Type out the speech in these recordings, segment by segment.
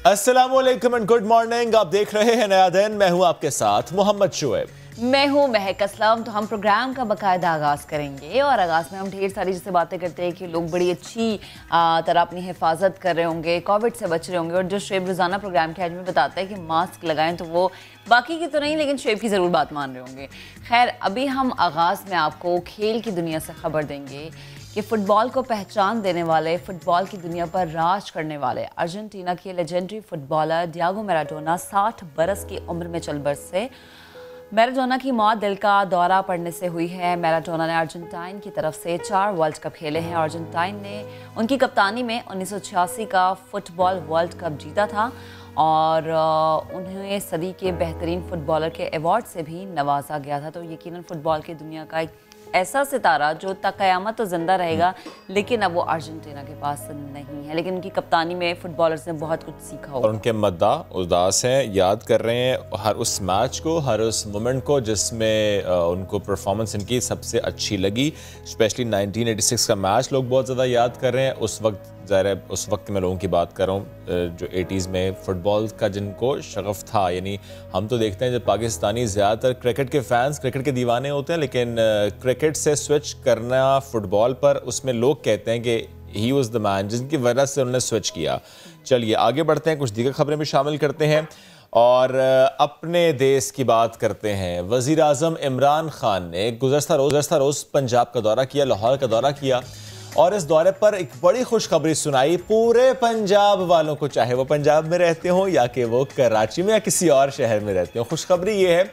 अस्सलामुअलैकुम and good morning. आप देख रहे हैं नया दिन। मैं हूं आपके साथ मोहम्मद शुएब। मैं हूं महक असलम। तो हम प्रोग्राम का बाकायदा आगाज़ करेंगे और आगाज़ में हम ढेर सारी जैसे बातें करते हैं कि लोग बड़ी अच्छी तरह अपनी हिफाजत कर रहे होंगे, कोविड से बच रहे होंगे। और जो शुएब रोज़ाना प्रोग्राम के आज में बताता है कि मास्क लगाएं, तो वो बाकी की तो नहीं लेकिन शुएब की ज़रूर बात मान रहे होंगे। खैर, अभी हम आगाज़ में आपको खेल की दुनिया से खबर देंगे कि फ़ुटबॉल को पहचान देने वाले, फ़ुटबॉल की दुनिया पर राज करने वाले अर्जेंटीना के लेजेंडरी फुटबॉलर डिएगो मैराडोना 60 बरस की उम्र में चल बसे। मैराडोना की मौत दिल का दौरा पड़ने से हुई है। मैराडोना ने अर्जेंटाइन की तरफ से 4 वर्ल्ड कप खेले हैं। अर्जेंटाइन ने उनकी कप्तानी में 1986 का फुटबॉल वर्ल्ड कप जीता था और उन्हें सदी के बेहतरीन फुटबॉलर के अवार्ड से भी नवाजा गया था। तो यकीनन फुटबॉल की दुनिया का एक ऐसा सितारा जो तक क़यामत तो जिंदा रहेगा, लेकिन अब वो अर्जेंटीना के पास नहीं है। लेकिन उनकी कप्तानी में फुटबॉलर्स ने बहुत कुछ सीखा होगा। और उनके मद्दा उदास हैं, याद कर रहे हैं हर उस मैच को, हर उस मोमेंट को जिसमें उनको परफॉर्मेंस इनकी सबसे अच्छी लगी। स्पेशली 1986 का मैच लोग बहुत ज़्यादा याद कर रहे हैं। उस वक्त ज़ाहिर है, उस वक्त मैं लोगों की बात कर रहा हूँ जो 80s में फ़ुटबॉल का जिनको शगफ़ था। यानी हम तो देखते हैं जब पाकिस्तानी ज़्यादातर क्रिकेट के फैंस, क्रिकेट के दीवाने होते हैं, लेकिन क्रिकेट से स्विच करना फ़ुटबॉल पर, उसमें लोग कहते हैं कि ही वॉज द मैन, जिनकी वजह से उन्होंने स्विच किया। चलिए आगे बढ़ते हैं, कुछ दीगर खबरें भी शामिल करते हैं और अपने देश की बात करते हैं। वज़ीर आज़म इमरान खान ने गुज़श्ता रोज़ पंजाब का दौरा किया, लाहौर का दौरा किया और इस दौरे पर एक बड़ी खुशखबरी सुनाई पूरे पंजाब वालों को, चाहे वो पंजाब में रहते हों या कि वो कराची में या किसी और शहर में रहते हों। खुशखबरी ये है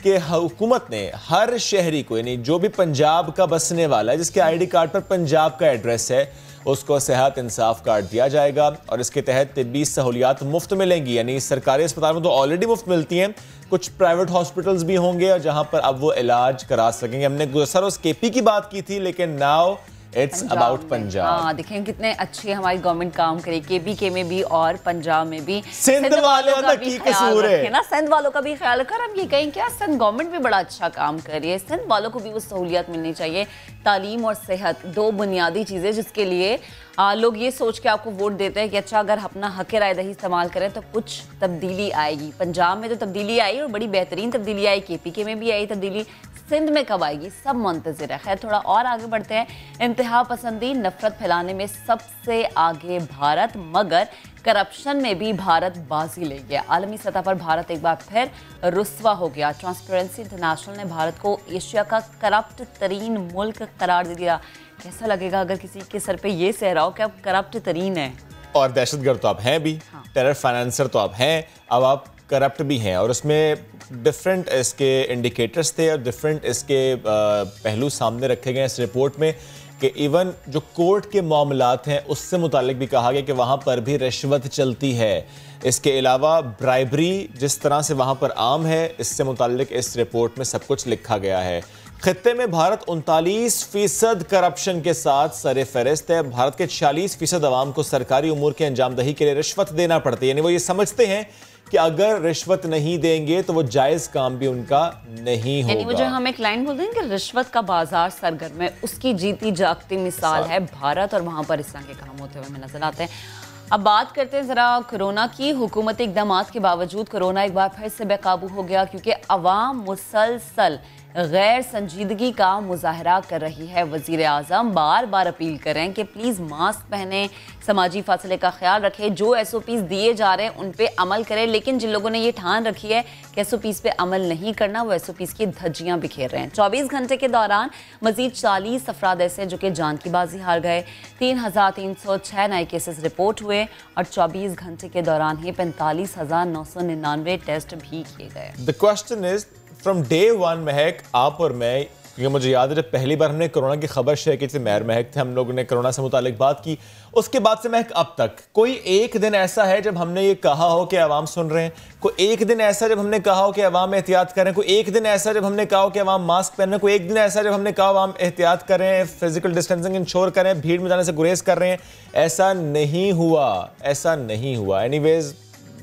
कि हुकूमत ने हर शहरी को, यानी जो भी पंजाब का बसने वाला है, जिसके आईडी कार्ड पर पंजाब का एड्रेस है, उसको सेहत इंसाफ कार्ड दिया जाएगा और इसके तहत तिब्बी सहूलियात मुफ्त मिलेंगी। यानी सरकारी अस्पताल में तो ऑलरेडी मुफ्त मिलती हैं, कुछ प्राइवेट हॉस्पिटल्स भी होंगे और जहां पर अब वो इलाज करा सकेंगे। हमने गुज़श्ता रोज़ केपी की बात की थी, लेकिन नाउ इट्स अबाउट पंजाब। हाँ, देखें कितने अच्छे हमारी गवर्नमेंट काम करे, केपी में भी और पंजाब में भी। सिंध वालों का भी कसूर है ना, सिंध वालों का भी ख्याल कर। हम ये कहें क्या, सिंध गवर्नमेंट भी बड़ा अच्छा काम कर रही है। सिंध वालों को भी वो सहूलियत मिलनी चाहिए। तालीम और सेहत, दो बुनियादी चीज़ें जिसके लिए लोग ये सोच के आपको वोट देते हैं कि अच्छा अगर अपना हक राय दही इस्तेमाल करें तो कुछ तब्दीली आएगी। पंजाब में तो तब्दीली आई और बड़ी बेहतरीन तब्दीली आई, केपी में भी आई तब्दीली। सिंध में कब आएगी, सब मुंतज़िर है। खैर, थोड़ा और आगे बढ़ते हैं। इंतहा पसंदी, नफरत फैलाने में सबसे आगे भारत, मगर करप्शन में भी भारत बाजी ले गया। आलमी सतह पर भारत एक बार फिर रुस्वा हो गया। ट्रांसपेरेंसी इंटरनेशनल ने भारत को एशिया का करप्ट तरीन मुल्क करार दे दिया। कैसा लगेगा अगर किसी के सर पे ये सहरा हो कि आप करप्ट तरीन है? और दहशतगर्द तो आप हैं भी, हाँ। टेरर फाइनेंसर तो आप हैं, अब आप करप्ट भी हैं। और उसमें डिफरेंट इसके इंडिकेटर्स थे और डिफरेंट इसके पहलू सामने रखे गए इस रिपोर्ट में कि इवन जो कोर्ट के मामलात हैं उससे मुतालिक भी कहा गया कि वहाँ पर भी रिश्वत चलती है। इसके अलावा ब्राइबरी जिस तरह से वहाँ पर आम है, इससे मुतालिक इस रिपोर्ट में सब कुछ लिखा गया है। खित्ते में भारत 39% करप्शन के साथ सरे फहरिस्त है। भारत के 46% अवाम को सरकारी उमूर के अंजामदही के लिए रिश्वत देना पड़ती है। यानी वो ये समझते हैं कि अगर रिश्वत नहीं देंगे तो वो जायज़ काम भी उनका नहीं होगा। यानी वो जो हम एक लाइन बोलते हैं कि रिश्वत का बाजार सरगर्म है, उसकी जीती जागती मिसाल है भारत। और वहाँ पर इस तरह के काम होते हुए हमें नजर आते हैं। अब बात करते हैं ज़रा कोरोना की। हुकूमती इक़दामात के बावजूद कोरोना एक बार फिर से बेकाबू हो गया, क्योंकि अवाम मुसलसल गैर संजीदगी का मुजाहरा कर रही है। वज़ीर आज़म बार बार अपील करें कि प्लीज़ मास्क पहने, समाजी फासले का ख्याल रखें, जो SOPs दिए जा रहे हैं उन पे अमल करें। लेकिन जिन लोगों ने ये ठान रखी है कि SOPs पे अमल नहीं करना, वो SOPs की धज्जियाँ बिखेर रहे हैं। 24 घंटे के दौरान मजीद 40 अफराद ऐसे जो कि जान की बाजी हार गए। 3306 नए केसेस रिपोर्ट हुए और 24 घंटे के दौरान ही 45,999 टेस्ट भी किए गए। The question is from day one, महक, आप और मैं, क्योंकि मुझे याद है जब पहली बार हमने कोरोना की खबर शेयर की थी, मैं महक थे, हम लोगों ने कोरोना से मुतालिक बात की। उसके बाद से महक अब तक कोई एक दिन ऐसा है जब हमने ये कहा हो कि अवाम सुन रहे हैं, कोई एक दिन ऐसा जब हमने कहा हो कि अवाम एहतियात करें, कोई एक दिन ऐसा जब हमने कहा हो कि अवाम मास्क पहने, कोई एक दिन ऐसा जब हमने कहा अवाम एहतियात करें, फिजिकल डिस्टेंसिंग इंश्योर करें, भीड़ में जाने से गुरेज कर रहे हैं? ऐसा नहीं हुआ, ऐसा नहीं हुआ। एनीवेज,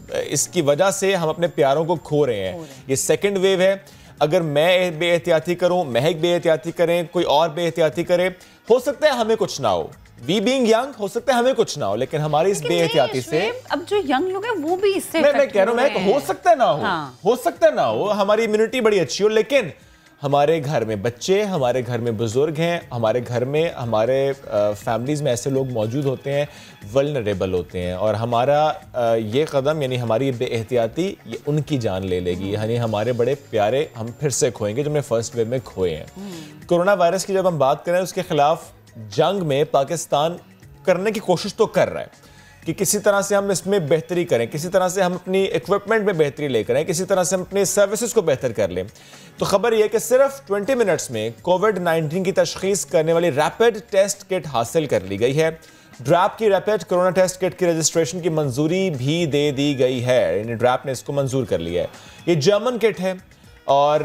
इसकी वजह से हम अपने प्यारों को खो रहे हैं। ये सेकंड वेव है। अगर मैं बेएहतियाती करूं, महक बेएहतियाती करें, कोई और बेएहतियाती करे, हो सकता है हमें कुछ ना हो, वी बीइंग यंग, हो सकता है हमें कुछ ना हो, लेकिन हमारी इस बेहतियाती से अब जो यंग लोग हैं वो भी इससे मैं कह रहा हूं, मैं हो सकता है ना हो, हाँ। हो सकता है ना हो, हमारी इम्यूनिटी बड़ी अच्छी हो, लेकिन हमारे घर में बच्चे, हमारे घर में बुजुर्ग हैं, हमारे घर में हमारे फैमिलीज़ में ऐसे लोग मौजूद होते हैं, वल्नरेबल होते हैं, और हमारा ये कदम यानी हमारी बेएहतियाती ये उनकी जान ले लेगी, यानी हमारे बड़े प्यारे हम फिर से खोएंगे जो हमने फर्स्ट वेव में खोए हैं। कोरोना वायरस की जब हम बात करें उसके खिलाफ जंग में पाकिस्तान करने की कोशिश तो कर रहा है कि किसी तरह से हम इसमें बेहतरी करें, किसी तरह से हम अपनी इक्विपमेंट में बेहतरी लेकर आएं, किसी तरह से हम अपनी सर्विसेज को बेहतर कर लें। तो खबर यह कि सिर्फ 20 मिनट्स में कोविड-19 की तशखीस करने वाली रैपिड टेस्ट किट हासिल कर ली गई है। ड्रैप की रैपिड कोरोना टेस्ट किट की रजिस्ट्रेशन की मंजूरी भी दे दी गई है, यानी ड्रैप ने इसको मंजूर कर लिया है। ये जर्मन किट है और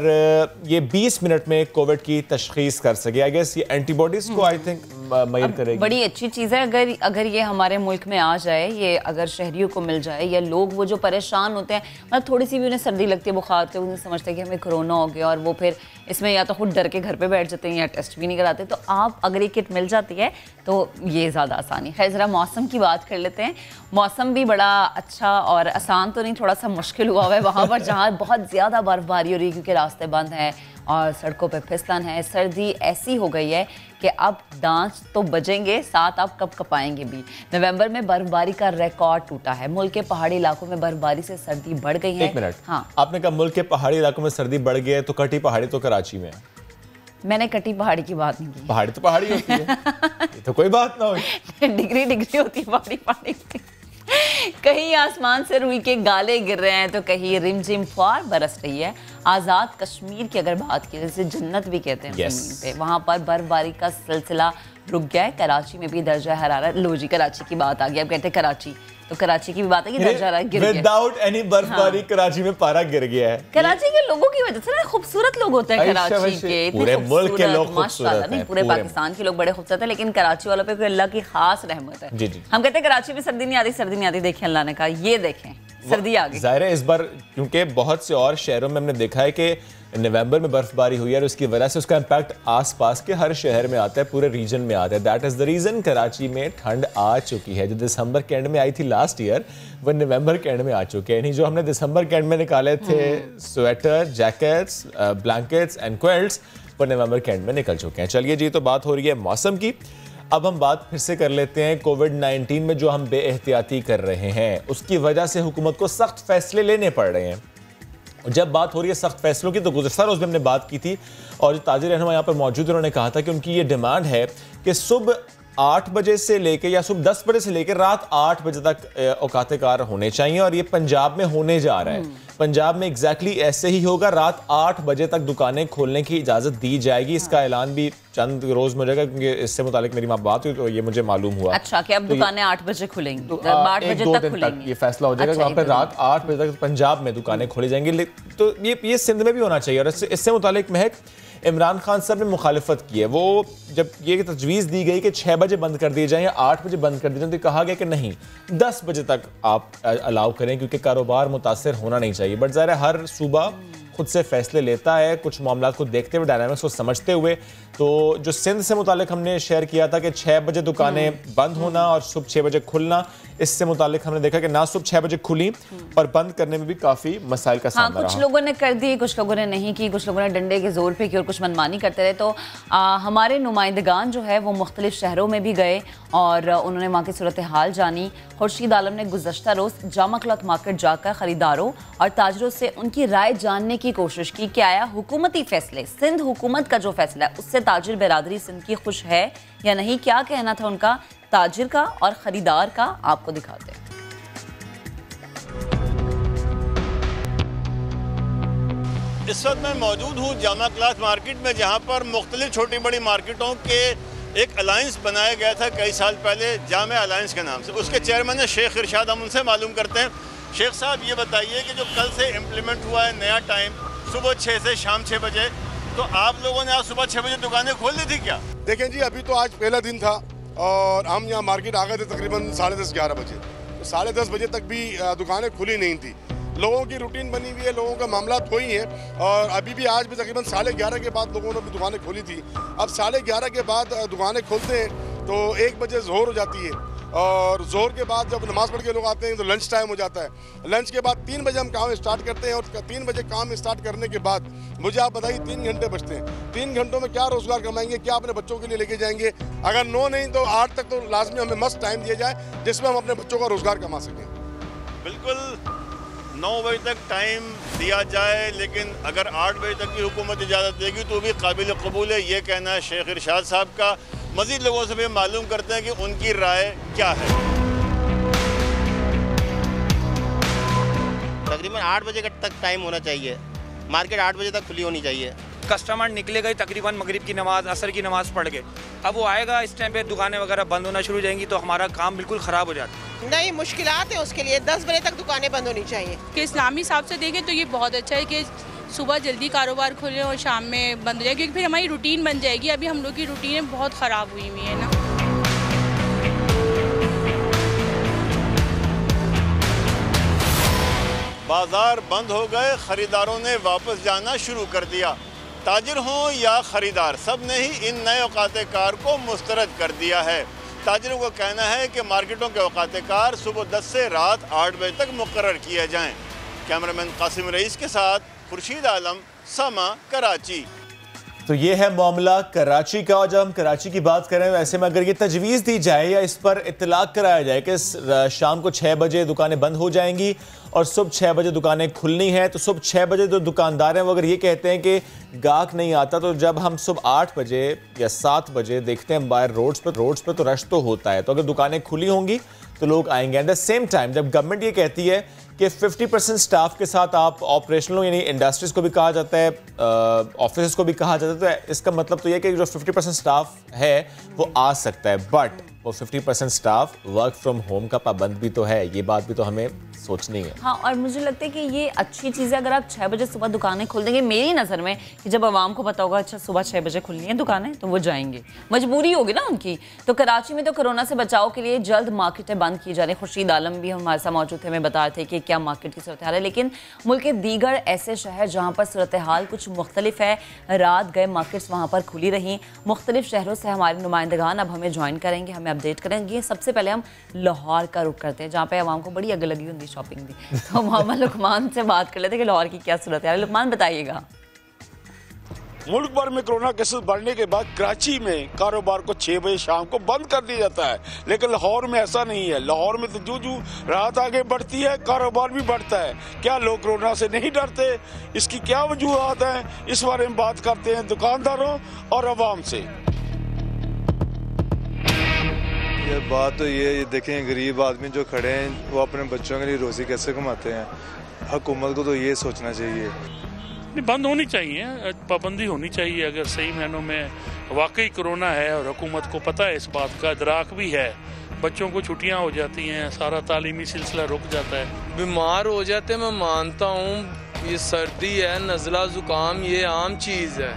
ये 20 मिनट में कोविड की तशखीस कर सके। आई गेस ये एंटीबॉडीज को आई थिंक मैयर करेगी। बड़ी अच्छी चीज़ है अगर ये हमारे मुल्क में आ जाए, ये अगर शहरियों को मिल जाए, या लोग वो जो परेशान होते हैं, मतलब थोड़ी सी भी उन्हें सर्दी लगती है, बुखार होते हैं, उन्हें समझते हैं कि हमें कोरोना हो गया, और वो फिर इसमें या तो खुद डर के घर पे बैठ जाते हैं या टेस्ट भी नहीं कराते। तो आप अगर ये किट मिल जाती है तो ये ज़्यादा आसानी। खैर ज़रा मौसम की बात कर लेते हैं। मौसम भी बड़ा अच्छा और आसान तो नहीं, थोड़ा सा मुश्किल हुआ हुआ है वहाँ पर जहाँ बहुत ज़्यादा बर्फबारी हो रही है क्योंकि रास्ते बंद हैं और सड़कों पे फिसलन है। सर्दी ऐसी हो गई है कि अब दांत तो बजेंगे, साथ आप कब कपाएंगे भी। नवंबर में बर्फबारी का रिकॉर्ड टूटा है। मुल्क के पहाड़ी इलाकों में बर्फबारी से सर्दी बढ़ गई है। एक मिनट, हाँ, आपने कहा मुल्क के पहाड़ी इलाकों में सर्दी बढ़ गई है, तो कटी पहाड़ी तो कराची में है। मैंने कटी पहाड़ी की बात नहीं की। पहाड़ी तो पहाड़ी होती है ये तो कोई बात ना हो। डिग्री होती है, पहाड़ी पहाड़ी होती है। कहीं आसमान से रुई के गाले गिर रहे हैं तो कहीं रिमझिम फुहार बरस रही है। आज़ाद कश्मीर की अगर बात की, जैसे जन्नत भी कहते हैं ज़मीन पे, वहाँ पर बर्फबारी का सिलसिला रुक गया है। कराची में भी दर्जा हरारत, लो जी कराची की बात आ गई, अब कहते हैं कराची, तो कराची की भी बात है कि दर्जा हरारत गिर गया। विदाउट एनी बर्फबारी कराची में पारा गिर गया है। कराची के लोगों की वजह से ना खूबसूरत लोग होते हैं कराची के, पूरे मुल्क के लोग खूबसूरत हैं, पूरे पाकिस्तान के लोग बड़े खूबसूरत हैं, लेकिन कराची वालों पे कोई अल्लाह की खास रहमत है। जी जी, हम कहते हैं कराची में सर्दी नहीं आती, सर्दी नहीं आती, देखें अल्लाह ने कहा ये देखें सर्दी आ गई। जाहिर है इस बार क्योंकि बहुत से और शहरों में हमने देखा है कि नवंबर में बर्फबारी हुई है और उसकी वजह से उसका इम्पैक्ट आसपास के हर शहर में आता है, पूरे रीजन में आता है। That is the reason Karachi में ठंड आ चुकी है। जो दिसंबर के एंड में आई थी लास्ट ईयर, वो नवंबर के एंड में आ चुके हैं। यानी जो हमने दिसंबर के एंड में निकाले थे sweater, jackets, blankets and quilts, वो नवंबर के एंड में निकल चुके हैं। चलिए जी, तो बात हो रही है मौसम की। अब हम बात फिर से कर लेते हैं कोविड-19 में जो हम बेएहतियाती कर रहे हैं, उसकी वजह से हुकूमत को सख्त फैसले लेने पड़ रहे हैं। जब बात हो रही है सख्त फैसलों की, तो गुज़श्ता रोज़ में हमने बात की थी और जो ताजिर रहनुमा यहाँ पर मौजूद, उन्होंने कहा था कि उनकी ये डिमांड है कि सुबह 8 बजे से लेकर या सुबह 10 बजे से लेकर रात 8 बजे तक औकात कार होने चाहिए, और ये पंजाब में होने जा रहा है। पंजाब में एग्जैक्टली ऐसे ही होगा, रात 8 बजे तक दुकानें खोलने की इजाज़त दी जाएगी। इसका ऐलान भी चंद रोज में हो जाएगा, क्योंकि इससे मुतालिक मेरी बात हुई तो ये मुझे मालूम हुआ। अच्छा, कि अब दुकानें 8 बजे खुलेंगी, तो 8 बजे तक खुलेंगी, ये फैसला हो जाएगा। अच्छा, वहाँ पर रात 8 बजे तक पंजाब में दुकानें खोली जाएंगी। तो ये सिंध में भी होना चाहिए। और इससे मुतालिक महक इमरान खान साहब ने मुखालिफत की है। वो जब ये तजवीज़ दी गई कि 6 बजे बंद कर दिए जाएं या 8 बजे बंद कर दिए जाएं, तो कहा गया कि नहीं, 10 बजे तक आप अलाउ करें, क्योंकि कारोबार मुतासर होना नहीं चाहिए। बट ज़ाहिर है हर सूबा खुद से फैसले लेता है, कुछ मामला को देखते हुए, डायनामिक्स को समझते हुए। तो जो सिंध से मुतालिक हमने शेयर किया था कि 6 बजे दुकानें बंद होना और सुबह 6 बजे खुलना, इससे मुतालिक हमने देखा कि ना सुबह 6 बजे खुली और बंद करने में भी काफ़ी मसाइल का सामना रहा। कुछ लोगों ने कर दी, कुछ लोगों ने नहीं की, कुछ लोगों ने डंडे के जोर पे की और कुछ मनमानी करते रहे। तो हमारे नुमाइंदगान जो है वो मुख्तलिफ शहरों में भी गए और उन्होंने वहाँ की सूरत हाल जानी। खुर्शीद आलम ने गुज़श्ता रोज़ जामा क्लॉथ मार्केट जाकर ख़रीदारों और ताजरों से उनकी राय जानने की कोशिश की कि आया हुकूमती फैसले, सिंध हुकूमत का जो फैसला है उससे ताजिर बिरादरी सिंध की खुश है या नहीं। क्या कहना था उनका, ताजिर का और ख़रीदार का, आपको दिखाते हैं। इस वक्त मैं मौजूद हूँ जामा क्लॉथ मार्केट में, जहाँ पर मुख्तलिफ छोटी बड़ी मार्केटों के एक अलायंस बनाया गया था कई साल पहले, जामा अलायंस के नाम से। उसके चेयरमैन है शेख इरशाद, हम उनसे मालूम करते हैं। शेख साहब, ये बताइए कि जो कल से इम्प्लीमेंट हुआ है नया टाइम, सुबह 6 से शाम 6 बजे, तो आप लोगों ने आज सुबह 6 बजे दुकानें खोल दी थी क्या? देखें जी, अभी तो आज पहला दिन था और हम यहाँ मार्केट आ गए थे तकरीबन 10:30-11 बजे। तो 10:30 बजे तक भी दुकानें खुली नहीं थी। लोगों की रूटीन बनी हुई है, लोगों का मामला हुई हैं और अभी भी आज भी तकरीबन 11:30 के बाद लोगों ने भी दुकानें खोली थी। अब 11:30 के बाद दुकानें खोलते हैं तो 1 बजे ज़ोहर हो जाती है, और ज़ोहर के बाद जब नमाज़ पढ़ के लोग आते हैं तो लंच टाइम हो जाता है। लंच के बाद 3 बजे हम काम स्टार्ट करते हैं, और 3 बजे काम स्टार्ट करने के बाद मुझे आप बताइए 3 घंटे बचते हैं। 3 घंटों में क्या रोज़गार कमाएंगे, क्या अपने बच्चों के लिए लेके जाएंगे? अगर 9 नहीं तो 8 तक तो लाजमी हमें मस्त टाइम दिया जाए जिसमें हम अपने बच्चों का रोज़गार कमा सकें। बिल्कुल 9 बजे तक टाइम दिया जाए, लेकिन अगर 8 बजे तक की हुकूमत इजाज़त देगी तो भी काबिल कबूल है, ये कहना है शेख इरशाद साहब का। मज़ीद लोगों से भी मालूम करते हैं कि उनकी राय क्या है। तकरीबन 8 बजे तक टाइम होना चाहिए, मार्केट 8 बजे तक खुली होनी चाहिए। कस्टमर निकलेगा ही तकरीबन मगरिब की नमाज़, असर की नमाज़ पढ़ के, अब वो आएगा इस टाइम पे दुकानें वगैरह बंद होना शुरू हो जाएंगी तो हमारा काम बिल्कुल ख़राब हो जाता है। नहीं, मुश्किलात है उसके लिए। 10 बजे तक दुकानें बंद होनी चाहिए। कि इस्लामी हिसाब से देखें तो ये बहुत अच्छा है कि सुबह जल्दी कारोबार खोलें और शाम में बंद हो जाए, क्योंकि फिर हमारी रूटीन बन जाएगी। अभी हम लोग की रूटीनें बहुत ख़राब हुई हुई है ना। बाजार बंद हो गए, ख़रीदारों ने वापस जाना शुरू कर दिया। ताजिर हों या ख़रीदार, सब ने ही इन नए औकात कार को मुस्तरद कर दिया है। ताजिरों का कहना है कि मार्केटों के औकात कार सुबह 10 से रात 8 बजे तक मुकर्रर किए जाएं। कैमरामैन कासिम रईस के साथ खुर्शीद आलम, समा, कराची। तो ये है मामला कराची का। और जब हम कराची की बात करें वैसे में अगर ये तजवीज़ दी जाए या इस पर इत्तलाक कराया जाए कि शाम को 6 बजे दुकानें बंद हो जाएंगी और सुबह 6 बजे दुकानें खुलनी हैं, तो सुबह 6 बजे जो दुकानदार हैं वो अगर ये कहते हैं कि गाहक नहीं आता, तो जब हम सुबह 8 बजे या 7 बजे देखते हैं बाहर रोड्स पे तो रश तो होता है। तो अगर दुकानें खुली होंगी तो लोग आएंगे। एट द सेम टाइम जब गवर्नमेंट ये कहती है कि 50% स्टाफ के साथ आप ऑपरेशनल यानी इंडस्ट्रीज को भी कहा जाता है, ऑफिस को भी कहा जाता है, तो इसका मतलब तो यह कि जो 50% स्टाफ है वो आ सकता है, बट वो 50% स्टाफ वर्क फ्रॉम होम का पाबंद भी तो है। ये बात भी तो हमें सोचनी है। हाँ, और मुझे लगता है कि ये अच्छी चीज़ है अगर आप 6 बजे सुबह दुकानें खोल देंगे। मेरी नज़र में कि जब आवाम को पता होगा अच्छा सुबह 6 बजे खुलनी है दुकानें, तो वो जाएंगे, मजबूरी होगी ना उनकी। तो कराची में तो कोरोना से बचाव के लिए जल्द मार्केटें बंद की जा रही। खुर्शीद आलम भी हमारे साथ मौजूद थे, हमें बता रहे थे कि क्या मार्केट की सूरत हाल है। लेकिन मुल्क के दीगर ऐसे शहर जहाँ पर सूरत हाल कुछ मुख्तलिफ है, रात गए मार्केट्स वहाँ पर खुली रहीं। मुख्तलिफ शहरों से हमारे नुमाइंदगान अब हमें ज्वाइन करेंगे, हमें अपडेट करेंगे। सबसे पहले हम लाहौर का रुख करते हैं जहाँ पे आवाम को बड़ी अग लगी होती शॉपिंग दी। तो मोहम्मद लुकमान से बात कर लेते हैं कि लाहौर की क्या सूरत है। लुकमान बताइएगा। मुल्क भर में कोरोना केसेस बढ़ने के बाद कराची में कारोबार को 6 बजे शाम को बंद कर दिया जाता है, लेकिन लाहौर में ऐसा नहीं है। लाहौर में तो जो रात आगे बढ़ती है कारोबार भी बढ़ता है। क्या लोग कोरोना से नहीं डरते? इसकी क्या वजूहत हैं? इस बारे में बात करते हैं दुकानदारों और अवाम से। ये बात तो ये देखें, गरीब आदमी जो खड़े हैं वो अपने बच्चों के लिए रोज़ी कैसे कमाते हैं। हुकूमत को तो ये सोचना चाहिए। बंद होनी चाहिए, पाबंदी होनी चाहिए। अगर सही मायनों में वाकई कोरोना है और हुकूमत को पता है, इस बात का इदराक भी है, बच्चों को छुट्टियां हो जाती हैं, सारा तालीमी सिलसिला रुक जाता है, बीमार हो जाते हैं। मैं मानता हूँ ये सर्दी है, नज़ला ज़ुकाम ये आम चीज़ है,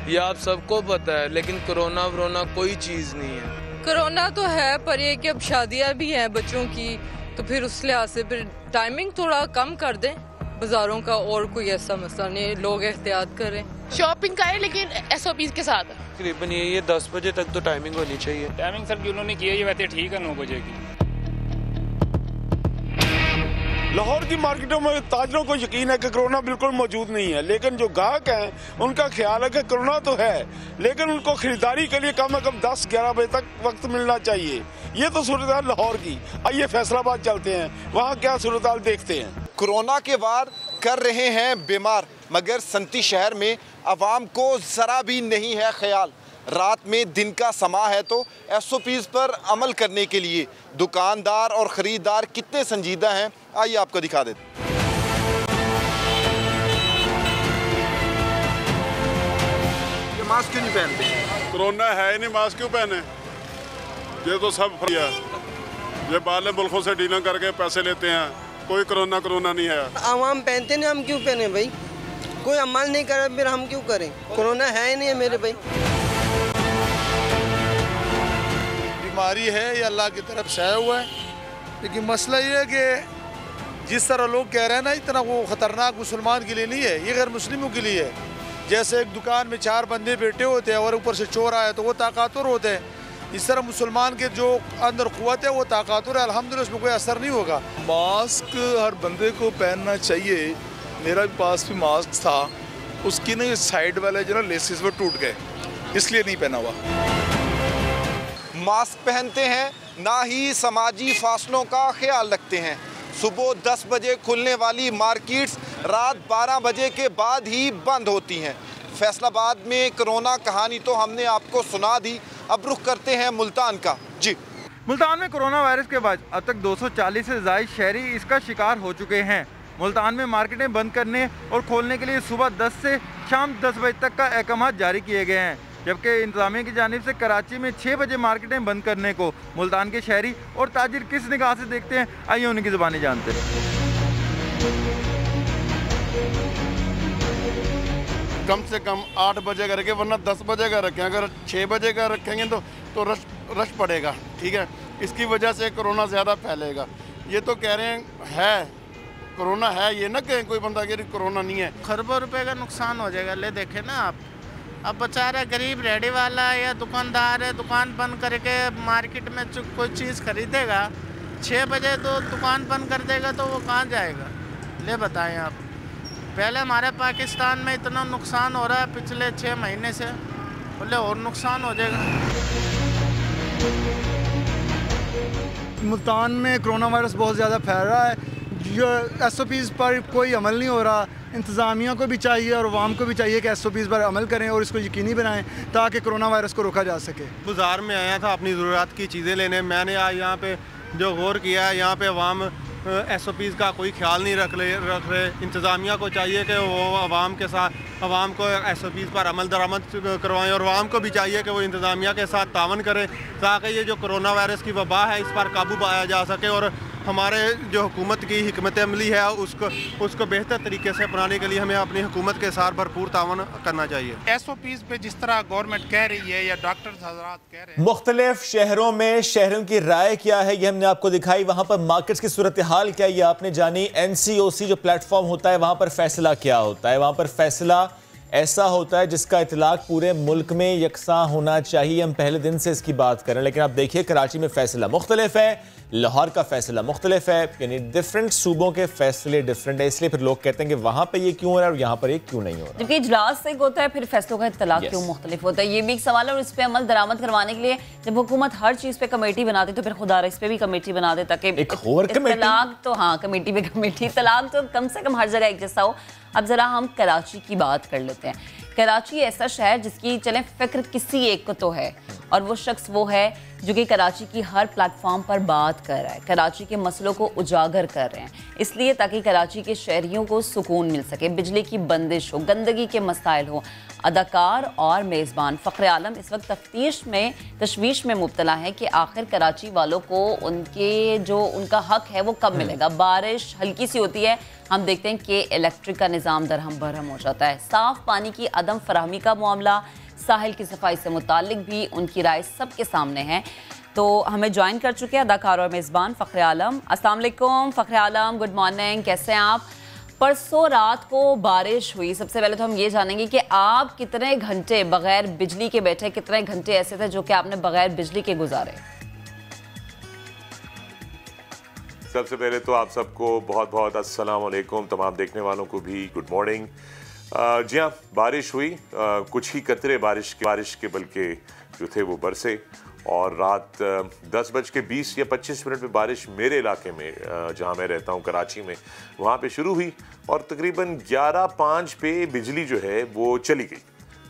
ये आप सबको पता है, लेकिन कोरोना वरोना कोई चीज़ नहीं है। कोरोना तो है, पर ये कि अब शादियाँ भी हैं बच्चों की, तो फिर उस लिहाज से फिर टाइमिंग थोड़ा कम कर दें बाजारों का, और कोई ऐसा मसला नहीं, लोग एहतियात करें। शॉपिंग करें लेकिन SOPs के साथ। तकरीबन ये 10 बजे तक तो टाइमिंग होनी चाहिए। टाइमिंग सर जो उन्होंने की है ये वैसे ठीक है 9 बजे की। लाहौर की मार्केटों में ताजरों को यकीन है कि कोरोना बिल्कुल मौजूद नहीं है, लेकिन जो ग्राहक हैं उनका ख्याल है कि कोरोना तो है, लेकिन उनको खरीदारी के लिए कम से कम 10-11 बजे तक वक्त मिलना चाहिए। ये तो सूरत हाल लाहौर की। आइए फैसलाबाद चलते हैं, वहाँ क्या सूरत हाल देखते हैं। कोरोना के वार कर रहे हैं बीमार, मगर संती शहर में आवाम को ज़रा भी नहीं है ख्याल। रात में दिन का समा है तो SOPs पर अमल करने के लिए दुकानदार और ख़रीदार कितने संजीदा हैं, आइए आपको दिखा देते। ये मास्क क्यों नहीं पहनते? कोरोना है ही नहीं, मास्क क्यों पहने? ये तो सब फ्री है। ये बाहर मुल्कों से डीलिंग करके पैसे लेते हैं, कोई कोरोना नहीं है। आवाम पहनते नहीं, हम क्यों पहने भाई? कोई अमल नहीं करे फिर हम क्यों करें? कोरोना है ही नहीं है मेरे भाई। बीमारी है ये अल्लाह की तरफ से आया हुआ है, लेकिन मसला ये है कि जिस तरह लोग कह रहे हैं ना, इतना वो ख़तरनाक मुसलमान के लिए नहीं है, ये गैर मुस्लिमों के लिए है। जैसे एक दुकान में 4 बंदे बैठे होते हैं और ऊपर से चोर आए तो वो ताकतवर होते हैं, इस तरह मुसलमान के जो अंदर क़ुव्वत है वो ताकतवर है, अल्हम्दुलिल्लाह उसमें कोई असर नहीं होगा। मास्क हर बंदे को पहनना चाहिए। मेरा भी पास भी मास्क था, उसकी ना साइड वाले जो ना लेसेस वो टूट गए, इसलिए नहीं पहना हुआ। मास्क पहनते हैं, ना ही समाजी फासलों का ख्याल रखते हैं। सुबह 10 बजे खुलने वाली मार्केट्स रात 12 बजे के बाद ही बंद होती हैं। फैसलाबाद में कोरोना कहानी तो हमने आपको सुना दी, अब रुख करते हैं मुल्तान का। जी, मुल्तान में कोरोना वायरस के बाद अब तक 240 से ज़ायद शहरी इसका शिकार हो चुके हैं। मुल्तान में मार्केटें बंद करने और खोलने के लिए सुबह 10 से शाम 10 बजे तक का अहकाम जारी किए गए हैं, जबकि इंतजामिया की जानिब से कराची में 6 बजे मार्केटें बंद करने को मुल्तान के शहरी और ताजिर किस निगाह से देखते हैं, आइए उनकी ज़ुबानी जानते हैं। कम से कम 8 बजे का रखें, वरना 10 बजे का रखें। अगर 6 बजे का रखेंगे तो रश पड़ेगा, ठीक है। इसकी वजह से कोरोना ज़्यादा फैलेगा। ये तो कह रहे हैं कोरोना है, ये ना कहें कोई बंदा कि कोरोना नहीं है। खरबों रुपए का नुकसान हो जाएगा। ले देखे ना आप, अब बेचारा गरीब रेहड़ी वाला या दुकानदार है, दुकान बंद करके मार्केट में कोई चीज़ खरीदेगा, 6 बजे तो दुकान बंद कर देगा तो वो कहाँ जाएगा? ले बताएं आप। पहले हमारे पाकिस्तान में इतना नुकसान हो रहा है पिछले 6 महीने से, बोले और नुकसान हो जाएगा। मुल्तान में कोरोना वायरस बहुत ज़्यादा फैल रहा है, जो SOPs पर कोई अमल नहीं हो रहा। इंतज़ामिया को भी चाहिए और आवाम को भी चाहिए कि SOPs पर अमल करें और इसको यकीनी बनाएं ताकि कोरोना वायरस को रोका जा सके। बाज़ार में आया था अपनी ज़रूरत की चीज़ें लेने, मैंने आज यहाँ पे जो गौर किया है, यहाँ पे अवाम SOPs का कोई ख्याल नहीं रख रहे। इंतज़ामिया को चाहिए कि वो अवाम के साथ अवाम को SOPs पर अमल दरामद करवाएं और अवाम को भी चाहिए कि वो इंतज़ामिया के साथ तावन करें ताकि ये जो कोरोना वायरस की वबा है इस पर काबू पाया जा सके और हमारे जो हुकूमत की हिकमत अमली है उसको बेहतर तरीके से अपनाने के लिए हमें अपनी हुकूमत के साथ भरपूर तावन करना चाहिए। SOPs पे जिस तरह गवर्नमेंट कह रही है या डॉक्टर्स हज़रात कह रहे हैं, मुख्तलिफ शहरों में शहरों की राय क्या है ये हमने आपको दिखाई। वहां पर मार्केट्स की सूरत हाल क्या है ये आपने जानी। NCOC जो प्लेटफॉर्म होता है वहां पर फैसला क्या होता है, वहां पर फैसला ऐसा होता है जिसका इतलाक पूरे मुल्क में यकसा होना चाहिए। हम पहले दिन से इसकी बात करें, लेकिन आप देखिए कराची में फैसला मुख्तलिफ है, लाहौर का फैसला मुख्तलिफ है, यानी डिफरेंट सूबों के फैसले डिफरेंट है। इसलिए फिर लोग कहते हैं कि वहां पे ये क्यों हो रहा है और यहाँ पर ये क्यों नहीं हो रहा। जबकि इजलास से होता है, फिर फैसलों का इतलाक क्यों मुख्तलिफ होता है, ये भी एक सवाल है। और इस पर अमल दरामद करवाने के लिए जब हुकूमत हर चीज़ पे कमेटी बनाती तो फिर खुदा इस पर भी कमेटी बना दे ताकि तलाक तो हाँ कमेटी पे कमेटी, तलाक तो कम से कम हर जगह एक जैसा हो। अब ज़रा हम कराची की बात कर लेते हैं। कराची ऐसा शहर जिसकी चलें फिक्र किसी एक को तो है, और वो शख्स वो है जो कि कराची की हर प्लेटफॉर्म पर बात कर रहा है, कराची के मसलों को उजागर कर रहे हैं, इसलिए ताकि कराची के शहरियों को सुकून मिल सके, बिजली की बंदिश हो, गंदगी के मसाइल हो। अदाकार और मेज़बान फ़ख्र आलम इस वक्त तशवीश में मुब्तला है कि आखिर कराची वालों को उनका हक है वो कब मिलेगा। बारिश हल्की सी होती है, हम देखते हैं कि इलेक्ट्रिक का निज़ाम दरहम बरहम हो जाता है। साफ़ पानी की अदम फराहमी का मामला, साहिल की सफाई से मुतालिक भी उनकी राय सबके सामने है। तो हमें ज्वाइन कर चुके हैं अदाकार और मेज़बान फ़ख्र आलम। अस्सलाम वालेकुम फ़ख्र आलम, गुड मॉर्निंग, कैसे हैं आप? परसों रात को बारिश हुई, सबसे पहले तो हम ये जानेंगे कि आप कितने घंटे बगैर बिजली के बैठे, कितने घंटे ऐसे थे जो कि आपने बगैर बिजली के गुजारे? सबसे पहले तो आप सबको बहुत बहुत अस्सलाम वालेकुम, तमाम देखने वालों को भी गुड मॉर्निंग। जी हाँ, बारिश हुई, कुछ ही कतरे बारिश के बल्कि जो थे वो बरसे, और रात 10:20 या 25 मिनट में बारिश मेरे इलाके में जहाँ मैं रहता हूँ कराची में वहाँ पे शुरू हुई और तकरीबन 11:05 पे बिजली जो है वो चली गई।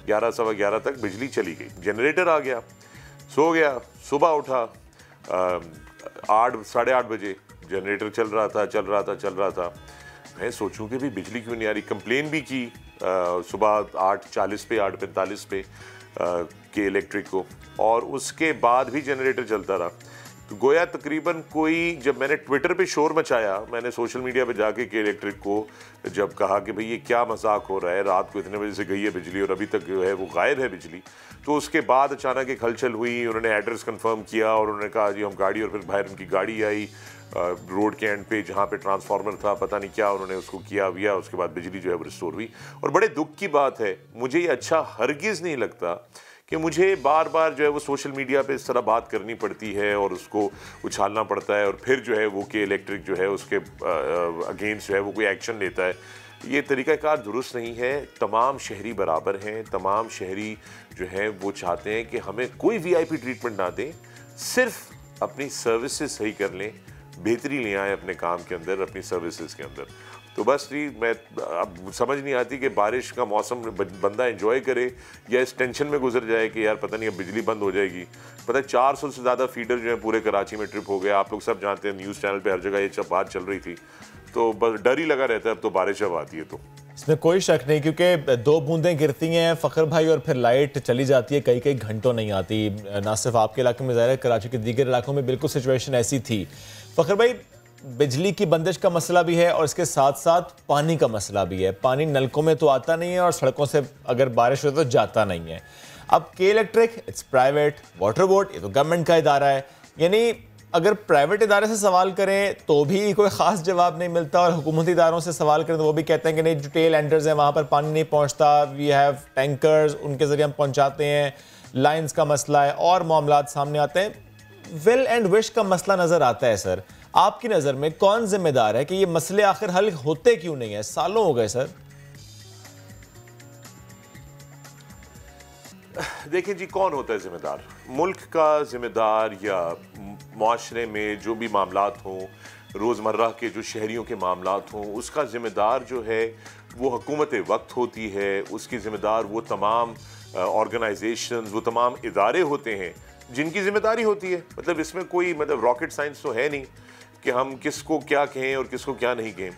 11 सवा 11 तक बिजली चली गई। जनरेटर आ गया, सो गया, सुबह उठा 8 साढ़े 8 बजे जनरेटर चल रहा था। मैं सोचूं कि भी बिजली क्यों नहीं आ रही। कंप्लेन भी की सुबह 8:40 पे 8:45 पे के इलेक्ट्रिक को, और उसके बाद भी जनरेटर चलता रहा। तो गोया तकरीबन कोई, जब मैंने ट्विटर पे शोर मचाया, मैंने सोशल मीडिया पे जाके के इलेक्ट्रिक को जब कहा कि भाई ये क्या मजाक हो रहा है, रात को इतने बजे से गई है बिजली और अभी तक जो है वो गायब है बिजली, तो उसके बाद अचानक एक हलचल हुई। उन्होंने एड्रेस कंफर्म किया और उन्होंने कहा जी हम गाड़ी, और फिर बाहर उनकी गाड़ी आई रोड के एंड पे जहाँ पे ट्रांसफार्मर था, पता नहीं क्या उन्होंने उसको किया, उसके बाद बिजली जो है वो रिस्टोर हुई। और बड़े दुख की बात है, मुझे ये अच्छा हरगिज़ नहीं लगता कि मुझे बार बार जो है वो सोशल मीडिया पे इस तरह बात करनी पड़ती है और उसको उछालना पड़ता है और फिर जो है वो के इलेक्ट्रिक जो है उसके अगेंस्ट जो है वो कोई एक्शन लेता है। ये तरीक़ाकार दुरुस्त नहीं है। तमाम शहरी बराबर हैं, तमाम शहरी जो हैं वो चाहते हैं कि हमें कोई VIP ट्रीटमेंट ना दें, सिर्फ अपनी सर्विसेज सही कर लें, बेहतरी ले आएँ अपने काम के अंदर, अपनी सर्विसेज के अंदर। तो बस जी मैं अब समझ नहीं आती कि बारिश का मौसम बंदा एंजॉय करे या इस टेंशन में गुजर जाए कि यार पता नहीं अब बिजली बंद हो जाएगी। पता है 400 से ज़्यादा फीडर जो है पूरे कराची में ट्रिप हो गए। आप लोग सब जानते हैं, न्यूज़ चैनल पे हर जगह ये सब बात चल रही थी, तो बस डर ही लगा रहता है अब तो बारिश जब आती है तो। इसमें कोई शक नहीं, क्योंकि 2 बूंदें गिरती हैं फ़खर भाई और फिर लाइट चली जाती है, कई घंटों नहीं आती। ना सिर्फ आपके इलाके में, ज़ाहिर है कराची के दीगर इलाकों में बिल्कुल सिचुएशन ऐसी थी। फ़खर भाई, बिजली की बंदिश का मसला भी है और इसके साथ साथ पानी का मसला भी है। पानी नलकों में तो आता नहीं है और सड़कों से अगर बारिश हो तो जाता नहीं है। अब के electric it's private, water board ये तो गवर्नमेंट का इदारा है, यानी अगर प्राइवेट इदारे से सवाल करें तो भी कोई ख़ास जवाब नहीं मिलता और हुकूमती इदारों से सवाल करें तो वो भी कहते हैं कि नहीं, जो टेल एंडर्स हैं वहाँ पर पानी नहीं पहुँचता, वी हैव टैंकर्स, उनके ज़रिए हम पहुँचाते हैं, लाइन्स का मसला है और मामलात सामने आते हैं। विल एंड विश का मसला नज़र आता है। सर, आपकी नज़र में कौन जिम्मेदार है कि ये मसले आखिर हल होते क्यों नहीं है? सालों हो गए सर। देखिए जी, कौन होता है जिम्मेदार? मुल्क का जिम्मेदार या माशरे में जो भी मामलात हों, रोज़मर्रा के जो शहरियों के मामलात हों, उसका जिम्मेदार जो है वो हुकूमत वक्त होती है। उसकी जिम्मेदार वो तमाम ऑर्गेनाइजेशंस, वो तमाम इदारे होते हैं जिनकी जिम्मेदारी होती है। मतलब इसमें कोई रॉकेट साइंस तो है नहीं कि हम किसको क्या कहें और किसको क्या नहीं कहें।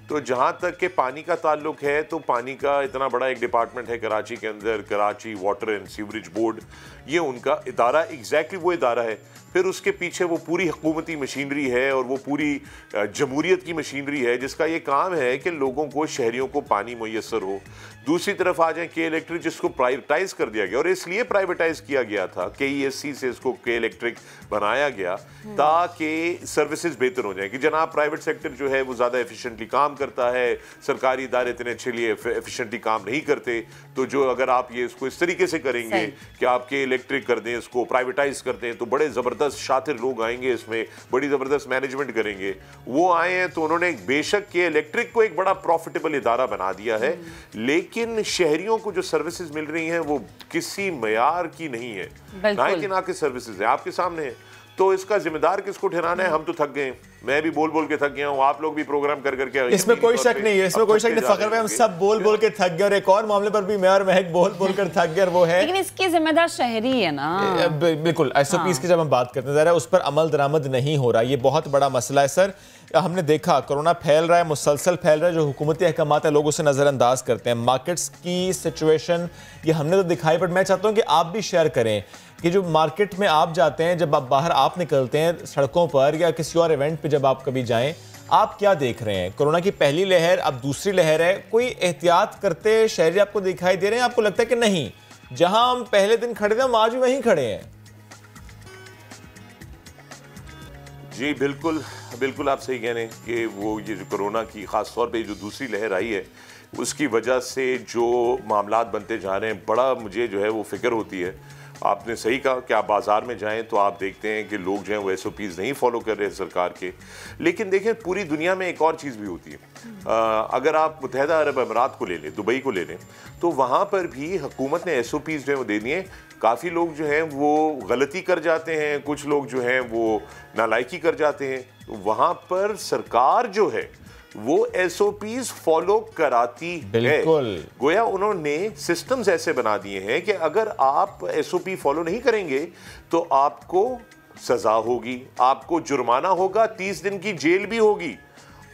तो जहाँ तक के पानी का ताल्लुक है तो पानी का इतना बड़ा एक डिपार्टमेंट है कराची के अंदर, Karachi water and sewerage board, ये उनका इदारा एग्जैक्टली वो इदारा है। फिर उसके पीछे वो पूरी हुकूमती मशीनरी है और वो पूरी जमहूरियत की मशीनरी है जिसका ये काम है कि लोगों को, शहरियों को पानी मुयस्सर हो। दूसरी तरफ आ जाए के इलेक्ट्रिक, जिसको प्राइवेटाइज कर दिया गया और इसलिए प्राइवेटाइज किया गया था, KESC से इसको के इलेक्ट्रिक बनाया गया ताकि सर्विसेज बेहतर हो जाए कि जनाब प्राइवेट सेक्टर जो है वो ज़्यादा एफिशिएंटली काम करता है, सरकारी इदारे इतने अच्छे लिए एफिशिएंटली काम नहीं करते। तो जो अगर आप ये इसको इस तरीके से करेंगे कि आप के इलेक्ट्रिक कर दें, इसको प्राइवेटाइज कर दें, तो बड़े ज़बरदस्त शातिर लोग आएंगे, इसमें बड़ी ज़बरदस्त मैनेजमेंट करेंगे। वो आए हैं तो उन्होंने बेशक के इलेक्ट्रिक को एक बड़ा प्रॉफिटेबल इदारा बना दिया है, लेकिन शहरियों को जो सर्विसेज मिल रही हैं वो किसी मयार की नहीं है, ना कि ना के सर्विसेज है आपके सामने है। तो इसका जिम्मेदार किसको ठहराना है? हम तो थक गए, मैं भी बोल बोल के थक गया हूँ, आप लोग भी प्रोग्राम कर करके। इसमें कोई शक नहीं है, इसमें कोई शक नहीं। फखर भाई, हम सब बोल बोल के थक गए और एक और मामले पर भी मैं और महक बोल बोल कर थक गए, वो है, लेकिन इसके जिम्मेदार शहरी है ना। बिल्कुल, SOPs की जब हम बात करते हैं उस पर अमल दरामद नहीं हो रहा, ये बहुत बड़ा मसला है सर। हमने देखा कोरोना फैल रहा है, मुसलसल फैल रहा है, जो हुकूमती अहकामात है लोग उसे नज़रअंदाज करते हैं। मार्केट्स की सिचुएशन ये हमने तो दिखाई, बट मैं चाहता हूँ कि आप भी शेयर करें कि जो मार्केट में आप जाते हैं, जब आप बाहर आप निकलते हैं सड़कों पर या किसी और इवेंट पे जब आप कभी जाएं, आप क्या देख रहे हैं? कोरोना की पहली लहर, अब दूसरी लहर है, कोई एहतियात करते शहरी आपको दिखाई दे रहे हैं? आपको लगता है कि नहीं, जहां हम पहले दिन खड़े थे हम आज भी वहीं खड़े हैं? जी बिल्कुल बिल्कुल, आप सही कह रहे हैं कि वो ये जो कोरोना की ख़ास तौर पे जो दूसरी लहर आई है उसकी वजह से जो मामलात बनते जा रहे हैं, बड़ा मुझे जो है वो फिक्र होती है। आपने सही कहा कि आप बाज़ार में जाएं तो आप देखते हैं कि लोग जो हैं वो SOPs नहीं फॉलो कर रहे हैं सरकार के। लेकिन देखें, पूरी दुनिया में एक और चीज़ भी होती है। अगर आप मुत्तहिदा अरब अमीरात को ले लें, दुबई को ले लें, तो वहाँ पर भी हुकूमत ने SOPs जो है वो दे दिए। काफ़ी लोग जो हैं वो गलती कर जाते हैं, कुछ लोग जो हैं वो नालायकी कर जाते हैं, तो वहाँ पर सरकार जो है वो SOPs फॉलो कराती है। गोया उन्होंने सिस्टम्स ऐसे बना दिए हैं कि अगर आप SOP फॉलो नहीं करेंगे तो आपको सजा होगी, आपको जुर्माना होगा, 30 दिन की जेल भी होगी,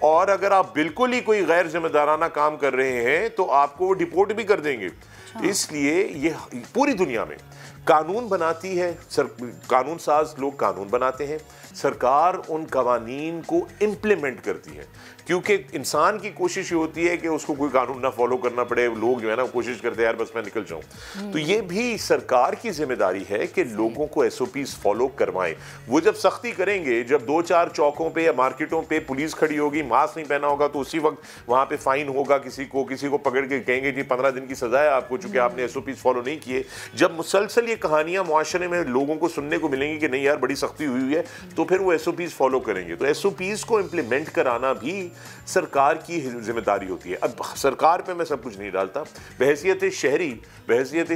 और अगर आप बिल्कुल ही कोई गैर जिम्मेदाराना काम कर रहे हैं तो आपको वो डिपोर्ट भी कर देंगे। इसलिए ये पूरी दुनिया में कानून बनाती है, कानून साज लोग कानून बनाते हैं, सरकार उन कवानीन को इम्प्लीमेंट करती है, क्योंकि इंसान की कोशिश ये होती है कि उसको कोई कानून ना फॉलो करना पड़े। लोग जो है ना कोशिश करते हैं यार बस मैं निकल जाऊं। तो ये भी सरकार की जिम्मेदारी है कि लोगों को SOPs फॉलो करवाएं। वो जब सख्ती करेंगे, जब 2-4 चौकों पे या मार्केटों पे पुलिस खड़ी होगी, मास्क नहीं पहना होगा, तो उसी वक्त वहां पे फाइन होगा, किसी को पकड़ के कहेंगे जी 15 दिन की सजा है आपको, चूंकि आपने SOPs फॉलो नहीं किए। जब मुसलसल ये कहानियां मुआशरे में लोगों को सुनने को मिलेंगी कि नहीं यार बड़ी सख्ती हुई है, तो फिर वो SOPs फॉलो करेंगे। तो SOPs को इम्प्लीमेंट कराना भी सरकार की जिम्मेदारी होती है। अब सरकार पे मैं सब कुछ नहीं डालता, बहैसियत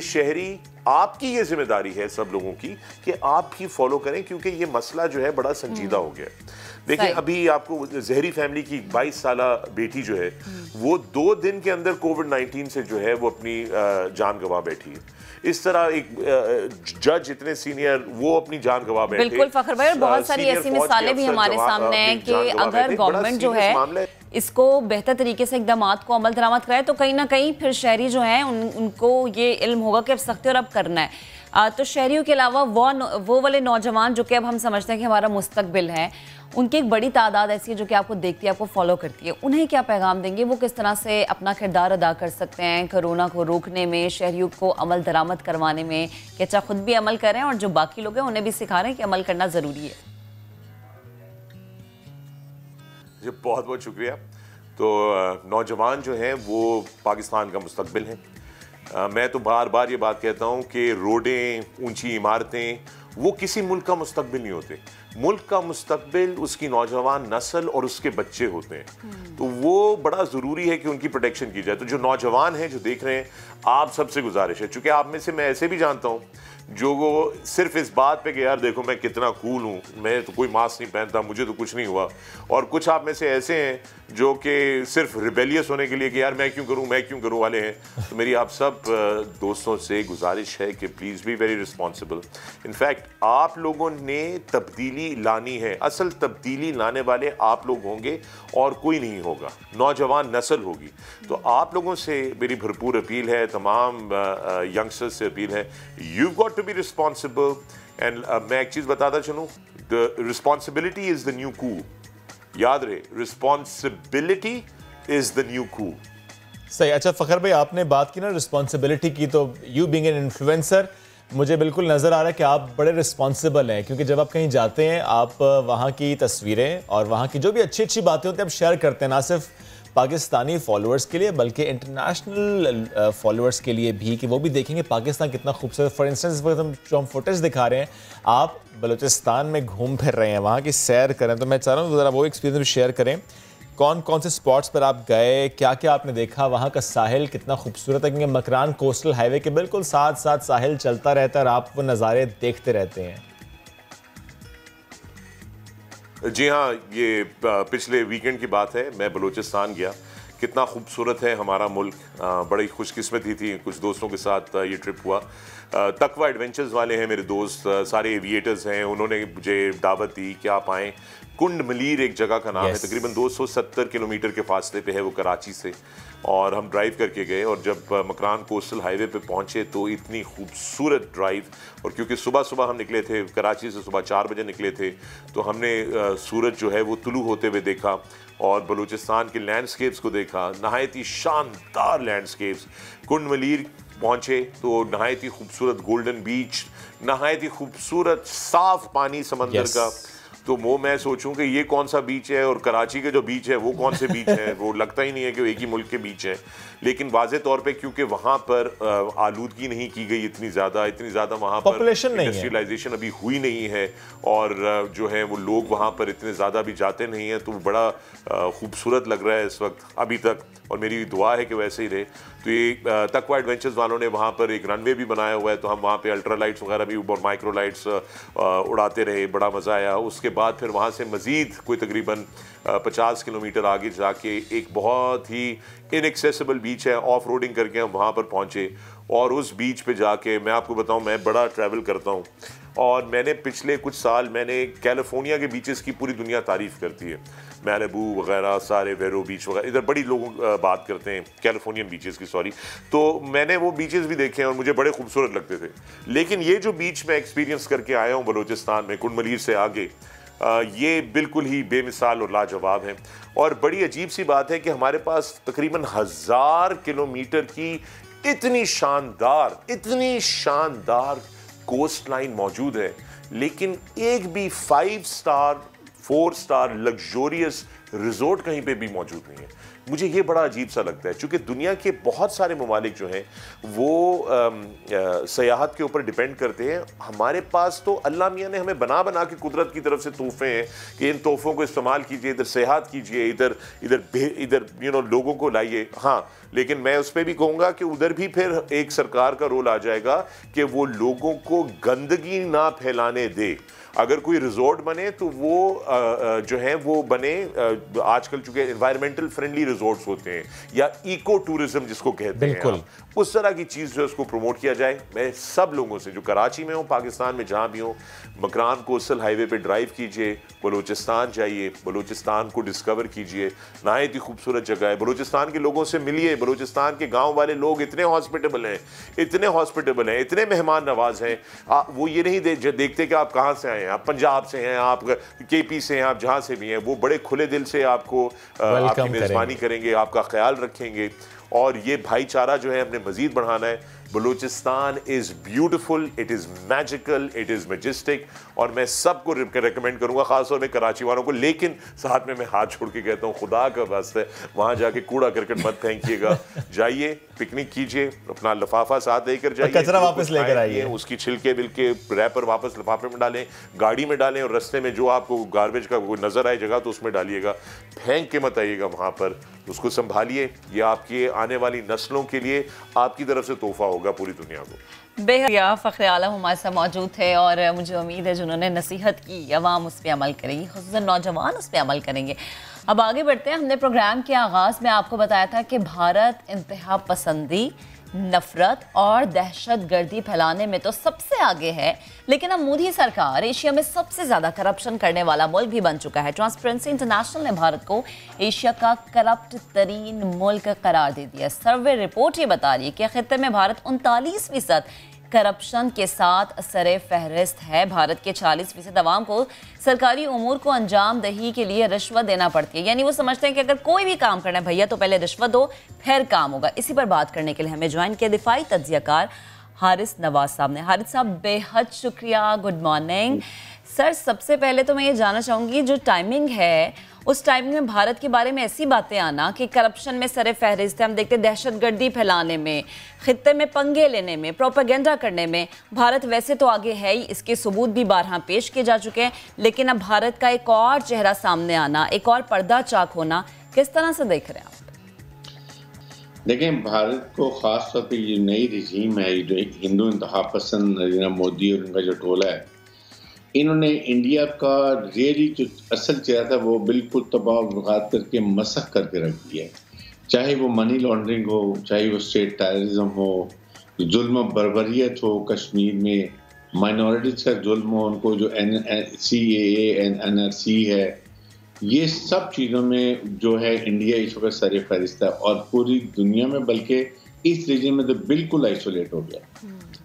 शहरी आपकी ये जिम्मेदारी है सब लोगों की कि आप ही फॉलो करें, क्योंकि ये मसला जो है बड़ा संजीदा हो गया है। देखिए अभी आपको जहरी फैमिली की 22 साल बेटी जो है वो 2 दिन के अंदर कोविड-19 से जो है वो अपनी जान गंवा बैठी है। इस तरह एक जज इतने सीनियर वो अपनी जान गंवा बैठे। बिल्कुल फखर भाई, और बहुत सारी ऐसी मिसालें भी हमारे सामने हैं कि अगर गवर्नमेंट जो है इसको बेहतर तरीके से इकदामात को अमल दरामद कराए तो कहीं ना कहीं फिर शहरी जो हैं उनको ये इल्म होगा कि अब सख्ती और अब करना है। तो शहरियों के अलावा वो वाले नौजवान जो कि अब हम समझते हैं कि हमारा मुस्तकबिल है, उनकी एक बड़ी तादाद ऐसी है जो कि आपको देखती है, आपको फॉलो करती है, उन्हें क्या पैगाम देंगे? वो किस तरह से अपना किरदार अदा कर सकते हैं कोरोना को रोकने में, शहरियों को अमल दरामद करवाने में, कि अच्छा खुद भी अमल करें और जो बाकी लोग हैं उन्हें भी सिखा रहे हैं कि अमल करना ज़रूरी है। जी बहुत बहुत शुक्रिया। तो नौजवान जो हैं वो पाकिस्तान का मुस्तकबिल हैं। मैं तो बार बार ये बात कहता हूँ कि रोडें, ऊंची इमारतें वो किसी मुल्क का मुस्तकबिल नहीं होते। मुल्क का मुस्तकबिल उसकी नौजवान नस्ल और उसके बच्चे होते हैं। तो वो बड़ा ज़रूरी है कि उनकी प्रोटेक्शन की जाए। तो जो नौजवान हैं जो देख रहे हैं, आप सबसे गुजारिश है, चूँकि आप में से मैं ऐसे भी जानता हूँ जो वो सिर्फ इस बात पे कि यार देखो मैं कितना कूल हूँ, मैं तो कोई मास्क नहीं पहनता, मुझे तो कुछ नहीं हुआ, और कुछ आप में से ऐसे हैं जो कि सिर्फ रिबेलियस होने के लिए कि यार मैं क्यों करूँ वाले हैं। तो मेरी आप सब दोस्तों से गुजारिश है कि please be very responsible. In fact आप लोगों ने तब्दीली लानी है, असल तब्दीली लाने वाले आप लोग होंगे और कोई नहीं होगा, नौजवान नस्ल होगी। तो आप लोगों से मेरी भरपूर अपील है, तमाम यंगस्टर्स से अपील है, you got to be responsible. And मैं एक चीज़ बताता चलूँ, the responsibility is the new cool. याद रहे, responsibility is the new cool. सही। अच्छा फ़खर भाई, आपने बात की ना रिस्पॉन्सिबिलिटी की, तो यू बीइंग एन इन्फ्लुएंसर मुझे बिल्कुल नज़र आ रहा है कि आप बड़े रिस्पॉन्सिबल हैं, क्योंकि जब आप कहीं जाते हैं आप वहाँ की तस्वीरें और वहाँ की जो भी अच्छी अच्छी बातें होती हैं आप शेयर करते हैं, ना सिर्फ पाकिस्तानी फॉलोअर्स के लिए बल्कि इंटरनेशनल फॉलोअर्स के लिए भी, कि वो भी देखेंगे पाकिस्तान कितना खूबसूरत। फॉर इंस्टेंस जो हम फुटेज दिखा रहे हैं, आप बलूचिस्तान में घूम फिर रहे हैं, वहाँ की सैर करें, तो मैं चाह रहा हूँ ज़रा वो एक्सपीरियंस भी शेयर करें। कौन कौन से स्पॉट्स पर आप गए, क्या क्या आपने देखा, वहाँ का साहिल कितना खूबसूरत है, क्योंकि मकरान कोस्टल हाईवे के बिल्कुल साथ साथ साहिल चलता रहता है और आप वो नज़ारे देखते रहते हैं। जी हाँ, ये पिछले वीकेंड की बात है, मैं बलूचिस्तान गया। कितना खूबसूरत है हमारा मुल्क, बड़ी खुशकिस्मती थी, कुछ दोस्तों के साथ ये ट्रिप हुआ। तकवा एडवेंचर्स वाले हैं मेरे दोस्त, सारे एविएटर्स हैं, उन्होंने मुझे दावत दी कि आप आएँ। कुंड मलीर एक जगह का नाम है, तकरीबन 270 किलोमीटर के फासले पे है वो कराची से, और हम ड्राइव करके गए। और जब मकरान कोस्टल हाईवे पे पहुंचे तो इतनी खूबसूरत ड्राइव, और क्योंकि सुबह सुबह हम निकले थे कराची से, सुबह 4 बजे निकले थे, तो हमने सूरज जो है वो तुलू होते हुए देखा और बलूचिस्तान के लैंडस्केप्स को देखा, नहायत ही शानदार लैंडस्केप्स। कुंड मलीर पहुँचे तो नहायत ही खूबसूरत गोल्डन बीच, नहायत ही खूबसूरत साफ पानी समंदर का। तो वो मैं सोचूं कि ये कौन सा बीच है और कराची के जो बीच है वो कौन से बीच है, वो लगता ही नहीं है कि वो एक ही मुल्क के बीच है। लेकिन वाज़े तौर पे क्योंकि वहाँ पर आलूदगी नहीं की गई इतनी ज़्यादा वहाँ पर इंडस्ट्रियलाइजेशन अभी हुई नहीं है, और जो है वो लोग वहाँ पर इतने ज़्यादा भी जाते नहीं हैं, तो बड़ा खूबसूरत लग रहा है इस वक्त अभी तक, और मेरी दुआ है कि वैसे ही रहे। तो ये तकवा एडवेंचर्स वालों ने वहाँ पर एक रनवे भी बनाया हुआ है, तो हम वहाँ पे अल्ट्रा लाइट्स वगैरह भी और माइक्रो लाइट्स उड़ाते रहे, बड़ा मज़ा आया। उसके बाद फिर वहाँ से मज़ीद कोई तकरीबन 50 किलोमीटर आगे जाके एक बहुत ही इनएक्सेसिबल बीच है, ऑफ रोडिंग करके हम वहाँ पर पहुँचे। और उस बीच पे जाके मैं आपको बताऊँ, मैं बड़ा ट्रैवल करता हूँ, और मैंने पिछले कुछ साल मैंने कैलिफोर्निया के बीचेस की पूरी दुनिया तारीफ़ करती है, मैलिबू वगैरह, सारे वेरो बीच वगैरह, इधर बड़ी लोग बात करते हैं कैलिफोर्नियन बीचेस की, सॉरी। तो मैंने वो बीचेस भी देखे हैं और मुझे बड़े खूबसूरत लगते थे। लेकिन ये जो बीच मैं एक्सपीरियंस करके आया हूँ बलूचिस्तान में, कुंड मलीर से आगे, ये बिल्कुल ही बेमिसाल और लाजवाब है। और बड़ी अजीब सी बात है कि हमारे पास तकरीबन 1000 किलोमीटर की इतनी शानदार कोस्ट लाइन मौजूद है, लेकिन एक भी 5 स्टार 4 स्टार लग्जोरियस रिजॉर्ट कहीं पे भी मौजूद नहीं है। मुझे ये बड़ा अजीब सा लगता है, क्योंकि दुनिया के बहुत सारे ममालिक जो हैं वो सयाहत के ऊपर डिपेंड करते हैं। हमारे पास तो अल्लाह मियाँ ने हमें बना बना के कुदरत की तरफ से तोहफे हैं कि इन तोहफों को इस्तेमाल कीजिए, इधर सयाहत कीजिए, इधर लोगों को लाइए। हाँ, लेकिन मैं उस पर भी कहूँगा कि उधर भी फिर एक सरकार का रोल आ जाएगा कि वो लोगों को गंदगी ना फैलाने दे। अगर कोई रिजॉर्ट बने तो वो जो है वो बने, आजकल चूंकि एनवायरमेंटल फ्रेंडली रिजॉर्ट्स होते हैं या इको टूरिज्म जिसको कहते हैं, उस तरह की चीज़ जो है उसको प्रमोट किया जाए। मैं सब लोगों से जो कराची में हो, पाकिस्तान में जहाँ भी हो, मकरान कोस्टल हाईवे पे ड्राइव कीजिए, बलूचिस्तान जाइए, बलूचिस्तान को डिस्कवर कीजिए। नहायत ही खूबसूरत जगह है। बलूचिस्तान के लोगों से मिलिए। बलूचिस्तान के गाँव वाले लोग इतने हॉस्पिटेबल हैं, इतने मेहमान नवाज हैं। वो ये नहीं देखते कि आप कहाँ से आए हैं, आप पंजाब से हैं, आप KP से हैं, आप जहाँ से भी हैं, वो बड़े खुले दिल से आपको आपकी मेज़बानी करेंगे, आपका ख्याल रखेंगे। और ये भाईचारा जो है हमने मज़ीद बढ़ाना है। Balochistan is beautiful, it is magical, it is majestic, और मैं सबको रिकमेंड करूँगा, ख़ासतौर में कराची वालों को। लेकिन साथ में मैं हाथ छोड़ के कहता हूँ, खुदा का वास्ते वहाँ जाके कूड़ा करकट मत फेंकिएगा। जाइए, पिकनिक कीजिए, अपना लिफाफा साथ लेकर जाइए, कचरा वापस लेकर आइए, उसकी छिलके बिलके रैपर वापस लिफाफे में डालें, गाड़ी में डालें, और रास्ते में जो आपको गार्बेज का कोई नज़र आए जगह तो उसमें डालिएगा, फेंक के मत आइएगा वहाँ पर। उसको संभालिए, ये आपकी आने वाली नस्लों के लिए आपकी तरफ से तोहफा होगा पूरी दुनिया को। बेहद फ़ख्र आलम हमारे साथ मौजूद थे, और मुझे उम्मीद है जिन्होंने नसीहत की अवाम उस पर अमल करेगी, ख़ुसूसन नौजवान उस पर अमल करेंगे। अब आगे बढ़ते हैं। हमने प्रोग्राम के आगाज़ में आपको बताया था कि भारत इंतहा पसंदी, नफरत और दहशत गर्दी फैलाने में तो सबसे आगे है, लेकिन अब मोदी सरकार एशिया में सबसे ज़्यादा करप्शन करने वाला मुल्क भी बन चुका है। ट्रांसपेरेंसी इंटरनेशनल ने भारत को एशिया का करप्ट तरीन मुल्क करार दे दिया। सर्वे रिपोर्ट ये बता रही है कि खित्ते में भारत 39% करप्शन के साथ सरे फहरिस्त है। भारत के 40% अवाम को सरकारी उमूर को अंजाम दही के लिए रिश्वत देना पड़ती है। यानी वो समझते हैं कि अगर कोई भी काम करना है भैया तो पहले रिश्वत दो, फिर काम होगा। इसी पर बात करने के लिए हमें ज्वाइन किया दिफाई तज्जियाकार हारिस नवाज साहब ने। हारिस साहब, बेहद शुक्रिया, गुड मॉर्निंग। सर, सबसे पहले तो मैं ये जानना चाहूँगी, जो टाइमिंग है उस टाइमिंग में भारत के बारे में ऐसी बातें आना कि करप्शन में सरे फहरिस्त है, हम देखते हैं दहशतगर्दी फैलाने में, खित्ते में पंगे लेने में, प्रोपेगेंडा करने में भारत वैसे तो आगे है ही, इसके सबूत भी बारहा पेश किए जा चुके हैं, लेकिन अब भारत का एक और चेहरा सामने आना, एक और पर्दा चाक होना, किस तरह से देख रहे हैं आप? देखें, भारत को ख़ास तौर पर ये नई रजीम है, जो हिंदू इंतहा पसंद नरेंद्र मोदी और उनका जो टोला है, इन्होंने इंडिया का रियली जो असल चेहरा था वो बिल्कुल तबाह बर्बाद करके मसख करके रख दिया है। चाहे वो मनी लॉन्ड्रिंग हो, चाहे वो स्टेट टेररिज्म हो, जुल्म बर्बरियत हो, कश्मीर में माइनॉरिटीज़ का जुल्म हो, उनको जो CAA NRC है, ये सब चीज़ों में जो है इंडिया इस वक्त सर फहरिस्त है, और पूरी दुनिया में, बल्कि इस रीजन में तो बिल्कुल आइसोलेट हो गया।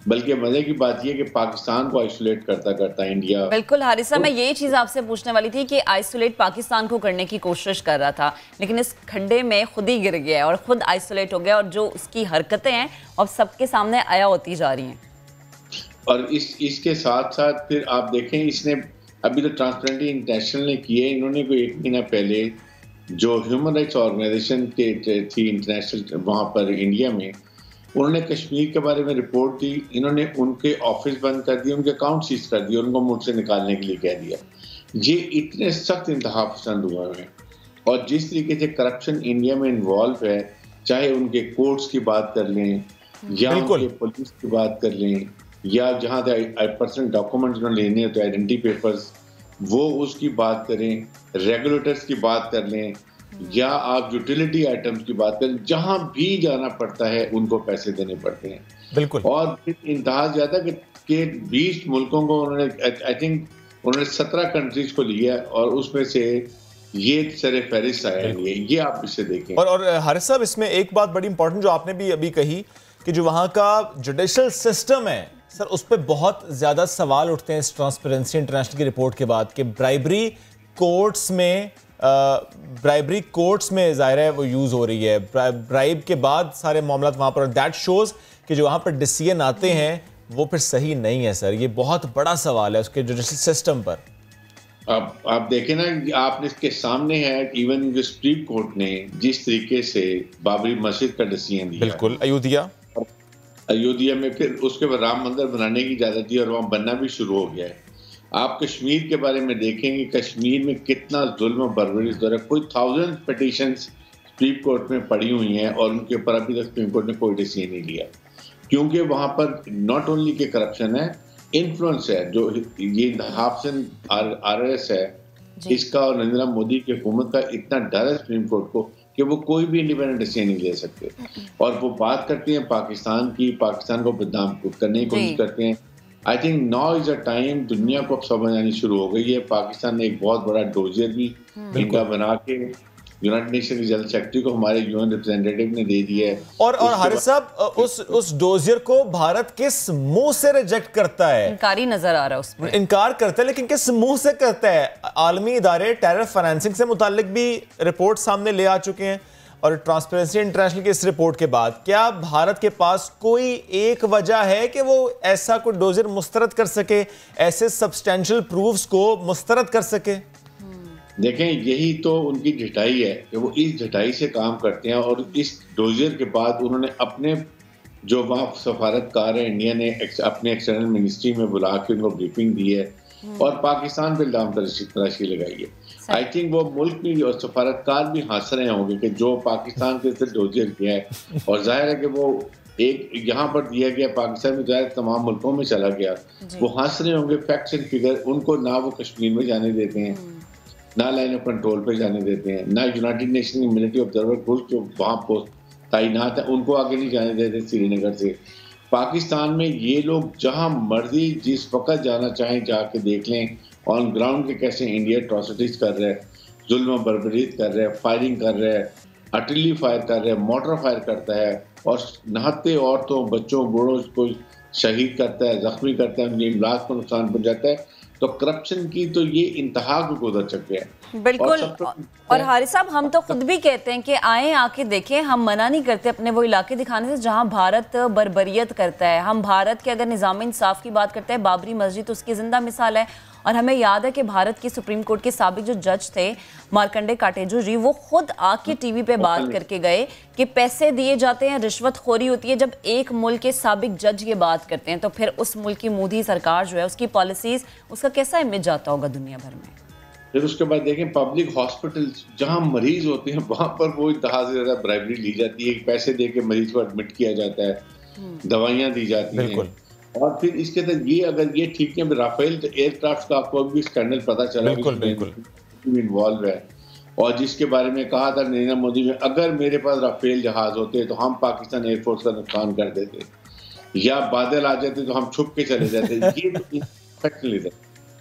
बल्कि मजे की बात यह कि पाकिस्तान को आइसोलेट करता करता इंडिया, बिल्कुल हारिसा, मैं यही चीज़ आपसे पूछने वाली थी कि आइसोलेट पाकिस्तान को करने की कोशिश कर रहा था, लेकिन इस खड्डे में खुद ही गिर गया और खुद आइसोलेट हो गया, और जो उसकी हरकतें हैं अब सबके सामने आया होती जा रही हैं। और इसके साथ साथ फिर आप देखें, इसने अभी तो ट्रांसपेरेंसी इंटरनेशनल ने किए, इन्होंने कोई 1 महीना पहले जो ह्यूमन राइट्स ऑर्गेनाइजेशन के थी इंटरनेशनल वहाँ पर इंडिया में, उन्होंने कश्मीर के बारे में रिपोर्ट दी, इन्होंने उनके ऑफिस बंद कर दिए, उनके अकाउंट सीज कर दिए, उनको मुल्क से निकालने के लिए कह दिया। ये इतने सख्त इंतहा पसंद हुए हैं, और जिस तरीके से करप्शन इंडिया में इन्वॉल्व है, चाहे उनके कोर्ट्स की बात कर लें या उनके पुलिस की बात कर लें, या जहाँ पर्सनल डॉक्यूमेंट्स उन्होंने लेने होते आइडेंटिटी पेपर्स, वो उसकी बात करें, रेगुलेटर्स की बात कर लें, या आप यूटिलिटी आइटम्स की बात करें, जहां भी जाना पड़ता है उनको पैसे देने पड़ते हैं। बिल्कुल। और इंतहा ज्यादा कि 20 मुल्कों को उन्होंने, आई थिंक उन्होंने 17 कंट्रीज को लिया, और उसमें से ये सरे फहरिस्त आया है। ये आप इसे देखें। और हारिस साहब, इसमें एक बात बड़ी इंपॉर्टेंट जो आपने भी अभी कही कि जो वहाँ का जुडिशल सिस्टम है सर, उस पर बहुत ज़्यादा सवाल उठते हैं इस ट्रांसपेरेंसी इंटरनेशनल की रिपोर्ट के बाद कि ब्राइबरी कोर्ट्स में ज़ाहिर है वो यूज़ हो रही है, ब्राइब के बाद सारे मामला वहाँ पर, दैट शोज़ कि जो वहाँ पर डिसीजन आते हैं वो फिर सही नहीं है। सर, ये बहुत बड़ा सवाल है उसके जुडिशल सिस्टम पर। अब आप देखें ना, आपने इसके सामने है इवन जो सुप्रीम कोर्ट ने जिस तरीके से बाबरी मस्जिद का डिसीजन दिया, बिल्कुल अयोध्या में, फिर उसके बाद राम मंदिर बनाने की इजाजत दी और वहाँ बनना भी शुरू हो गया है। आप कश्मीर के बारे में देखेंगे, कश्मीर में कितना जुल्म और बर्बरी हो रहा है। कोई 1000 पिटीशंस सुप्रीम कोर्ट में पड़ी हुई हैं और उनके ऊपर अभी तक सुप्रीम कोर्ट ने कोई डिसीजन नहीं लिया, क्योंकि वहाँ पर नॉट ओनली के करप्शन है, इन्फ्लुएंस है। जो ये हाफिज RRS है, इसका और नरेंद्र मोदी की हुकूमत का इतना डर है सुप्रीम कोर्ट को कि वो कोई भी इंडिपेंडेंट डिसीजन नहीं ले सकते। और वो बात करते हैं पाकिस्तान की, पाकिस्तान को बदनाम करने की कोशिश करते हैं। I think now is a time, दुनिया को अब समझ आनी शुरू हो गई है। पाकिस्तान ने एक बहुत बड़ा डोजियर भी इनका बना के यूनाइटेड नेशन के जनरल सेक्रेटरी को हमारे UN रिप्रेजेंटेटिव ने दे दिया है। और हारिस साहब, उस डोजियर को भारत किस मुंह से रिजेक्ट करता है? इनकारी नजर आ रहा है उसमें, इनकार करता है, लेकिन किस मुंह से करता है? आलमी इदारे टेरर फाइनेंसिंग से मुतालिक भी रिपोर्ट सामने ले आ चुके हैं, और ट्रांसपेरेंसी इंटरनेशनल की इस रिपोर्ट के बाद क्या भारत के पास कोई एक वजह है कि वो ऐसा कोई डोजियर मुस्तरद कर सके, ऐसे सब्सटेंशियल प्रूफ्स को मुस्तरद कर सके? देखें, यही तो उनकी ढिठाई है कि वो इस ढिठाई से काम करते हैं। और इस डोजियर के बाद उन्होंने अपने जो वहाँ सफारतकार है इंडिया ने अपने एक्सटर्नल मिनिस्ट्री में बुला के उनको ब्रीफिंग दी है और पाकिस्तान पर इल्जाम तराशी लगाई है। आई थिंक वो मुल्क भी और सफारतकार भी हंस रहे होंगे कि जो पाकिस्तान के सिर्फ डोजियर किया है, और जाहिर है कि वो एक यहाँ पर दिया गया, पाकिस्तान में जाहिर तमाम मुल्कों में चला गया, वो हंस रहे होंगे। फैक्ट्स एंड फिगर उनको ना वो कश्मीर में जाने देते हैं, ना लाइन ऑफ कंट्रोल पे जाने देते हैं, ना यूनाइटेड नेशन की मिलिट्री ऑब्जर्वर ग्रुप जो वहाँ पोस्ट तैनात है उनको आगे नहीं जाने देते श्रीनगर से। पाकिस्तान में ये लोग जहाँ मर्जी जिस वक्त जाना चाहें जाके देख लें, ऑन ग्राउंड के कैसे इंडिया एट्रोसिटीज कर रहे हैं, जुल्म बर्बरीत कर रहे हैं, फायरिंग कर रहे हैं, आर्टिलरी फायर कर रहे हैं, मोटर फायर करता है और नहाते औरतों बच्चों बूढ़ों को शहीद करता है, जख्मी करता है, उनकी इमलाक को नुकसान पहुंचाता है। तो करप्शन की तो ये इंतहा को गुजर चुके हैं। बिल्कुल। और हारिस साहब, हम तो खुद भी कहते हैं कि आए आके देखें, हम मना नहीं करते अपने वो इलाके दिखाने से जहां भारत बर्बरियत करता है। हम भारत के अगर निज़ाम इंसाफ की बात करते हैं, बाबरी मस्जिद उसकी जिंदा मिसाल है। और हमें याद है कि भारत के सुप्रीम कोर्ट के साबिक जो जज थे मार्कंडे काटेजू जी, वो खुद आके टीवी पे बात करके गए कि पैसे दिए जाते हैं, रिश्वतखोरी होती है। जब एक मुल्क के साबिक जज ये बात करते हैं तो फिर उस मुल्क की मोदी सरकार जो है, उसकी पॉलिसीज, उसका कैसा इमेज जाता होगा दुनिया भर में। फिर उसके बाद देखें, पब्लिक हॉस्पिटल जहाँ मरीज होते हैं वहाँ पर वो इंतहा से ज़्यादा ब्राइबरी ली जाती है, पैसे दे के मरीज को एडमिट किया जाता है, दवाइयाँ दी जाती हैं। और फिर इसके तक ये अगर ये ठीक है, राफेल एयरक्राफ्ट का आपको भी स्कैंडल पता चला इन्वॉल्व है, और जिसके बारे में कहा था नरेंद्र मोदी ने, अगर मेरे पास राफेल जहाज होते तो हम पाकिस्तान एयरफोर्स का नुकसान कर देते, या बादल आ जाते तो हम छुप के चले जाते। ये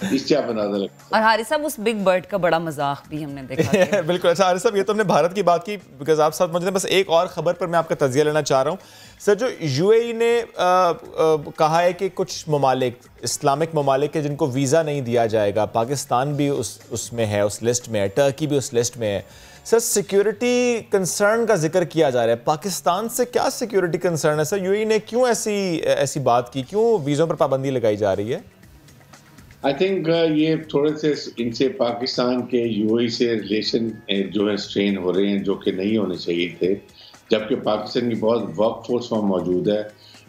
इससे आप अंदाजा लगता। और हारिस साहब, उस बिग बर्ड का बड़ा मजाक भी हमने देखा। बिल्कुल। अच्छा हारिस साहब, ये तो हमने भारत की बात की, बिकॉज आप साथ मौजूद हैं। बस एक और खबर पर मैं आपका तजिया लेना चाह रहा हूँ सर। जो UAE ने कहा है कि कुछ ममालिक, इस्लामिक ममालिक है जिनको वीज़ा नहीं दिया जाएगा, पाकिस्तान भी उसमें है, उस लिस्ट में है, टर्की भी उस लिस्ट में है। सर, सिक्योरिटी कंसर्न का जिक्र किया जा रहा है, पाकिस्तान से क्या सिक्योरिटी कंसर्न है सर? UAE ने क्यों ऐसी बात की, क्यों वीज़ों पर पाबंदी लगाई जा रही है? आई थिंक ये थोड़े से इनसे पाकिस्तान के UAE से रिलेशन जो है स्ट्रेन हो रहे हैं, जो कि नहीं होने चाहिए थे, जबकि पाकिस्तान की बहुत वर्क फोर्स वहाँ मौजूद है।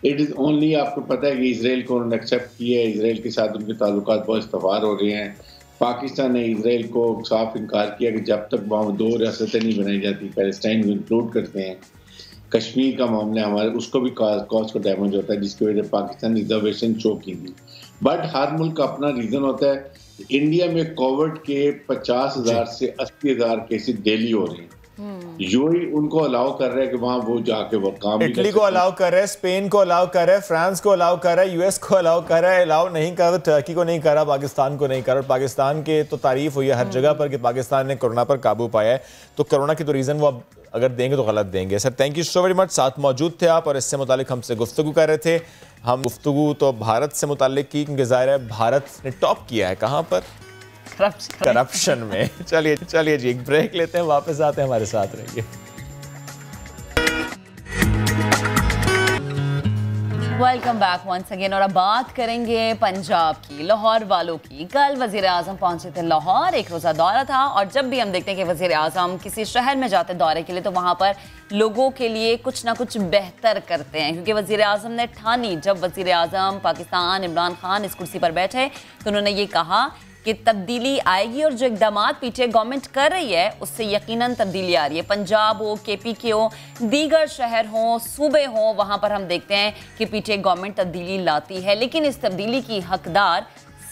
इट इज़ ओनली, आपको पता है कि इसराइल को उन्होंने एक्सेप्ट किया है, इसराइल के साथ उनके ताल्लुकात बहुत इस्तवार हो रहे हैं। पाकिस्तान ने इसराइल को साफ इनकार किया कि जब तक वहाँ 2 रियासतें नहीं बनाई जाती, पैलेस्टाइन को इंक्लूड करते हैं, कश्मीर का मामला हमारे उसको भी कॉज को डैमेज होता है, जिसकी वजह से पाकिस्तान रिजर्वेशन शो की थी। बट हर मुल्क का अपना रीज़न होता है। इंडिया में कोविड के 50,000 से 80,000 केसेस डेली हो रहे हैं। UAE उनको अलाउ कर रहा है कि वहाँ वो जाके वो काम, इटली को अलाउ कर रहा है, स्पेन को अलाउ कर रहा है, फ्रांस को अलाउ कर रहा है, US को अलाउ कर रहा है। अलाउ नहीं कर रहा, टर्की को नहीं कर रहा, पाकिस्तान को नहीं कर रहा। पाकिस्तान के तो तारीफ हुई है हर जगह पर कि पाकिस्तान ने कोरोना पर काबू पाया है। तो कोरोना की तो रीज़न वो अब अगर देंगे तो गलत देंगे। Sir, thank you so very much, साथ मौजूद थे आप और इससे मुतालिक हमसे गुफ्तगू कर रहे थे। हम गुफ्तगू तो भारत से मुतालिक की, क्योंकि ज़ाहिर है भारत ने टॉप किया है कहाँ पर, करप्शन में। चलिए जी, एक ब्रेक लेते हैं, वापस आते हैं, हमारे साथ रहिए। Welcome back once again. और अब बात करेंगे पंजाब की, लाहौर वालों की। कल वजीर आजम पहुंचे थे लाहौर, एक रोज़ा दौरा था। और जब भी हम देखते हैं कि वजीर आजम किसी शहर में जाते दौरे के लिए, तो वहाँ पर लोगों के लिए कुछ ना कुछ बेहतर करते हैं। क्योंकि वजीर आजम ने ठानी, जब वजीर आजम पाकिस्तान इमरान खान इस कुर्सी पर बैठे तो उन्होंने ये कहा कि तब्दीली आएगी और जो इकदाम पीछे गवर्नमेंट कर रही है उससे यकीनन तब्दीली आ रही है। पंजाब हो, KP के हो, दीगर शहर हों, सूबे हों, वहाँ पर हम देखते हैं कि पीछे गवर्नमेंट तब्दीली लाती है। लेकिन इस तब्दीली की हकदार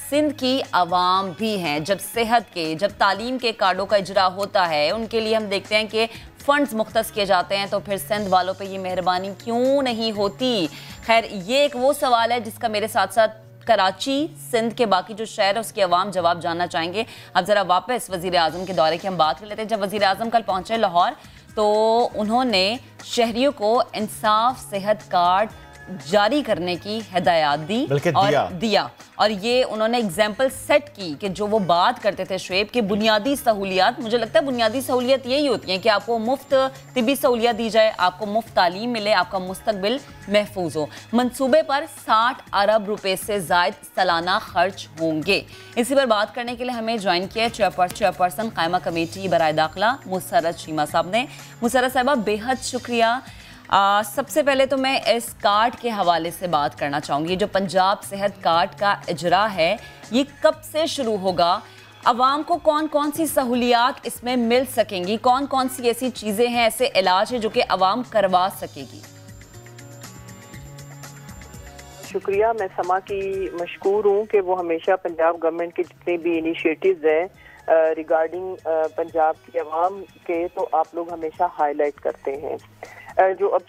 सिंध की आवाम भी हैं। जब सेहत के, जब तालीम के कार्डों का इजरा होता है, उनके लिए हम देखते हैं कि फंड्स मुख्तस किए जाते हैं, तो फिर सिंध वालों पे ये मेहरबानी क्यों नहीं होती। खैर, ये एक वो सवाल है जिसका मेरे साथ साथ कराची, सिंध के बाकी जो शहर है उसके अवाम जवाब जानना चाहेंगे। अब ज़रा वापस वज़ीर आज़म के दौरे की हम बात कर लेते हैं। जब वज़ीर आज़म कल पहुँचे लाहौर तो उन्होंने शहरियों को इंसाफ सेहत कार्ड जारी करने की हिदायत दी और दिया। और ये उन्होंने एग्जाम्पल सेट की कि जो वो बात करते थे शुएब के बुनियादी सहूलियात, मुझे लगता है बुनियादी सहूलियत यही होती हैं कि आपको मुफ्त तिबी सहूलियत दी जाए, आपको मुफ्त तालीम मिले, आपका मुस्तकबिल महफूज हो। मंसूबे पर 60 अरब रुपए से ज़ायद सालाना खर्च होंगे। इसी पर बात करने के लिए हमें ज्वाइन किया चेयरपर्सन कायमा कमेटी बराए दाखिला मुसर्रत शीमा साहब ने। मुसर्रत साहिबा, बेहद शुक्रिया। सबसे पहले तो मैं इस कार्ड के हवाले से बात करना चाहूँगी। जो पंजाब सेहत कार्ड का इजरा है, ये कब से शुरू होगा? अवाम को कौन कौन सी सहूलियात इसमें मिल सकेंगी? कौन कौन सी ऐसी चीज़ें हैं, ऐसे इलाज है जो कि अवाम करवा सकेगी? शुक्रिया। मैं समा की मशकूर हूँ कि वो हमेशा पंजाब गवर्नमेंट के जितने भी इनिशिएटिव्स हैं रिगार्डिंग पंजाब की आवाम के, तो आप लोग हमेशा हाईलाइट करते हैं। जो अब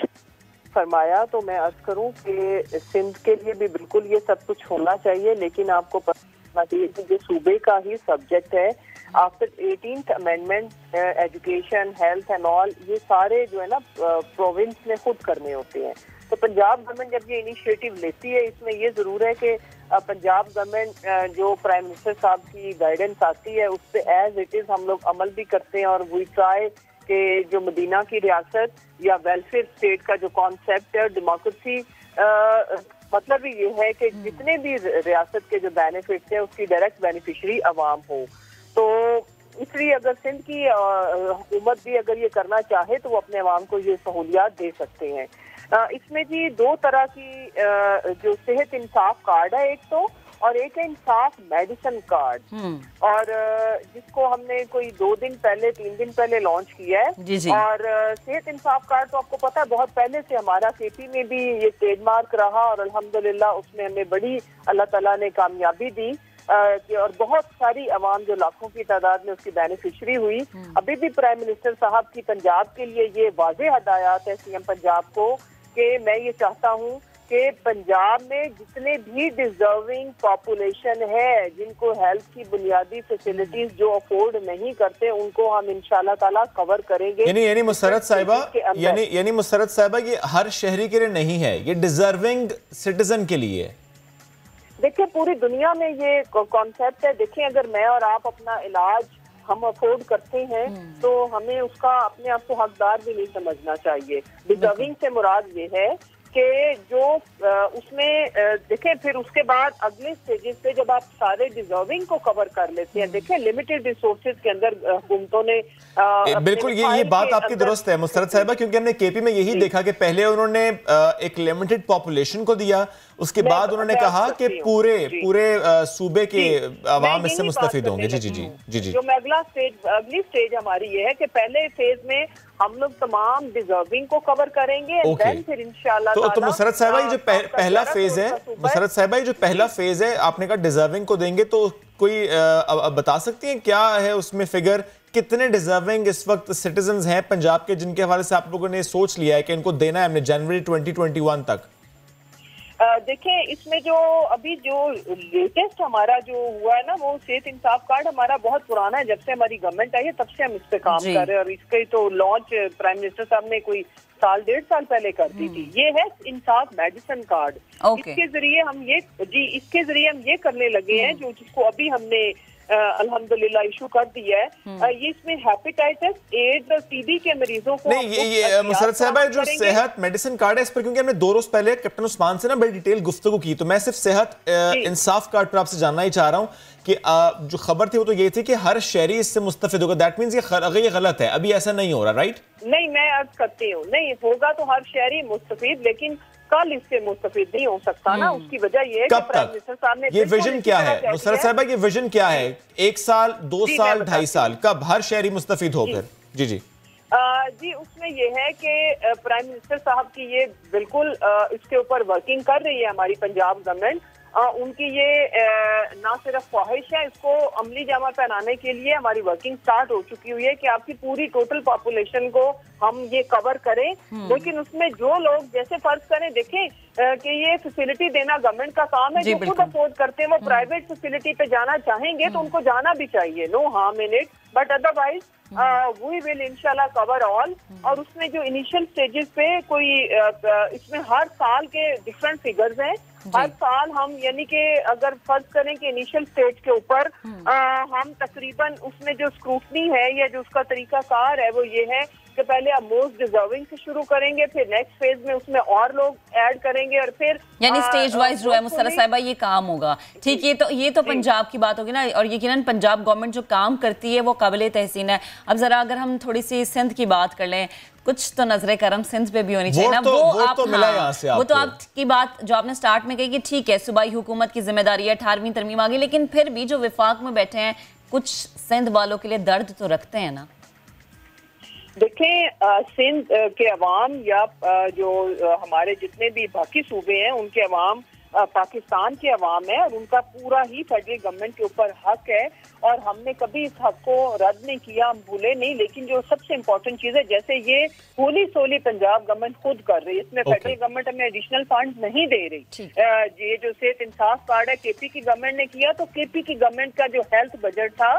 फरमाया तो मैं अर्ज करूं कि सिंध के लिए भी बिल्कुल ये सब कुछ होना चाहिए, लेकिन आपको पता चाहिए कि ये सूबे का ही सब्जेक्ट है। After 18th amendment education, health and all, ये सारे जो है ना प्रोविंस ने खुद करने होते हैं। तो पंजाब गवर्नमेंट जब ये इनिशिएटिव लेती है, इसमें ये ज़रूर है कि पंजाब गवर्नमेंट जो प्राइम मिनिस्टर साहब की गाइडेंस आती है उस पर एज इट इज़ हम लोग अमल भी करते हैं। और वी ट्राई कि जो मदीना की रियासत या वेलफेयर स्टेट का जो कॉन्सेप्ट है, डेमोक्रेसी मतलब ये है कि जितने भी रियासत के जो बेनिफिट्स हैं उसकी डायरेक्ट बेनिफिशरी अवाम हो। तो इसलिए अगर सिंध की हुकूमत भी अगर ये करना चाहे तो वो अपने अवाम को ये सहूलियात दे सकते हैं। इसमें जी दो तरह की जो सेहत इंसाफ कार्ड है एक तो, और एक है इंसाफ मेडिसिन कार्ड, और जिसको हमने कोई 2 दिन पहले 3 दिन पहले लॉन्च किया है। और सेहत इंसाफ कार्ड तो आपको पता है बहुत पहले से हमारा KP में भी ये ट्रेडमार्क रहा और अल्हम्दुलिल्लाह उसमें हमें बड़ी अल्लाह ताला ने कामयाबी दी और बहुत सारी अवाम जो लाखों की तादाद में उसकी बेनिफिशरी हुई। अभी भी प्राइम मिनिस्टर साहब की पंजाब के लिए ये वाज़ेह हदायत है CM पंजाब को कि मैं ये चाहता हूँ कि पंजाब में जितने भी डिजर्विंग पॉपुलेशन है, जिनको हेल्थ की बुनियादी फैसिलिटीज जो अफोर्ड नहीं करते, उनको हम इंशाल्लाह ताला कवर करेंगे। यानी मुसर्रत साहिबा ये हर शहरी के लिए नहीं है, ये डिजर्विंग सिटीजन के लिए। देखिए पूरी दुनिया में ये कॉन्सेप्ट है। देखिए अगर मैं और आप अपना इलाज हम अफोर्ड करते हैं तो हमें उसका अपने आप को हकदार भी नहीं समझना चाहिए। डिजर्विंग से मुराद ये है कि जो उसमें देखें, फिर उसके बाद अगले स्टेजेस पे जब आप सारे डिजर्विंग को कवर कर लेते हैं, देखें लिमिटेड रिसोर्सेज के अंदर हुकूमतों ने बिल्कुल ये बात आपकी दुरुस्त है मुसर्रत साहिबा, क्योंकि हमने KP में यही देखा कि पहले उन्होंने एक लिमिटेड पॉपुलेशन को दिया, उसके बाद उन्होंने कहा कि पूरे सूबे के अवाम इससे मुस्तफिद होंगे। जी। जो मैं अगली स्टेज हमारी ये है कि पहले फेज में हम लोग तमाम डिजर्विंग को कवर करेंगे, फिर इंशाल्लाह तो मुसर्रत साहिबा ये जो पहला फेज है, मुसर्रत साहिबा ये जो पहला फेज है आपने कहा डिजर्विंग को देंगे, तो कोई बता सकती हैं क्या है उसमें फिगर, कितने डिजर्विंग इस वक्त सिटीजन्स हैं पंजाब के जिनके हवाले से आप लोगों ने सोच लिया है कि इनको देना है हमने जनवरी 2021 तक? देखें इसमें जो अभी जो लेटेस्ट हमारा जो हुआ है ना, वो सेहत इंसाफ कार्ड हमारा बहुत पुराना है। जब से हमारी गवर्नमेंट आई है तब से हम इस पे काम कर रहे हैं, और इसके तो लॉन्च प्राइम मिनिस्टर साहब ने कोई 1.5 साल पहले कर दी थी। ये है इंसाफ मेडिसिन कार्ड। इसके जरिए हम ये करने लगे हैं जो जिसको अभी हमने अल्हम्दुलिल्लाह इशू कर दिया है। ये इसमें हेपेटाइटिस, एड्स और टीबी के मरीजों को नहीं, ये मुसरत साहबा जो सेहत मेडिसिन कार्ड है इस पर, क्योंकि हमने 2 रोज पहले कैप्टन उस्मान से ना बड़ी डिटेल गुफ्तगू की, तो मैं सिर्फ सेहत इंसाफ कार्ड पर आपसे जानना ही चाह रहा हूँ कि जो खबर थी वो तो ये थी कि हर शहरी इससे मुस्तफिद होगा। दैट मींस ये गलत है, अभी ऐसा नहीं हो रहा, राइट? नहीं, मैं अर्ज करती हूँ, नहीं होगा तो हर शहरी मुस्तफिद, लेकिन कल इससे मुस्तफिद नहीं हो सकता ना। उसकी वजह ये है कि प्राइम मिनिस्टर साहब ने ये विजन क्या है मुसरत साहबा, ये विजन क्या है? 1 साल, 2 साल, 2.5 साल, कब हर शहरी मुस्तफिद हो फिर? जी जी जी, उसमें ये है कि प्राइम मिनिस्टर साहब की ये बिल्कुल इसके ऊपर वर्किंग कर रही है हमारी पंजाब गवर्नमेंट। उनकी ये ना सिर्फ ख्वाहिश है, इसको अमली जामा पहनाने के लिए हमारी वर्किंग स्टार्ट हो चुकी हुई है कि आपकी पूरी टोटल पॉपुलेशन को हम ये कवर करें। लेकिन उसमें जो लोग जैसे फर्ज करें, देखें कि ये फैसिलिटी देना गवर्नमेंट का काम है, जो खुद अफोर्ड करते हैं वो प्राइवेट फैसिलिटी पे जाना चाहेंगे तो उनको जाना भी चाहिए, no harm in it, but otherwise we will इंशाल्लाह कवर ऑल। और उसमें जो इनिशियल स्टेजेस पे कोई इसमें हर साल के डिफरेंट फिगर्स हैं। हर साल हम यानी कि अगर फर्ज करें कि इनिशियल स्टेज के ऊपर हम तकरीबन उसमें जो स्क्रूटनी है या जो उसका तरीकाकार है वो ये है कि पहले आप मोस्ट डिजर्विंग से शुरू करेंगे, फिर नेक्स्ट फेज में उसमें और लोग ऐड करेंगे और फिर यानी स्टेज वाइज जो है मुसरत साहिबा ये काम होगा। ठीक, ये तो पंजाब की बात होगी ना, और यकीनन पंजाब गवर्नमेंट जो काम करती है वो काबिल तहसीन है। अब जरा अगर हम थोड़ी सी सिंध की बात कर लें, कुछ तो नजर करम सिंध पे भी होनी चाहिए ना। वो तो आपकी बात जो आपने स्टार्ट में कही कि ठीक है सूबाई हुकूमत की जिम्मेदारी है, 18वीं तरमीम आ गई, लेकिन फिर भी जो विफाक में बैठे हैं कुछ सिंध वालों के लिए दर्द तो रखते हैं ना। देखें, सिंध के अवाम या जो हमारे जितने भी बाकी सूबे हैं उनके अवाम पाकिस्तान के अवाम है और उनका पूरा ही फेडरल गवर्नमेंट के ऊपर हक है और हमने कभी इस हक को रद्द नहीं किया, हम भूले नहीं। लेकिन जो सबसे इम्पोर्टेंट चीज है, जैसे ये होली सोली पंजाब गवर्नमेंट खुद कर रही है, इसमें फेडरल गवर्नमेंट हमें एडिशनल फंड नहीं दे रही। ये जो सेहत इंसाफ कार्ड है केपी की गवर्नमेंट ने किया, तो केपी की गवर्नमेंट का जो हेल्थ बजट था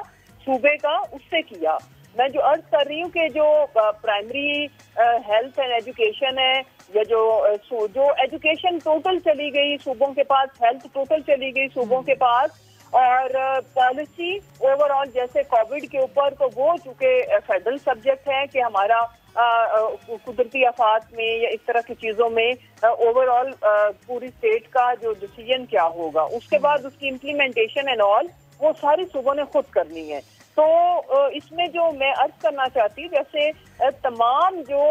सूबे का उससे किया। मैं जो अर्ज कर रही हूँ कि जो प्राइमरी हेल्थ एंड एजुकेशन है या जो एजुकेशन टोटल चली गई सूबों के पास, हेल्थ टोटल चली गई सूबों के पास, और पॉलिसी ओवरऑल जैसे कोविड के ऊपर, तो वो चूंकि फेडरल सब्जेक्ट है कि हमारा कुदरती आफात में या इस तरह की चीज़ों में ओवरऑल पूरी स्टेट का जो डिसीजन क्या होगा, उसके बाद उसकी इम्प्लीमेंटेशन एंड ऑल वो सारी सूबों ने खुद करनी है। तो इसमें जो मैं अर्ज करना चाहती हूँ, जैसे तमाम जो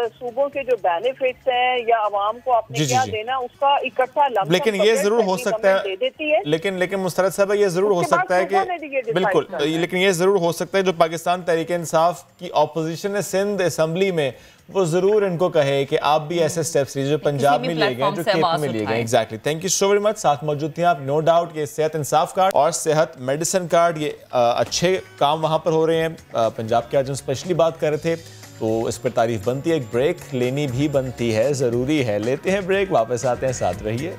सूबों के जो बेनिफिट्स हैं या आवाम को आपने क्या देना उसका इकट्ठा लम्हा, लेकिन ये जरूर हो सकता है दे देती है। लेकिन मुस्तरद साहब ये जरूर हो सकता है कि बिल्कुल, लेकिन ये जरूर हो सकता है जो पाकिस्तान तहरीक इंसाफ की ऑपोजिशन है सिंध असेंबली में, वो जरूर इनको कहे कि आप भी ऐसे स्टेप्स लीजिए जो पंजाब में लिए गए, जो केपी में लिए गए। Exactly, thank you so very much. साथ मौजूद थे आप, नो डाउट ये सेहत इंसाफ कार्ड और सेहत मेडिसिन कार्ड ये अच्छे काम वहाँ पर हो रहे हैं। पंजाब के आज हम स्पेशली बात कर रहे थे तो इस पर तारीफ बनती है, एक ब्रेक लेनी भी बनती है, जरूरी है। लेते हैं ब्रेक, वापस आते हैं, साथ रहिए।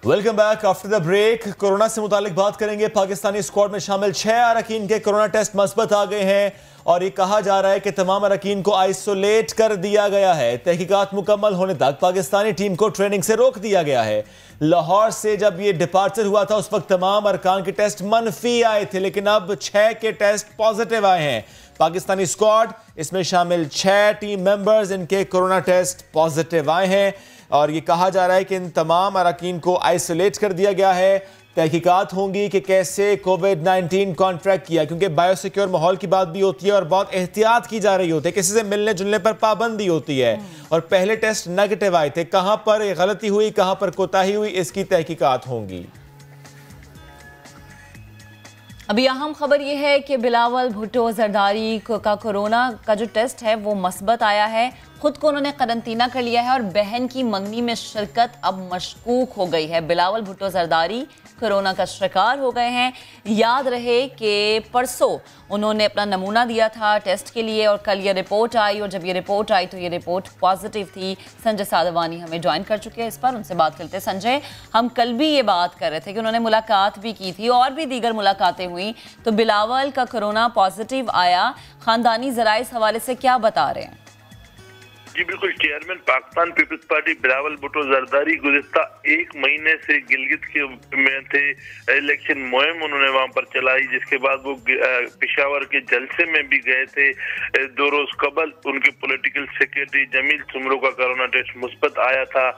Welcome back after the break. Corona से मुतालिक बात करेंगे। पाकिस्तानी स्क्वाड में शामिल 6 अरकान के कोरोना टेस्ट मस्बत आ गए हैं और ये कहा जा रहा है कि तमाम अरकान को आइसोलेट कर दिया गया है। तहकीकात मुकम्मल होने तक पाकिस्तानी टीम को ट्रेनिंग से रोक दिया गया है। लाहौर से जब ये डिपार्चर हुआ था उस वक्त तमाम अरकान के टेस्ट मनफी आए थे, लेकिन अब 6 के टेस्ट पॉजिटिव आए हैं। पाकिस्तानी स्क्वाड इसमें शामिल 6 टीम मेंबर्स, इनके कोरोना टेस्ट पॉजिटिव आए हैं और ये कहा जा रहा है कि इन तमाम अरकान को आइसोलेट कर दिया गया है। तहकीकात होंगी कि कैसे कोविड-19 कॉन्ट्रैक्ट किया, क्योंकि बायोसिक्योर माहौल की बात भी होती है और बहुत एहतियात की जा रही होती है, किसी से मिलने जुलने पर पाबंदी होती है। और पहले टेस्ट नेगेटिव आए थे, कहां पर गलती हुई, कहां पर कोताही हुई, इसकी तहकीकात होंगी। अभी अहम खबर यह है कि बिलावल भुट्टो जरदारी का कोरोना का जो टेस्ट है वो मस्बत आया है। खुद को उन्होंने करंतना कर लिया है और बहन की मंगनी में शिरकत अब मशकूक हो गई है। बिलावल भुट्टो जरदारी कोरोना का शिकार हो गए हैं। याद रहे कि परसों उन्होंने अपना नमूना दिया था टेस्ट के लिए और कल ये रिपोर्ट आई, और जब ये रिपोर्ट आई तो ये रिपोर्ट पॉजिटिव थी। संजय साधवानी हमें ज्वाइन कर चुके हैं इस पर, उनसे बात करते हैं। संजय, हम कल भी ये बात कर रहे थे कि उन्होंने मुलाकात भी की थी और भी दीगर मुलाकातें हुई, तो बिलावल का कोरोना पॉजिटिव आया। खानदानी ज़राए इस हवाले से क्या बता रहे हैं? जी बिल्कुल, chairman Pakistan People's Party Bilawal Bhutto Zardari गुज़िश्ता 1 महीने से गिलगित के में थे। इलेक्शन मुहिम उन्होंने वहां पर चलाई, जिसके बाद वो पेशावर के जलसे में भी गए थे। 2 रोज कबल उनके पॉलिटिकल सेक्रेटरी जमील सुमरो का कोरोना टेस्ट मुस्बत आया था।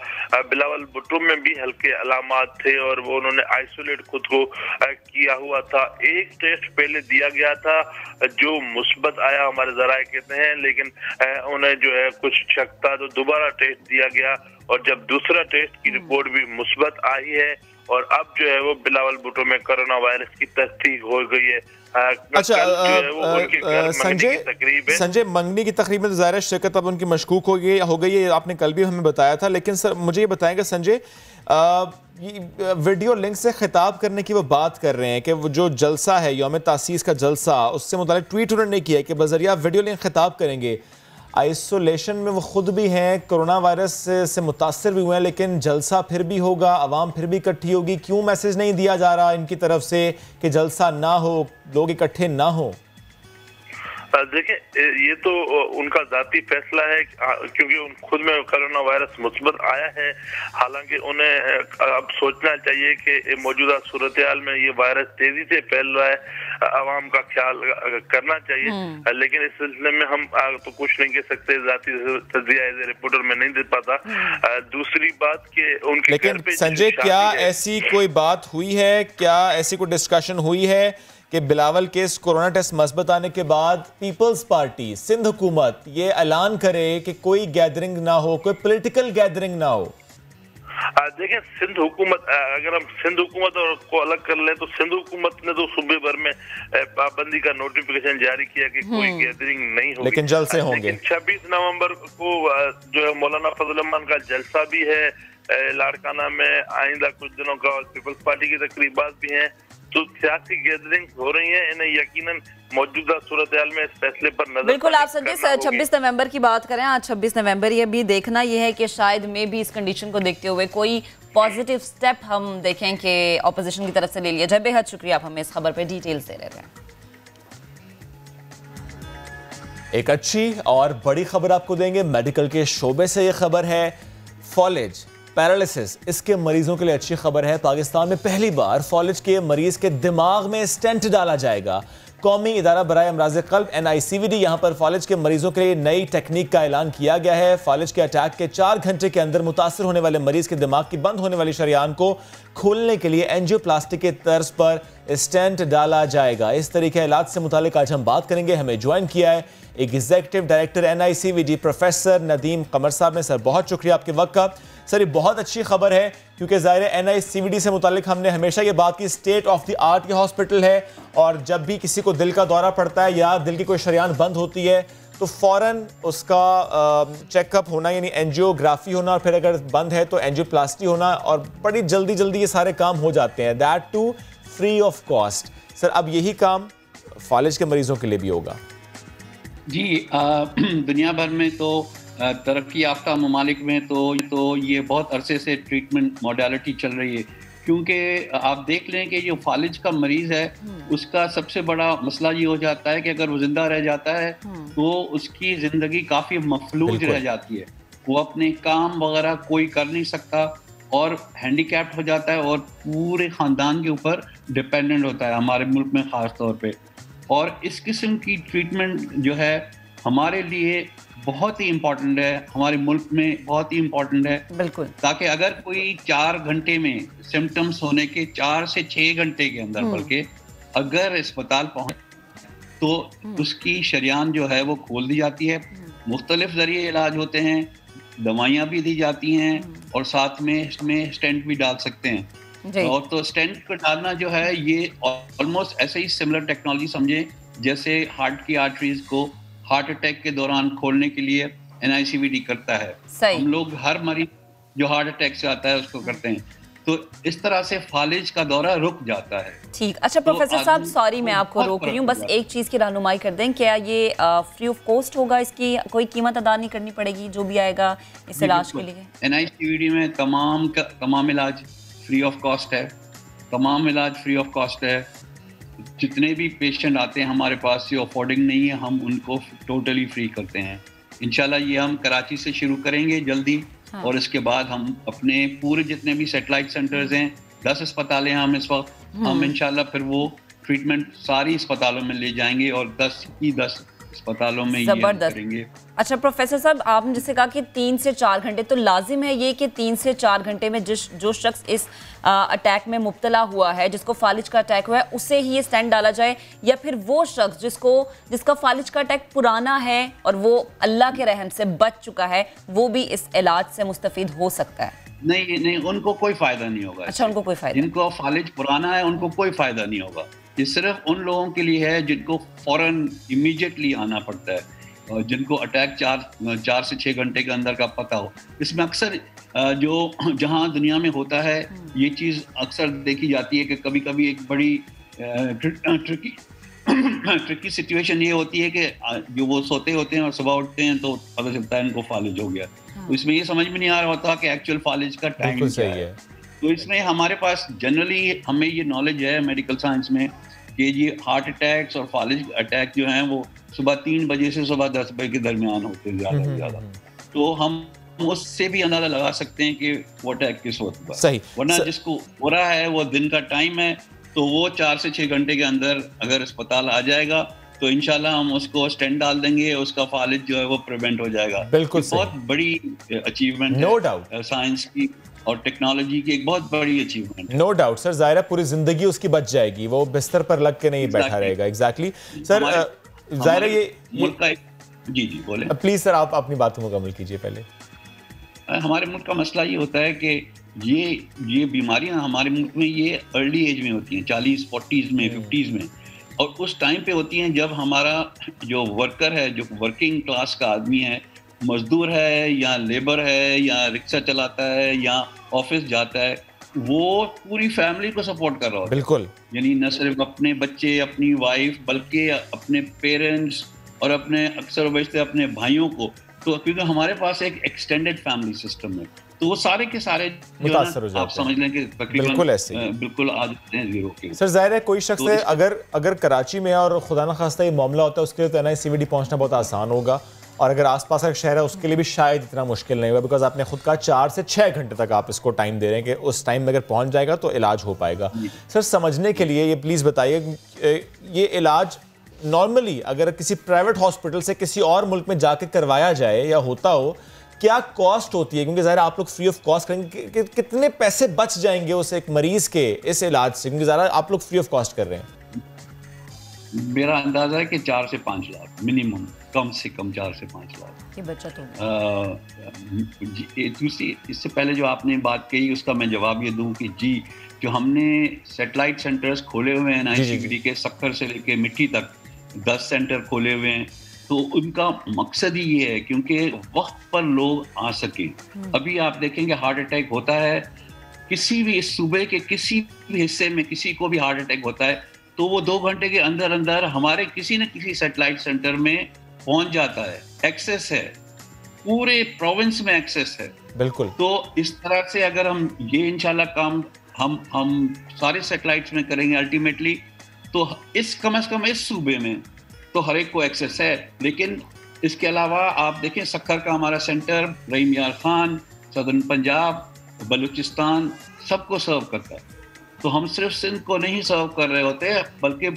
बिलावल भुट्टो में भी हल्के अलामात थे और वो उन्होंने आइसोलेट खुद को किया हुआ था। एक टेस्ट पहले दिया गया था जो मुस्बत आया, हमारे जराए कहते हैं, लेकिन उन्हें जो है कुछ शक था तो दोबारा टेस्ट दिया गया और जब दूसरा टेस्ट की रिपोर्ट भी मुस्बत आई है और अब जो है वो बिलावल भुट्टो में कोरोना वायरस की तस्दीक हो गई है। अच्छा संजय, मंगनी की तकरीब में तो ज़ाहिर शिरकत अब उनकी मशकूक हो गई है, आपने कल भी हमें बताया था। लेकिन सर मुझे ये बताएंगे संजय, वीडियो लिंक से खिताब करने की वो बात कर रहे हैं कि वो जो जलसा है यौम तासीस का जलसा, उससे मुताल्लिक ट्वीट उन्होंने किया कि बजरिया वीडियो लिंक खिताब करेंगे। आइसोलेशन में वो खुद भी हैं, कोरोना वायरस से मुतासर भी हुए हैं, लेकिन जलसा फिर भी होगा, आवाम फिर भी इकट्ठी होगी। क्यों मैसेज नहीं दिया जा रहा इनकी तरफ से कि जलसा ना हो, लोग इकट्ठे ना हो? देखिए ये तो उनका जाती फैसला है, क्योंकि खुद में कोरोना वायरस मुस्बत आया है। हालांकि उन्हें अब सोचना चाहिए कि मौजूदा सूरत हाल में ये वायरस तेजी से फैल रहा है, आवाम का ख्याल करना चाहिए। लेकिन इस सिलसिले में हम तो कुछ नहीं कह सकते, जाती तज्जिया एज ए रिपोर्टर में नहीं दे पाता। दूसरी बात कि उनके लेकिन संजय, क्या ऐसी कोई बात हुई है, क्या ऐसी कोई डिस्कशन हुई है कि बिलावल के कोरोना टेस्ट मस्बत आने के बाद पीपल्स पार्टी सिंध हुकूमत ये ऐलान करे कि कोई गैदरिंग ना हो, कोई पॉलिटिकल गैदरिंग ना हो? देखिए सिंध हुकूमत, अगर हम सिंध हुकूमत और को अलग कर लें तो सिंध हुकूमत ने तो सूबे भर में पाबंदी का नोटिफिकेशन जारी किया कि कोई गैदरिंग नहीं होगी, लेकिन जलसे होंगे। 26 नवंबर को जो है मौलाना फजल रहमान का जलसा भी है लाड़काना में, आइंदा कुछ दिनों का पीपल्स पार्टी की तकरीबात भी हैं। तो सियासी गैदरिंग हो रही है, इन्हें यकीनन मौजूदा सूरत हाल में इस फैसले पर नजर बिल्कुल आप संजय 26 नवंबर की बात करें, आज 26 नवंबर, ये भी देखना ये है कि शायद में भी इस कंडीशन को देखते हुए कोई पॉजिटिव स्टेप हम देखें कि ऑपोजिशन की तरफ से ले लिया जाए। बेहद शुक्रिया, आप हमें इस खबर पे डिटेल्स दे रहे थे। एक अच्छी और बड़ी खबर आपको देंगे, मेडिकल के शोबे से ये खबर है। फॉलेज पैरालिसिस, इसके मरीजों के लिए अच्छी खबर है। पाकिस्तान में पहली बार फॉलेज के मरीज के दिमाग में स्टेंट डाला जाएगा। कौमी इदारा बराए अमराज क़ल्ब NICVD यहाँ पर फॉलेज के मरीजों के लिए नई टेक्निक का ऐलान किया गया है। फॉलेज के अटैक के 4 घंटे के अंदर मुतासर होने वाले मरीज के दिमाग की बंद होने वाली शरियान को खोलने के लिए एंजियोप्लास्टी के तर्ज पर स्टेंट डाला जाएगा। इस तरीके इलाज से मुतालिक आज हम बात करेंगे। हमें ज्वाइन किया है executive director NICVD professor Nadeem Qamar sahab ने। सर बहुत शुक्रिया आपके वक्त का। सर ये बहुत अच्छी खबर है क्योंकि ज़ाहिर है NICVD से मुतालिक हमने हमेशा ये बात की, स्टेट ऑफ द आर्ट ये हॉस्पिटल है और जब भी किसी को दिल का दौरा पड़ता है या दिल की कोई शरियान बंद होती है तो फ़ौरन उसका चेकअप होना, यानी एंजियोग्राफी होना, और फिर अगर बंद है तो एंजियोप्लास्टी होना, और बड़ी जल्दी जल्दी ये सारे काम हो जाते हैं, that too free of cost. Sir अब यही काम फॉलेज के मरीजों के लिए भी होगा? जी दुनिया भर में तो तरक्की याफ्ता ममालिक में तो ये बहुत अरसे से ट्रीटमेंट मॉडलिटी चल रही है, क्योंकि आप देख लें कि जो फालिज का मरीज़ है उसका सबसे बड़ा मसला ये हो जाता है कि अगर वो ज़िंदा रह जाता है तो उसकी ज़िंदगी काफ़ी मफलूज रह जाती है, वो अपने काम वगैरह कोई कर नहीं सकता और हैंडीकैप्ड हो जाता है और पूरे ख़ानदान के ऊपर डिपेंडेंट होता है, हमारे मुल्क में ख़ास तौर पे। और इस किस्म की ट्रीटमेंट जो है हमारे लिए बहुत ही इम्पोर्टेंट है, हमारे मुल्क में बहुत ही इम्पोर्टेंट है, बिल्कुल, ताकि अगर कोई 4 घंटे में सिम्टम्स होने के 4 से 6 घंटे के अंदर बल्कि अगर अस्पताल पहुँच तो उसकी शरियान जो है वो खोल दी जाती है। मुख्तलिफ ज़रिए इलाज होते हैं, दवाइयाँ भी दी जाती हैं और साथ में इसमें स्टेंट भी डाल सकते हैं। और तो स्टेंट को डालना जो है ये ऑलमोस्ट ऐसे ही सिमिलर टेक्नोलॉजी समझे जैसे हार्ट की आर्टरीज को हार्ट अटैक के दौरान खोलने के लिए NICVD करता है। हम लोग हर मरीज जो हार्ट अटैक से आता है उसको करते हैं, तो इस तरह से फालिज का दौरा रुक जाता है। ठीक, अच्छा प्रोफेसर साहब सॉरी मैं आपको रोक रही हूँ, बस एक चीज़ की रहनुमाई कर दें, क्या ये फ्री ऑफ कॉस्ट होगा, इसकी कोई कीमत अदा नहीं करनी पड़ेगी जो भी आएगा इस इलाज के लिए? NICVD में तमाम इलाज फ्री ऑफ कॉस्ट है, तमाम इलाज फ्री ऑफ कॉस्ट है। जितने भी पेशेंट आते हैं हमारे पास जो अफोर्डिंग नहीं है हम उनको टोटली फ्री करते हैं। इंशाल्लाह ये हम कराची से शुरू करेंगे जल्दी। हाँ। और इसके बाद हम अपने पूरे जितने भी सैटेलाइट सेंटर्स हैं, 10 अस्पताल हैं हम इस वक्त, हम इंशाल्लाह फिर वो ट्रीटमेंट सारी अस्पतालों में ले जाएंगे और 10 अस्पतालों में ये करेंगे। अच्छा प्रोफेसर साहब, आपने जैसे कहा कि 3 से 4 घंटे, तो लाजिम है ये कि 3 से 4 घंटे में जो शख्स इस अटैक में मुब्तला हुआ है, जिसको फालिज का अटैक हुआ है, उसे ही ये स्टेंट डाला जाए, या फिर वो शख्स जिसका फालिज का अटैक पुराना है और वो अल्लाह के रहम से बच चुका है, वो भी इस इलाज से मुस्तफीद हो सकता है? नहीं, उनको कोई फायदा नहीं होगा। अच्छा, उनको कोई फायदा? जिनको फालिज पुराना है उनको कोई फायदा नहीं होगा। ये सिर्फ उन लोगों के लिए है जिनको फौरन इमीडिएटली आना पड़ता है, और जिनको अटैक 4 से 6 घंटे के अंदर का पता हो। इसमें अक्सर जो जहां दुनिया में होता है, ये चीज़ अक्सर देखी जाती है कि कभी कभी एक बड़ी ट्रिकी सिचुएशन ये होती है कि जो वो सोते होते हैं और सुबह उठते हैं तो पता चलता है इनको फालिज हो गया। तो इसमें ये समझ में नहीं आ रहा होता कि एक्चुअल फालिज का टाइम क्या है। तो इसमें हमारे पास जनरली हमें ये नॉलेज है मेडिकल साइंस में कि ये हार्ट अटैक्स और फालिज अटैक जो हैं वो सुबह 3 बजे से सुबह 10 बजे के दरमियान होते हैं ज़्यादा से ज़्यादा। तो हम उससे भी अंदाजा लगा सकते हैं कि वो अटैक किस वक्त हुआ। सही। वरना जिसको हो रहा है वो दिन का टाइम है, तो वो 4 से 6 घंटे के अंदर अगर अस्पताल आ जाएगा तो इंशाल्लाह हम उसको स्टेंट डाल देंगे, उसका फालिज जो है वो प्रिवेंट हो जाएगा। बिल्कुल बहुत बड़ी अचीवमेंट नो डाउट साइंस की और टेक्नोलॉजी की, एक बहुत बड़ी अचीवमेंट। नो डाउट सर, ज़ाहिर है पूरी जिंदगी उसकी बच जाएगी, वो बिस्तर पर लग के नहीं बैठा रहेगा। एग्जैक्टली सर, ज़ाहिर है ये जी बोले प्लीज सर, आप अपनी बात मुकम्मल कीजिए पहले। हमारे मुल्क का मसला ये होता है कि ये बीमारियां हमारे मुल्क में ये अर्ली एज में होती हैं, 40, 40s में, 50s में, और उस टाइम पे होती हैं जब हमारा जो वर्कर है, जो वर्किंग क्लास का आदमी है, मजदूर है या लेबर है या रिक्शा चलाता है या ऑफिस जाता है, वो पूरी फैमिली को सपोर्ट कर रहा होता है। बिल्कुल। यानी न सिर्फ अपने बच्चे, अपनी वाइफ, बल्कि अपने पेरेंट्स और अपने अक्सर बचते अपने भाइयों को। तो क्योंकि हमारे पास एक एक्सटेंडेड फैमिली सिस्टम है, तो वो सारे के सारे मुतासर हो जाते हैं। आप समझ लें कि तकरीबन बिल्कुल ऐसे बिल्कुल आ जाते हैं जीरो के। सर ज़ाहिर है कोई शख्स है अगर कराची में और खुदा न खास्ता ये मामला होता है, उसके लिए तो NICVD पहुंचना बहुत आसान होगा, और अगर आसपास का शहर है उसके लिए भी शायद इतना मुश्किल नहीं होगा, बिकॉज आपने खुद कहा 4 से 6 घंटे तक आप इसको टाइम दे रहे हैं कि उस टाइम में अगर पहुंच जाएगा तो इलाज हो पाएगा। सर समझने के लिए ये प्लीज़ बताइए, ये इलाज नॉर्मली अगर किसी प्राइवेट हॉस्पिटल से किसी और मुल्क में जाके करवाया जाए या होता हो, क्या कॉस्ट होती है? क्योंकि ज़ाहिर आप लोग फ्री ऑफ कॉस्ट करेंगे, कितने पैसे बच जाएंगे उस एक मरीज के इस इलाज से, क्योंकि ज़ाहिर आप लोग फ्री ऑफ कॉस्ट कर रहे हैं? मेरा अंदाजा है कि 4 से 5 लाख मिनिमम, कम से कम 4 से 5 लाख की बचत होगी। दूसरी, इससे पहले जो आपने बात कही उसका मैं जवाब ये दूं कि जी, जो हमने सैटेलाइट सेंटर्स खोले हुए हैं NICVD के, सक्कर से लेके मिट्टी तक 10 सेंटर खोले हुए हैं, तो उनका मकसद ही ये है क्योंकि वक्त पर लोग आ सके। अभी आप देखेंगे हार्ट अटैक होता है, किसी भी सूबे के किसी भी हिस्से में किसी को भी हार्ट अटैक होता है तो वो 2 घंटे के अंदर अंदर हमारे किसी न किसी सैटेलाइट सेंटर में पहुंच जाता है। एक्सेस है, पूरे प्रोविंस में एक्सेस है। बिल्कुल। तो इस तरह से अगर हम ये इंशाल्लाह काम हम सारे सैटेलाइट्स में करेंगे अल्टीमेटली, तो इस कम से कम इस सूबे में तो हर एक को एक्सेस है। लेकिन इसके अलावा आप देखें सक्कर का हमारा सेंटर, रहीम यार खान, सदर्न पंजाब, बलूचिस्तान, सबको सर्व करता है। तो हम सिर्फ सिंध को नहीं सर्व कर रहे होते, बल्कि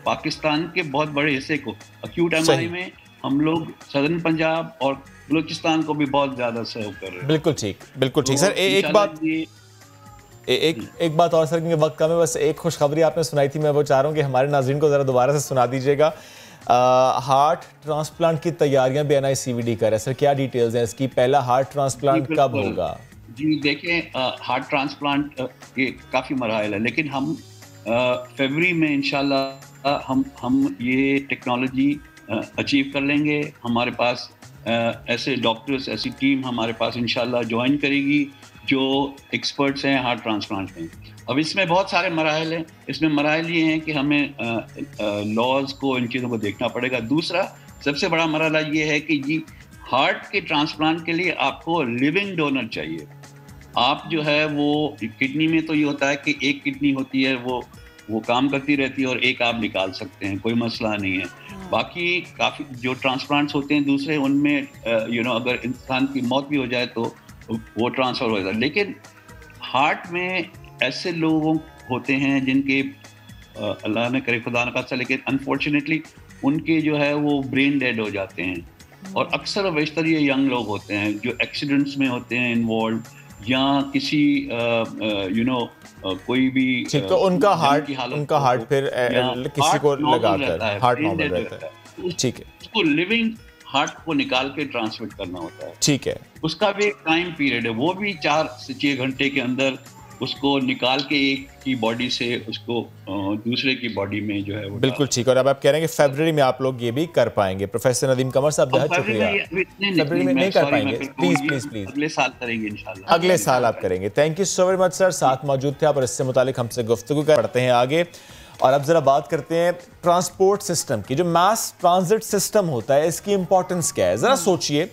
पाकिस्तान के बहुत बड़े हिस्से को। एक्यूट MRI में हम लोग सदर्न पंजाब और बलूचिस्तान को भी बहुत ज़्यादा सर्व कर रहे हैं। बिल्कुल ठीक, बिल्कुल ठीक। सर एक बात और सर, क्योंकि वक्त कम है, बस एक खुशखबरी आपने सुनाई थी, मैं वो चाह रहा हूँ कि हमारे नाज़रीन को ज़रा दोबारा से सुना दीजिएगा। हार्ट ट्रांसप्लांट की तैयारियां भी NICVD कर है, सर क्या डिटेल्स हैं इसकी? पहला हार्ट ट्रांसप्लांट कब होगा? जी देखें, हार्ट ट्रांसप्लांट के काफ़ी मराहल है, लेकिन हम फरवरी में इंशाल्लाह हम ये टेक्नोलॉजी अचीव कर लेंगे। हमारे पास ऐसे डॉक्टर्स, ऐसी टीम हमारे पास इंशाल्लाह ज्वाइन करेगी जो एक्सपर्ट्स हैं हार्ट ट्रांसप्लांट में। अब इसमें बहुत सारे मराहल हैं। इसमें मराहल ये हैं कि हमें लॉज को, इन चीज़ों को देखना पड़ेगा। दूसरा सबसे बड़ा मरहला ये है कि जी हार्ट के ट्रांसप्लांट के लिए आपको लिविंग डोनर चाहिए। आप जो है वो किडनी में तो ये होता है कि एक किडनी होती है, वो काम करती रहती है और एक आप निकाल सकते हैं, कोई मसला नहीं है। बाकी काफ़ी जो ट्रांसप्लांट्स होते हैं दूसरे, उनमें अगर इंसान की मौत भी हो जाए तो वो ट्रांसफ़र हो जाता है। लेकिन हार्ट में ऐसे लोग होते हैं जिनके अल्लाह ने करे, खुदा न खास्ता, लेकिन अनफॉर्चुनेटली उनके जो है वो ब्रेन डेड हो जाते हैं। और अक्सर बेशतर ये यंग लोग होते हैं जो एक्सीडेंट्स में होते हैं इन्वॉल्व, या किसी कोई भी तो उनका हार्ट फिर किसी को लगाकर हार्ट नॉर्मल रहता है। ठीक है, उसको लिविंग हार्ट को निकाल के ट्रांसमिट करना होता है। ठीक है, उसका भी एक टाइम पीरियड है, वो भी 4 से 6 घंटे के अंदर उसको निकाल के एक की बॉडी से उसको दूसरे की बॉडी में जो है वो बिल्कुल ठीक है। और अब आप कह रहे हैं कि फरवरी में आप लोग ये भी कर पाएंगे। प्रोफेसर नदीम कमर साहब, बहुत शुक्रिया। फरवरी में नहीं कर पाएंगे, प्लीज अगले साल करेंगे इंशाल्लाह। अगले साल आप करेंगे। Thank you so very much sir, साथ मौजूद थे आप और इससे मुतालिक हमसे गुफ्तगू करते हैं आगे। और अब जरा बात करते हैं ट्रांसपोर्ट सिस्टम की। जो मास ट्रांजिट सिस्टम होता है, इसकी इंपॉर्टेंस क्या है? जरा सोचिए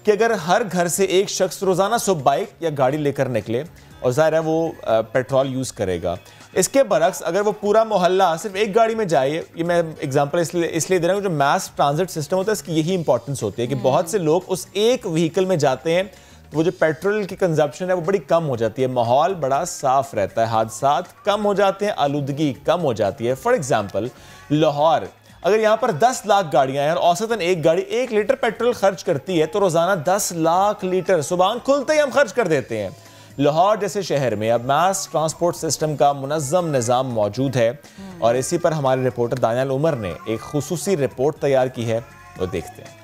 कि अगर हर घर से एक शख्स रोजाना सुबह बाइक या गाड़ी लेकर निकले, और जाहिर है वो पेट्रोल यूज़ करेगा, इसके बरक्स अगर वो पूरा मोहल्ला सिर्फ एक गाड़ी में जाए, ये मैं एग्जांपल इसलिए दे रहा हूँ, जो मास ट्रांजिट सिस्टम होता है इसकी यही इंपॉर्टेंस होती है कि बहुत से लोग उस एक व्हीकल में जाते हैं, वो जो पेट्रोल की कंजप्शन है वो बड़ी कम हो जाती है, माहौल बड़ा साफ रहता है, हादसात कम हो जाते हैं, आलूदगी कम हो जाती है। फॉर एग्जाम्पल लाहौर, अगर यहाँ पर 10 लाख गाड़ियां हैं और औसतन एक गाड़ी 1 लीटर पेट्रोल खर्च करती है, तो रोजाना 10 लाख लीटर सुबह खुलते ही हम खर्च कर देते हैं। लाहौर जैसे शहर में अब मास ट्रांसपोर्ट सिस्टम का मुनज़्ज़म निज़ाम मौजूद है, और इसी पर हमारे रिपोर्टर दानियाल उमर ने एक खुसूसी रिपोर्ट तैयार की है, वो देखते हैं।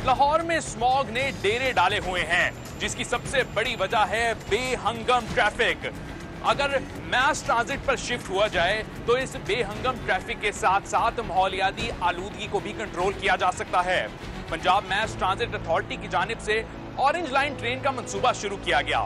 लाहौर में स्मॉग ने डेरे डाले हुए हैं, जिसकी सबसे बड़ी वजह है बेहंगम ट्रैफिक। अगर मास ट्रांजिट पर शिफ्ट हुआ जाए तो इस बेहंगम ट्रैफिक के साथ साथ माहौलियाती आलूदगी को भी कंट्रोल किया जा सकता है। पंजाब मास ट्रांजिट अथॉरिटी की जानिब से ऑरेंज लाइन ट्रेन का मंसूबा शुरू किया गया।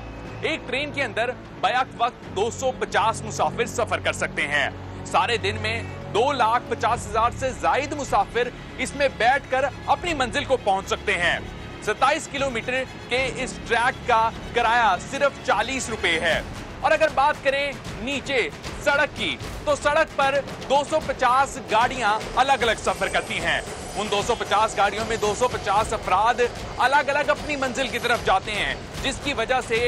एक ट्रेन के अंदर बैक वक्त 250 मुसाफिर सफर कर सकते हैं। सारे दिन में 2,50,000 से ज्यादा मुसाफिर इसमें बैठकर अपनी मंजिल को पहुंच सकते हैं। 27 किलोमीटर के इस ट्रैक का किराया सिर्फ 40 रुपए है। और अगर बात करें नीचे सड़क की, तो सड़क पर 250 गाड़ियां अलग अलग सफर करती हैं। उन 250 गाड़ियों में 250 अफराद अलग अलग अपनी मंजिल की तरफ जाते हैं, जिसकी वजह से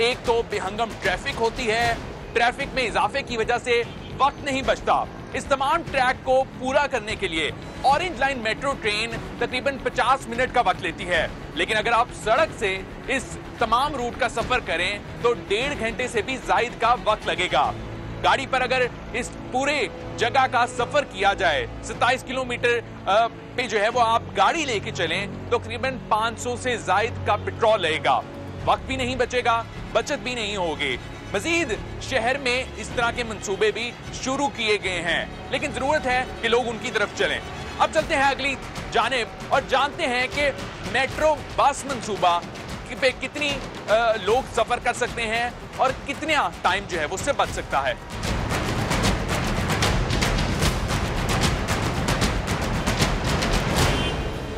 एक तो बेहंगम ट्रैफिक होती है, ट्रैफिक में इजाफे की वजह से वक्त नहीं बचता। इस तमाम ट्रैक को पूरा करने के लिए ऑरेंज लाइन मेट्रो ट्रेन तकरीबन 50 मिनट का वक्त लेती है, लेकिन अगर आप सड़क से इस तमाम रूट का सफर करें तो 1.5 घंटे से भी ज्यादा का वक्त लगेगा। गाड़ी पर अगर इस पूरे जगह का सफर किया जाए, 27 किलोमीटर पे जो है वो आप गाड़ी लेके चलें तो तकरीबन 500 से ज्यादा का पेट्रोल लगेगा। वक्त भी नहीं बचेगा, बचत भी नहीं होगी। मजीद शहर में इस तरह के मंसूबे भी शुरू किए गए हैं, लेकिन जरूरत है कि लोग उनकी तरफ चलें। अब चलते हैं अगली जानिब और जानते हैं कि मेट्रो बस मंसूबा पे कितनी लोग सफर कर सकते हैं और कितना टाइम जो है वो उससे बच सकता है।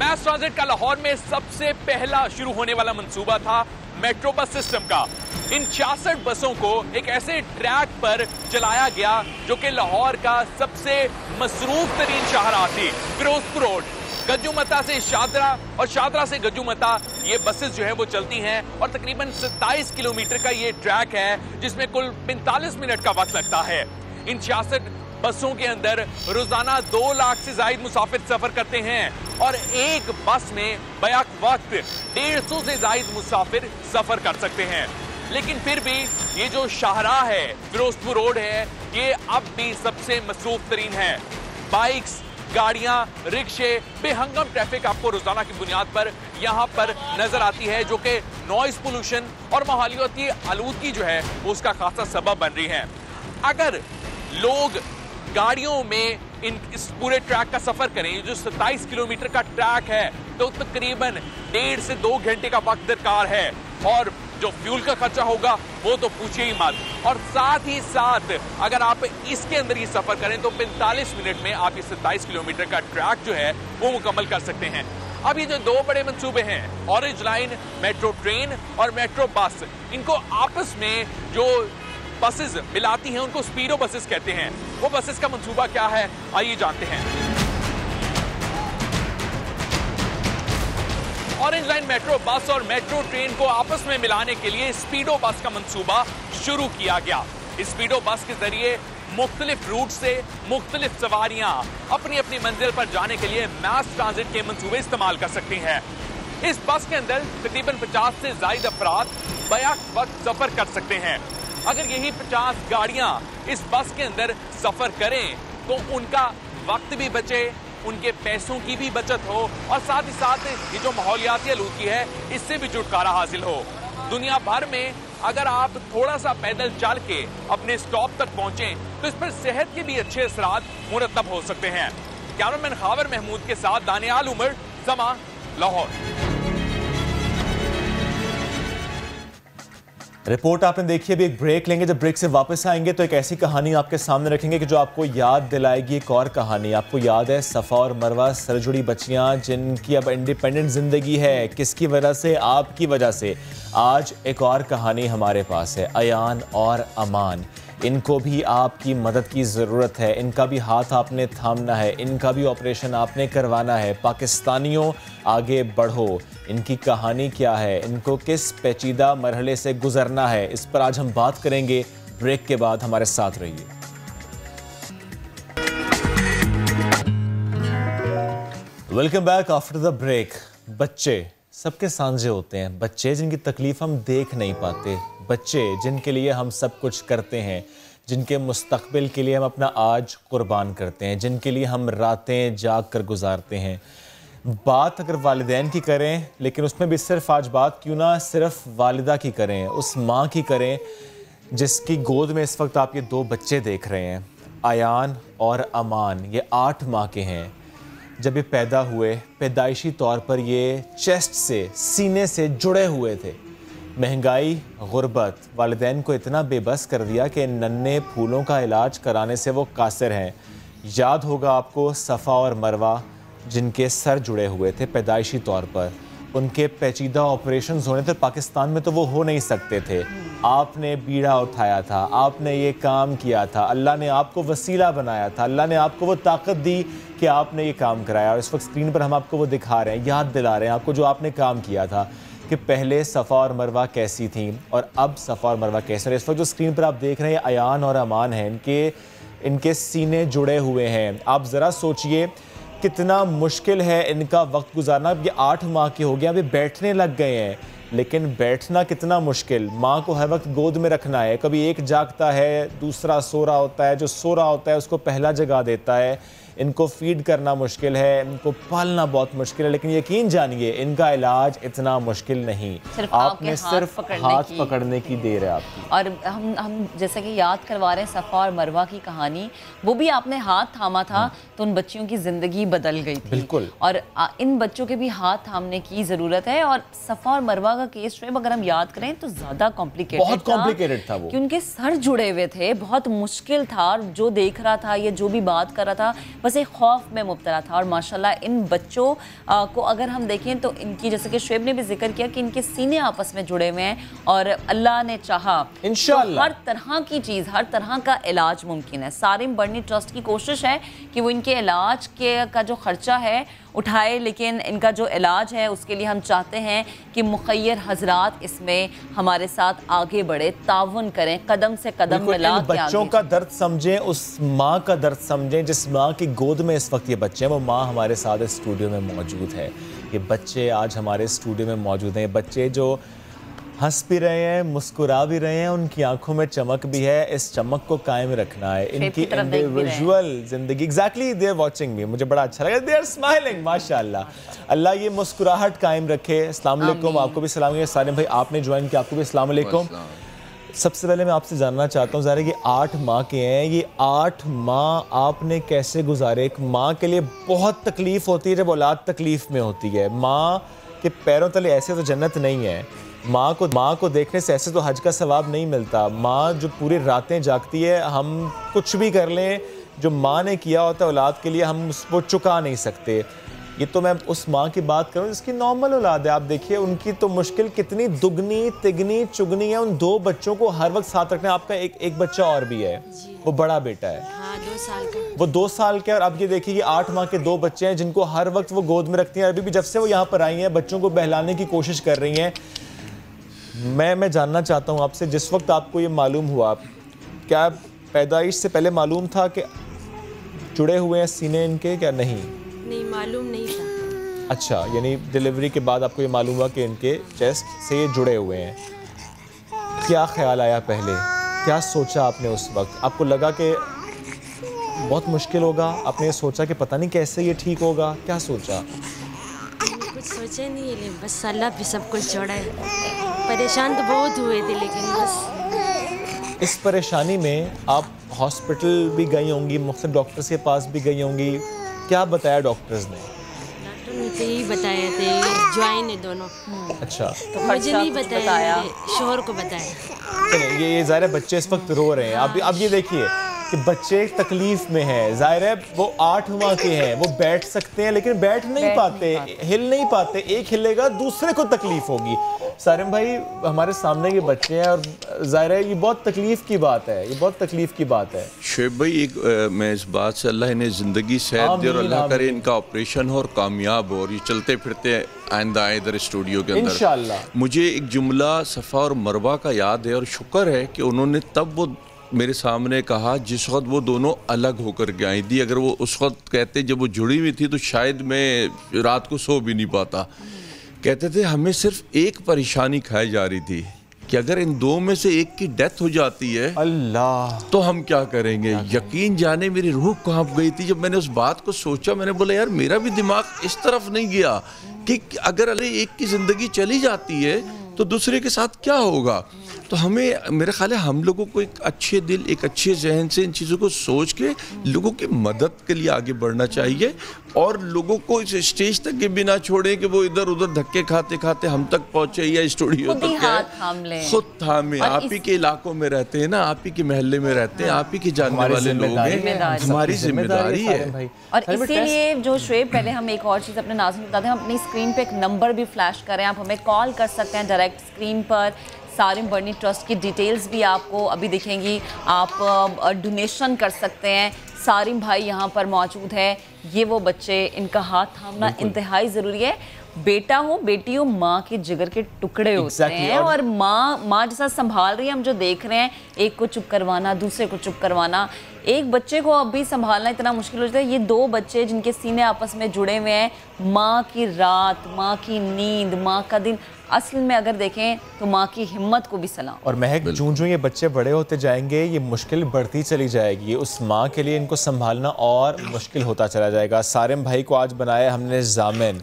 मास ट्रांजिट का लाहौर में सबसे पहला शुरू होने वाला मंसूबा था मेट्रो बस सिस्टम का। इन 66 बसों को एक ऐसे ट्रैक पर चलाया गया जो कि लाहौर का सबसे मसरूफ तरीन शाहराह थी, फिरोजपुर रोड। गज्जूमता से शादरा और शादरा से गज्जूमता ये बसेस जो है वो चलती हैं और तकरीबन 27 किलोमीटर का ये ट्रैक है जिसमें कुल 45 मिनट का वक्त लगता है। इन 66 बसों के अंदर रोजाना 2 लाख से ज्यादा मुसाफिर सफर करते हैं और एक बस में बैक वक्त 150 से ज्यादा मुसाफिर सफर कर सकते हैं। लेकिन फिर भी ये जो शाहराह है, फिरोजपुर रोड है, ये अब भी सबसे मसरूफ तरीन है। बाइक्स, गाड़ियां, रिक्शे, बेहंगम ट्रैफिक आपको रोजाना की बुनियाद पर यहाँ पर नजर आती है, जो कि नॉइज पोल्यूशन और माहौलियाती आलूदगी जो है वो उसका खासा सबब बन रही है। अगर लोग गाड़ियों में इस पूरे ट्रैक का सफर करें, जो 27 किलोमीटर का ट्रैक है, तो तकरीबन 1.5 से 2 घंटे का वक्त दरकार है और जो फ्यूल का खर्चा होगा वो तो पूछिए ही मत। और साथ ही साथ अगर आप इसके अंदर ये सफर करें तो 45 मिनट में आप ये 27 किलोमीटर का ट्रैक जो है वो मुकम्मल कर सकते हैं। अब ये जो 2 बड़े मंसूबे हैं, ऑरेंज लाइन मेट्रो ट्रेन और मेट्रो बस, इनको आपस में जो बसेस मिलाती हैं उनको स्पीडो बसेस कहते हैं। वो बसेस का मंसूबा क्या है, आइए जानते हैं। ऑरेंज लाइन मेट्रो बस और मेट्रो ट्रेन को आपस में मिलाने के लिए स्पीडो बस का मंसूबा शुरू किया गया। इस स्पीडो बस के जरिए मुख्तलिफ रूट से मुख्तलिफ सवारियां अपनी अपनी मंजिल पर जाने के लिए मास ट्रांजिट के मंसूबे इस्तेमाल कर सकती हैं। इस बस के अंदर तकरीबन 50 से ज्यादा अफराद बैक वक्त सफर कर सकते हैं। अगर यही 50 गाड़ियां इस बस के अंदर सफर करें तो उनका वक्त भी बचे, उनके पैसों की भी बचत हो और साथ ही साथ ये जो माहौलियाती आलूदगी है इससे भी छुटकारा हासिल हो। दुनिया भर में अगर आप थोड़ा सा पैदल चल के अपने स्टॉप तक पहुंचे तो इस पर सेहत के भी अच्छे असरात मुरतब हो सकते हैं। कैमरामैन खावर महमूद के साथ दानियाल उमर, समा, लाहौर। रिपोर्ट आपने देखी। अभी एक ब्रेक लेंगे, जब ब्रेक से वापस आएंगे तो एक ऐसी कहानी आपके सामने रखेंगे कि जो आपको याद दिलाएगी एक और कहानी। आपको याद है सफ़ा और मरवा, सर जुड़ी बच्चियां जिनकी अब इंडिपेंडेंट ज़िंदगी है, किसकी वजह से? आपकी वजह से। आज एक और कहानी हमारे पास है, अयान और अमान। इनको भी आपकी मदद की ज़रूरत है, इनका भी हाथ आपने थामना है, इनका भी ऑपरेशन आपने करवाना है। पाकिस्तानियों आगे बढ़ो। इनकी कहानी क्या है, इनको किस पेचीदा मरहले से गुजरना है, इस पर आज हम बात करेंगे। ब्रेक के बाद हमारे साथ रहिए। Welcome back after the break. बच्चे सबके सांझे होते हैं, बच्चे जिनकी तकलीफ हम देख नहीं पाते, बच्चे जिनके लिए हम सब कुछ करते हैं, जिनके मुस्तकबिल के लिए हम अपना आज कुर्बान करते हैं, जिनके लिए हम रातें जाग कर गुजारते हैं। बात अगर वालिदैन की करें, लेकिन उसमें भी सिर्फ आज बात क्यों ना सिर्फ वालिदा की करें, उस माँ की करें जिसकी गोद में इस वक्त आप ये दो बच्चे देख रहे हैं, अयान और अमान। ये 8 माह के हैं। जब ये पैदा हुए पैदाइशी तौर पर ये चेस्ट से, सीने से जुड़े हुए थे। महंगाई, गुर्बत वालिदैन को इतना बेबस कर दिया कि नन्हे फूलों का इलाज कराने से वो कासिर हैं। याद होगा आपको सफ़ा और मरवा जिनके सर जुड़े हुए थे पैदाइशी तौर पर, उनके पेचीदा ऑपरेशंस होने थे। पाकिस्तान में तो वो हो नहीं सकते थे। आपने बीड़ा उठाया था, आपने ये काम किया था, अल्लाह ने आपको वसीला बनाया था, अल्लाह ने आपको वो ताकत दी कि आपने ये काम कराया। और इस वक्त स्क्रीन पर हम आपको वो दिखा रहे हैं, याद दिला रहे हैं आपको जो आपने काम किया था कि पहले सफ़ा और मरवा कैसी थी और अब सफ़ा और मरवा कैसे। इस वक्त जो स्क्रीन पर आप देख रहे हैं अयान और अमान हैं, इनके सीने जुड़े हुए हैं। आप ज़रा सोचिए कितना मुश्किल है इनका वक्त गुजारना। ये 8 माह के हो गए, अभी बैठने लग गए हैं, लेकिन बैठना कितना मुश्किल। माँ को हर वक्त गोद में रखना है, कभी एक जागता है, दूसरा सो रहा होता है, जो सो रहा होता है उसको पहला जगा देता है। इनको फीड करना मुश्किल है, इनको पालना बहुत मुश्किल है, लेकिन यकीन जानिए इनका इलाज इतना मुश्किल नहीं। आपने सिर्फ हाथ पकड़ने की देर है आपकी। और हम जैसे कि याद करवा रहे हैं सफ़ा और मरवा की कहानी, वो भी आपने हाथ थामा था तो उन बच्चियों की ज़िंदगी बदल गई थी। बिल्कुल। और इन बच्चों के भी हाथ थामने की ज़रूरत है। और सफ़ा और मरवा का केस अगर हम याद करें तो ज़्यादा कॉम्प्लिकेटेड था वो, कि उनके सर जुड़े हुए थे, बहुत मुश्किल था। और जो देख रहा था, ये जो भी बात कर रहा था, बस एक खौफ में मुब्तला था। और माशाल्लाह इन बच्चों को अगर हम देखें तो इनकी, जैसे कि शुएब ने भी जिक्र किया कि इनके सीने आपस में जुड़े हुए हैं और अल्लाह ने चाहा इंशाअल्लाह हर तरह की चीज़, हर तरह का इलाज मुमकिन है। सारिम बर्नी ट्रस्ट की कोशिश है कि वो इनके इलाज का जो खर्चा है उठाए, लेकिन इनका जो इलाज है उसके लिए हम चाहते हैं कि मुखय्यर हजरात इसमें हमारे साथ आगे बढ़े, ताउन करें, कदम से कदम मिला के बच्चों का दर्द समझें, उस माँ का दर्द समझें जिस माँ की गोद में इस वक्त ये बच्चे हैं। वो माँ हमारे साथ इस स्टूडियो में मौजूद है। ये बच्चे आज हमारे स्टूडियो में मौजूद हैं। बच्चे जो हंस भी रहे हैं, मुस्कुरा भी रहे हैं, उनकी आंखों में चमक भी है। इस चमक को कायम रखना है। इनकी इंडिविजुअल जिंदगी, exactly they are watching me, मुझे बड़ा अच्छा लगा, दे आर स्माइलिंग, माशाल्लाह। अल्लाह ये मुस्कुराहट कायम रखे। अस्सलाम वालेकुम, आपको भी सलाम। सालिम भाई आपने ज्वाइन किया, आपको भी अस्सलाम वालेकुम। सबसे पहले मैं आपसे जानना चाहता हूँ ज़रा, ये 8 माह के हैं, ये 8 माह आपने कैसे गुजारे? एक माँ के लिए बहुत तकलीफ़ होती है जब औलाद तकलीफ़ में होती है। माँ के पैरों तले ऐसे तो जन्नत नहीं है। माँ को देखने से ऐसे तो हज का सवाब नहीं मिलता। माँ जो पूरी रातें जागती है, हम कुछ भी कर लें, जो माँ ने किया होता है औलाद के लिए हम वो चुका नहीं सकते। ये तो मैं उस माँ की बात करूं जिसकी नॉर्मल औलाद है। आप देखिए उनकी तो मुश्किल कितनी दुगनी तिगनी चुगनी है। उन 2 बच्चों को हर वक्त साथ रखना। आपका एक बच्चा और भी है, वो बड़ा बेटा है। हाँ, 2 साल का। वो 2 साल के, और अब ये देखिए कि 8 माह के 2 बच्चे हैं जिनको हर वक्त वो गोद में रखती हैं। अभी भी जब से वो यहाँ पर आई हैं बच्चों को बहलाने की कोशिश कर रही हैं। मैं जानना चाहता हूँ आपसे, जिस वक्त आपको ये मालूम हुआ, क्या पैदाइश से पहले मालूम था कि जुड़े हुए हैं सीने इनके, क्या नहीं? नहीं, मालूम नहीं था। अच्छा, यानी डिलीवरी के बाद आपको ये मालूम हुआ कि इनके चेस्ट से ये जुड़े हुए हैं। क्या ख्याल आया पहले, क्या सोचा आपने उस वक्त? आपको लगा कि बहुत मुश्किल होगा? आपने सोचा कि पता नहीं कैसे ये ठीक होगा? क्या सोचा? कुछ सोचे नहीं है, बस अल्लाह पे सब कुछ छोड़ा है। परेशान तो बहुत हुए थे, लेकिन बस इस परेशानी में आप हॉस्पिटल भी गई होंगी, मुख्तलिफ डॉक्टर्स के पास भी गई होंगी। क्या बताया डॉक्टर्स ने? डॉक्टर ने तो यही बताया थे, ज्वाइन है दोनों। अच्छा, तो मुझे नहीं बताया, शोहर को बताया। चलिए, ये ज़ाहिर है बच्चे इस वक्त रो रहे हैं। अब ये देखिए कि बच्चे तकलीफ में हैं। ज़ाहिर है वो 8 माह के हैं, वो बैठ सकते हैं लेकिन बैठ नहीं पाते, हिल नहीं पाते। एक हिलेगा दूसरे को तकलीफ होगी। सारिम भाई, हमारे सामने ये बच्चे हैं और ज़ाहिर है ये बहुत तकलीफ की बात है, ये बहुत तकलीफ की बात है। शुएब भाई, मैं इस बात से अल्लाह इन्हें ज़िंदगी सेहत दे और अल्लाह करे इनका ऑपरेशन हो और कामयाब हो और ये चलते फिरते आइंदा आए इधर स्टूडियो के अंदर इंशाअल्लाह। मुझे एक जुमला सफ़ा और मरवा का याद है और शुक्र है कि उन्होंने तब वो मेरे सामने कहा जिस वक्त वो दोनों अलग होकर के आई थी। अगर वो उस वक्त कहते जब वो जुड़ी हुई थी तो शायद मैं रात को सो भी नहीं पाता। कहते थे हमें सिर्फ एक परेशानी खाई जा रही थी कि अगर इन 2 में से एक की डेथ हो जाती है अल्लाह तो हम क्या करेंगे। यकीन जाने मेरी रूह कांप गई थी जब मैंने उस बात को सोचा। मैंने बोला यार मेरा भी दिमाग इस तरफ नहीं गया कि अगर अरे एक की ज़िंदगी चली जाती है तो दूसरे के साथ क्या होगा। तो हमें, मेरे ख्याल है हम लोगों को एक अच्छे दिल, एक अच्छे जहन से इन चीज़ों को सोच के लोगों की मदद के लिए आगे बढ़ना चाहिए और लोगों को इस स्टेज तक के बिना छोड़े कि वो इधर उधर धक्के खाते खाते हम तक पहुंचे या स्टूडियो तक खुद थामे। आप ही के इलाकों में रहते हैं ना, आप ही के महल्ले में रहते हैं, आप ही के जानने वाले लोग हैं, हमारी जिम्मेदारी है। और इसीलिए जो शुएब, पहले हम एक और चीज़ अपने नाज़रीन को बताते हैं, हम अपनी स्क्रीन पे एक नंबर भी फ्लैश करें, आप हमें कॉल कर सकते हैं डायरेक्ट स्क्रीन पर। सारिम बर्नी ट्रस्ट की डिटेल्स भी आपको अभी दिखेंगी। आप डोनेशन कर सकते हैं। सारिम भाई यहाँ पर मौजूद है। ये वो बच्चे, इनका हाथ थामना इंतहाई ज़रूरी है। बेटा हो बेटी हो, माँ के जिगर के टुकड़े होते हैं और माँ जैसा संभाल रही है। हम जो देख रहे हैं, एक को चुप करवाना, दूसरे को चुप करवाना, एक बच्चे को अब भी संभालना इतना मुश्किल हो जाता है। ये 2 बच्चे जिनके सीने आपस में जुड़े हुए हैं, माँ की रात, माँ की नींद, माँ का दिन, असल में अगर देखें तो माँ की हिम्मत को भी सलाम। और महक, जो ये बच्चे बड़े होते जाएंगे ये मुश्किल बढ़ती चली जाएगी। उस माँ के लिए इनको संभालना और मुश्किल होता चला जाएगा। सारिम भाई को आज बनाया हमने जामिन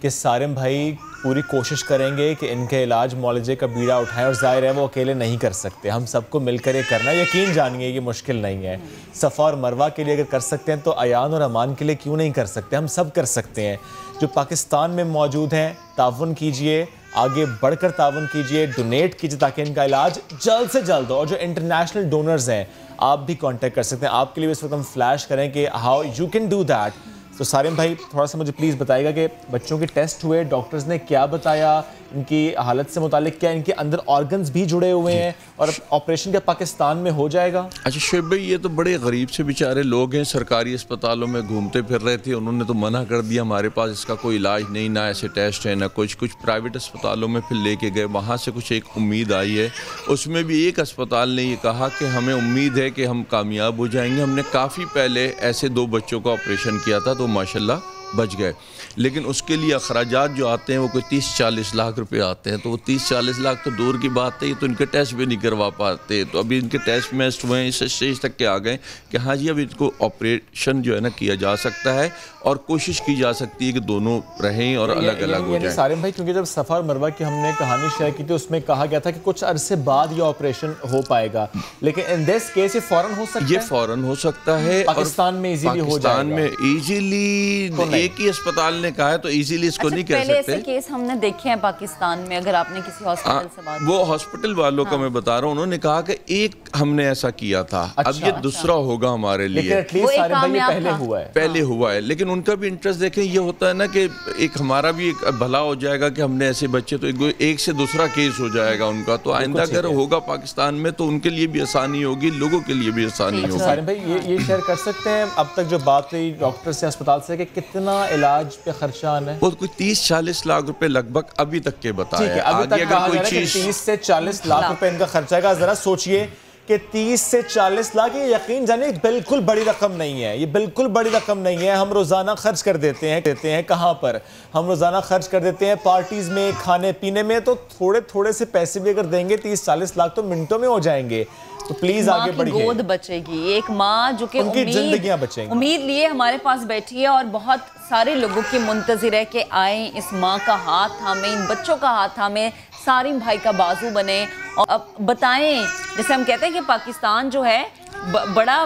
कि सारिम भाई पूरी कोशिश करेंगे कि इनके इलाज मुआलजे का बीड़ा उठाएं और ज़ाहिर है वो अकेले नहीं कर सकते, हम सबको मिलकर ये करना। यकीन जानिए ये मुश्किल नहीं है। सफ़ा और मरवा के लिए अगर कर सकते हैं तो अयान और अमान के लिए क्यों नहीं कर सकते? हम सब कर सकते हैं। जो पाकिस्तान में मौजूद हैं, ताउन कीजिए, आगे बढ़कर ताउन कीजिए, डोनेट कीजिए ताकि इनका इलाज जल्द से जल्द हो। और जो इंटरनेशनल डोनर्स हैं आप भी कांटेक्ट कर सकते हैं। आपके लिए इस वक्त हम फ्लैश करें कि how you can do that. तो सारिम भाई, थोड़ा सा मुझे प्लीज़ बताइएगा कि बच्चों के टेस्ट हुए, डॉक्टर्स ने क्या बताया, इनकी हालत से मुतालिक क्या इनके अंदर ऑर्गन्स भी जुड़े हुए हैं और ऑपरेशन क्या पाकिस्तान में हो जाएगा? अच्छा शुएब भाई, ये तो बड़े गरीब से बेचारे लोग हैं, सरकारी अस्पतालों में घूमते फिर रहे थे, उन्होंने तो मना कर दिया हमारे पास इसका कोई इलाज नहीं, ना ऐसे टेस्ट है ना कुछ प्राइवेट अस्पतालों में फिर लेके गए, वहाँ से कुछ एक उम्मीद आई है। उसमें भी एक अस्पताल ने ये कहा कि हमें उम्मीद है कि हम कामयाब हो जाएंगे। हमने काफ़ी पहले ऐसे 2 बच्चों का ऑपरेशन किया था तो माशाल्लाह बच गए, लेकिन उसके लिए अखराजात जो आते हैं वो कोई 30-40 लाख रुपए आते हैं। तो वो 30-40 लाख तो दूर की बात है, ये तो इनके टेस्ट भी नहीं करवा पाते। तो अभी इनके टेस्ट मेस्ट हुए हैं, इस स्टेज तक के आ गए कि हाँ जी अब इनको ऑपरेशन जो है ना किया जा सकता है और कोशिश की जा सकती है कि दोनों रहें और अलग अलग हो जाएं। सारिम भाई, क्योंकि जब सफ़ा और मरवा की हमने कहानी शेयर की थी उसमें कहा गया था कि कुछ अरसे बाद ये ऑपरेशन हो पाएगा, लेकिन इन दिस केस ये फ़ौरन हो सकता है। ये फ़ौरन हो सकता है, पाकिस्तान में इजीली हो जाएगा। पाकिस्तान में इजीली एक ही अस्पताल ने कहा है तो इजीली इसको नहीं कह पहले सकते। ऐसे केस हमने देखे हैं पाकिस्तान में, अगर आपने किसी हॉस्पिटल से बात वो हॉस्पिटल वालों का मैं बता रहा हूँ, उन्होंने कहा कि एक हमने ऐसा किया था, अब ये दूसरा होगा हमारे लिए, पहले हुआ है। लेकिन उनका भी इंटरेस्ट देखें, ये होता है ना कि एक हमारा भी एक भला हो जाएगा कि हमने ऐसे बच्चे, तो एक से दूसरा केस हो जाएगा उनका, तो आइंदा अगर होगा पाकिस्तान में तो उनके लिए भी आसानी होगी, लोगों के लिए भी आसानी होगी। सारिम भाई ये शेयर कर सकते हैं अब तक जो बात हुई डॉक्टर से, अस्पताल से, कि कितना इलाज पे खर्चा आना है? वो कोई 30-40 लाख रुपए लगभग अभी तक के बताया है। अभी तक कहा जा रहा है कि 30 से 40 लाख रुपए इनका खर्चा आएगा। जरा सोचिए कि 30 से 40 लाख, ये यकीन जानिए बिल्कुल बड़ी रकम नहीं है, ये बिल्कुल बड़ी रकम नहीं है। हम रोज़ाना खर्च कर देते हैं कहाँ पर? हम रोज़ाना खर्च कर देते हैं पार्टीज़ में, खाने पीने में, तो थोड़े थोड़े से पैसे भी अगर देंगे 30-40 लाख तो मिनटों में हो जाएंगे। तो प्लीज आगे बढ़िए। गोद बचेगी, एक माँ जो कि उनकी जिंदगियां बचेंगी, उम्मीद लिए हमारे पास बैठी है और बहुत सारे लोगों की मुंतजिर है कि आए, इस माँ का हाथ थामे, इन बच्चों का हाथ थामे, सारिम भाई का बाजू बने और अब बताएं, जैसे हम कहते हैं कि पाकिस्तान जो है बड़ा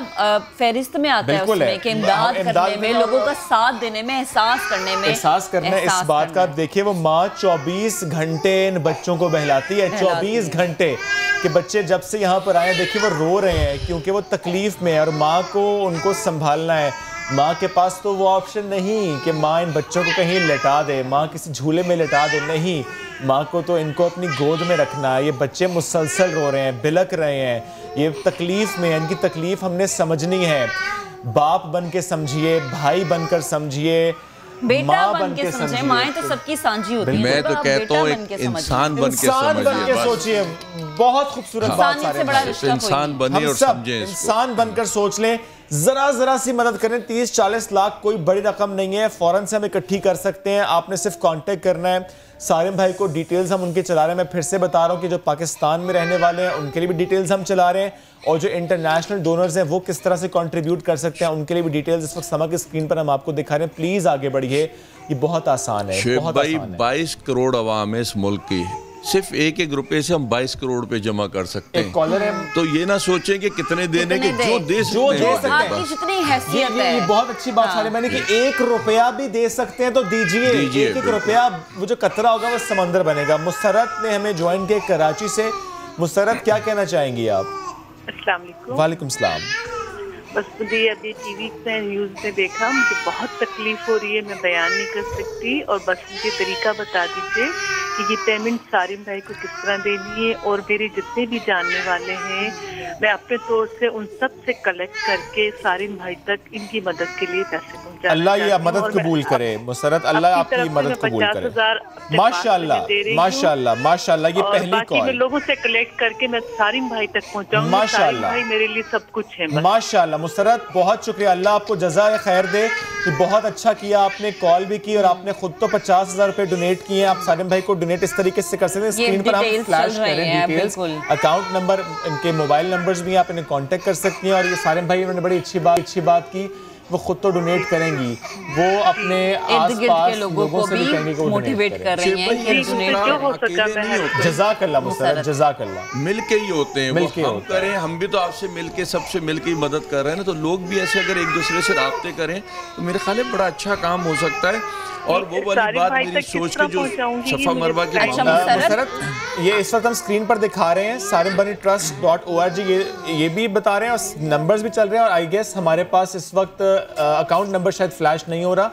फहरिस्त में आता है उसमें कि इमदाद करने में, लोगों का साथ देने में, एहसास करने में, एहसास करना इस बात का। देखिए वो माँ 24 घंटे इन बच्चों को बहलाती है, 24 घंटे कि बच्चे जब से यहाँ पर आए देखिए वो रो रहे हैं क्योंकि वो तकलीफ में है और माँ को उनको संभालना है। माँ के पास तो वो ऑप्शन नहीं कि माँ इन बच्चों को कहीं लेटा दे, माँ किसी झूले में लेटा दे, नहीं, माँ को तो इनको अपनी गोद में रखना है। ये बच्चे मुसलसल रो रहे हैं, बिलक रहे हैं, ये तकलीफ में है, इनकी तकलीफ हमने समझनी है। बाप बन के समझिए, भाई बनकर समझिए, बेटा बन के समझे, माएँ तो सबकी सांझी होती हैं। मैं तो कहता हूँ एक इंसान बन के सोचिए, बहुत खूबसूरत बात है, इंसान बने और समझे, इंसान बनकर सोच लें, जरा सी मदद करें। 30-40 लाख कोई बड़ी रकम नहीं है, फौरन से हम इकट्ठी कर सकते हैं। आपने सिर्फ कांटेक्ट करना है। सारिम भाई को डिटेल्स हम उनके चला रहे हैं। मैं फिर से बता रहा हूं कि जो पाकिस्तान में रहने वाले हैं उनके लिए भी डिटेल्स हम चला रहे हैं और जो इंटरनेशनल डोनर्स हैं वो किस तरह से कंट्रीब्यूट कर सकते हैं उनके लिए भी डिटेल्स इस वक्त समा की स्क्रीन पर हम आपको दिखा रहे हैं। प्लीज आगे बढ़िए, ये बहुत आसान है, बहुत आसान है। 22 करोड़ आवाम है इस मुल्क की, सिर्फ एक रुपए से हम 22 करोड़ पे जमा कर सकते हैं। कॉलर है, तो ये ना सोचें कि कितने देने के, जो दे सकते हैं, जितनी हैसियत है। ये बहुत अच्छी बात सारे मैंने कि 1 रुपया भी दे सकते हैं तो दीजिए। 1 रुपया, वो जो कतरा होगा वो समंदर बनेगा। मुसरत ने हमें ज्वाइन किया कराची से। मुसरत, क्या कहना चाहेंगी आप? अस्सलाम वालेकुम। वालेकुम सलाम। बस मुझे अभी टीवी पे न्यूज़ में देखा, मुझे बहुत तकलीफ हो रही है, मैं बयान नहीं कर सकती, और बस मुझे तरीका बता दीजिए कि ये पेमेंट सारिम भाई को किस तरह देनी है, और मेरे जितने भी जानने वाले हैं मैं अपने तौर से उन सब से कलेक्ट करके सारिम भाई तक इनकी मदद के लिए पैसे पहुंचा। अल्लाह ये मदद कबूल करे मुसरत, अल्लाह आपकी मदद कबूल करे। माशाल्लाह माशाल्लाह माशाल्लाह। ये पहली कॉल, लोगों से कलेक्ट करके मैं सारिम भाई तक पहुंचाऊंगी। माशाल्लाह भाई मेरे लिए सब कुछ है। माशाल्लाह मुसरत, बहुत शुक्रिया, अल्लाह आपको जज़ाए खैर दे। ये बहुत अच्छा किया आपने, कॉल भी की और आपने खुद तो 50,000 रुपए डोनेट किए हैं। आप सारिम भाई को डोनेट इस तरीके से कर सकते हैं, स्क्रीन पर हम फ्लैश करें डिटेल्स, अकाउंट नंबर, इनके मोबाइल नंबर्स भी आप इन्हें कांटेक्ट कर सकती हैं। और ये सारिम भाई उन्होंने बड़ी अच्छी बात की, वो खुद तो डोनेट करेंगी, वो अपने आसपास लोगों को भी कहेंगे कि मोटिवेट कर रही हैं कि डोनेट। जज़ाकल्लाह मुसरत, जज़ाकल्लाह। मिलके ही होते हैं, मिलके हम करें, हम भी तो आपसे मिलके, सबसे मिलके ही मदद कर रहे हैं ना, तो लोग भी ऐसे अगर एक दूसरे से राब्ते करें तो मेरे ख्याल में बड़ा अच्छा काम हो सकता है। और वो वाली बात मेरी सोच के जो सफा मरवा के मुसरत, ये इस वक्त हम स्क्रीन पर दिखा रहे हैं SarimBaniTrust.org, ये भी बता रहे हैं और नंबर्स भी चल रहे हैं। और आई गेस हमारे पास इस वक्त अकाउंट नंबर शायद फ्लैश नहीं हो रहा,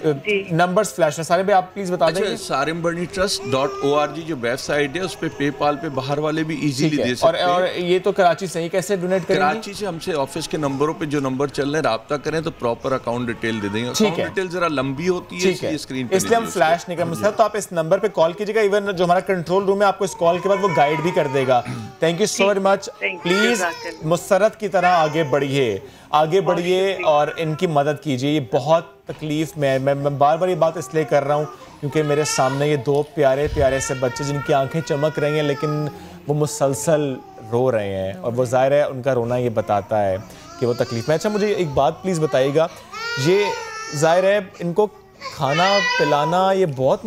नंबर्स फ्लैश है। सारे भाई आप प्लीज बता देंगे। SarimBaniTrust.org जो वेबसाइट है उस पे पेपाल पे बाहर वाले भी इजीली दे सकते हैं। और ये तो कराची से ही कैसे डोनेट करेंगे? कराची से हमसे ऑफिस के नंबरों पे जो नंबर चल रहे हैं राब्ता करें तो प्रॉपर अकाउंट डिटेल दे देंगे। अकाउंट डिटेल जरा लंबी होती है इसलिए स्क्रीन पे, इसलिए हम फ्लैश नहीं कर सकते। तो आप इस नंबर पे कॉल कीजिएगा, इवन जो हमारा कंट्रोल रूम है आपको इस कॉल के बाद वो गाइड भी कर देगा। Thank you so very much. Please Musarrat की तरह आगे बढ़िए और इनकी मदद कीजिए। ये बहुत तकलीफ में है। मैं बार बार ये बात इसलिए कर रहा हूँ क्योंकि मेरे सामने ये 2 प्यारे से बच्चे जिनकी आंखें चमक रही हैं लेकिन वो मुसलसल रो रहे हैं, और वो ज़ाहिर है उनका रोना ये बताता है कि वो तकलीफ में। अच्छा मुझे एक बात प्लीज़ बताइएगा, ये ज़ाहिर है इनको खाना पिलाना ये बहुत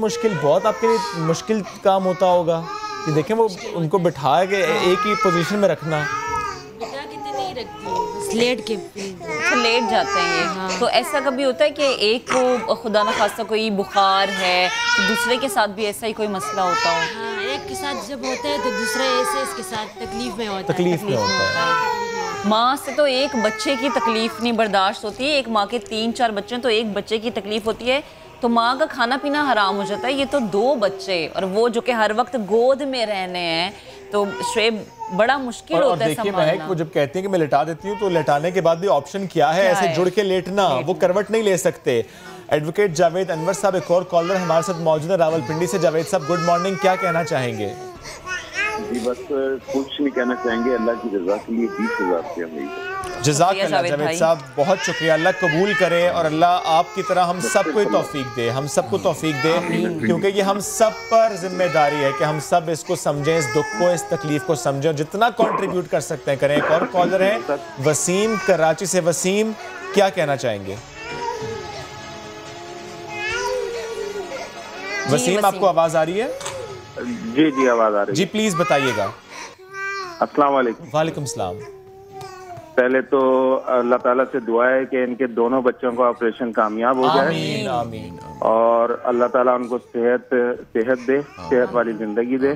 आपके लिए मुश्किल काम होता होगा कि देखें वो उनको बिठा के एक ही पोजीशन में रखना। लेट के लेट जाते हैं ये। हाँ। तो ऐसा कभी होता है कि एक को खुदा न खास्ता कोई बुखार है तो दूसरे के साथ भी ऐसा ही कोई मसला होता हो? हाँ, एक के साथ जब होता है तो दूसरा ऐसे इसके साथ तकलीफ में होता है। माँ से तो एक बच्चे की तकलीफ नहीं बर्दाश्त होती है, एक माँ के 3-4 बच्चे तो एक बच्चे की तकलीफ होती है, तो माँ का खाना पीना हराम हो जाता है। ये तो 2 बच्चे और वो जो कि हर वक्त गोद में रहने हैं, तो शुएब बड़ा मुश्किल होता है संभालना। महक वो जब कहती है कि मैं लिटा देती हूँ, तो लिटाने के बाद भी ऑप्शन क्या है? ऐसे जुड़ के लेटना, वो करवट नहीं ले सकते। एडवोकेट जावेद अनवर साहब एक और कॉलर हमारे साथ मौजूद है रावलपिंडी से। जावेद साहब गुड मॉर्निंग, क्या कहना चाहेंगे? जी बस कुछ नहीं कहना चाहेंगे, अल्लाह की रजा के लिए 20,000 रुपया मिलेगा। जज़ाकल्लाह जावेद साहब, बहुत शुक्रिया। अल्लाह कबूल करे और अल्लाह आपकी तरह हम सबको तौफीक दे, हम सबको तौफीक दे, क्योंकि ये हम सब पर जिम्मेदारी है कि हम सब इसको समझें, इस दुख को, इस तकलीफ को समझें और जितना कंट्रीब्यूट कर सकते हैं करें। एक और कॉलर है वसीम कराची से। वसीम, क्या कहना चाहेंगे? वसीम, आपको आवाज आ रही है? जी जी आवाज आ रही है जी, प्लीज बताइएगा। अस्सलाम वालेकुम। वालेकुम सलाम। पहले तो अल्लाह ताला से दुआ है कि इनके दोनों बच्चों का ऑपरेशन कामयाब हो जाए। आमीन आमीन। और अल्लाह ताला उनको सेहत दे, सेहत वाली जिंदगी दे।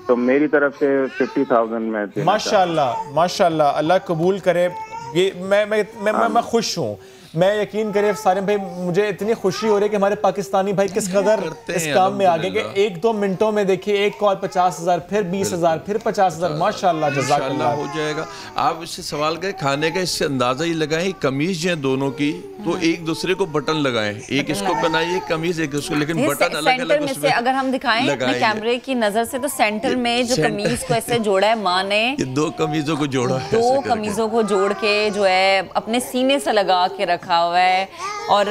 तो मेरी तरफ से 50,000 में माशाल्लाह माशाल्लाह, अल्लाह कबूल करे। ये मैं खुश हूँ। मैं यकीन करें सारिम भाई, मुझे इतनी खुशी हो रही है कि हमारे पाकिस्तानी भाई किस कदर इस काम में आगे गए। 1-2 मिनटों में देखिए, एक कॉल 50,000, फिर 20,000, फिर 50,000। माशाल्लाह जज़ाकल्लाह हो जाएगा। आप इससे सवाल करें खाने का, इससे अंदाजा ही लगाएं कमीज जो है दोनों की, तो एक दूसरे को बटन लगाएं, एक इसको बनाइए कमीज, एक उसको, लेकिन बटन अलग अलग उसमें अगर हम दिखाएं अपने कैमरे की नजर से, तो सेंटर में जो कमीज को ऐसे जोड़ा है माँ ने, 2 कमीजों को जोड़ा है, 2 कमीजों को जोड़ के जो है अपने सीने से लगा के रखा हुआ है। और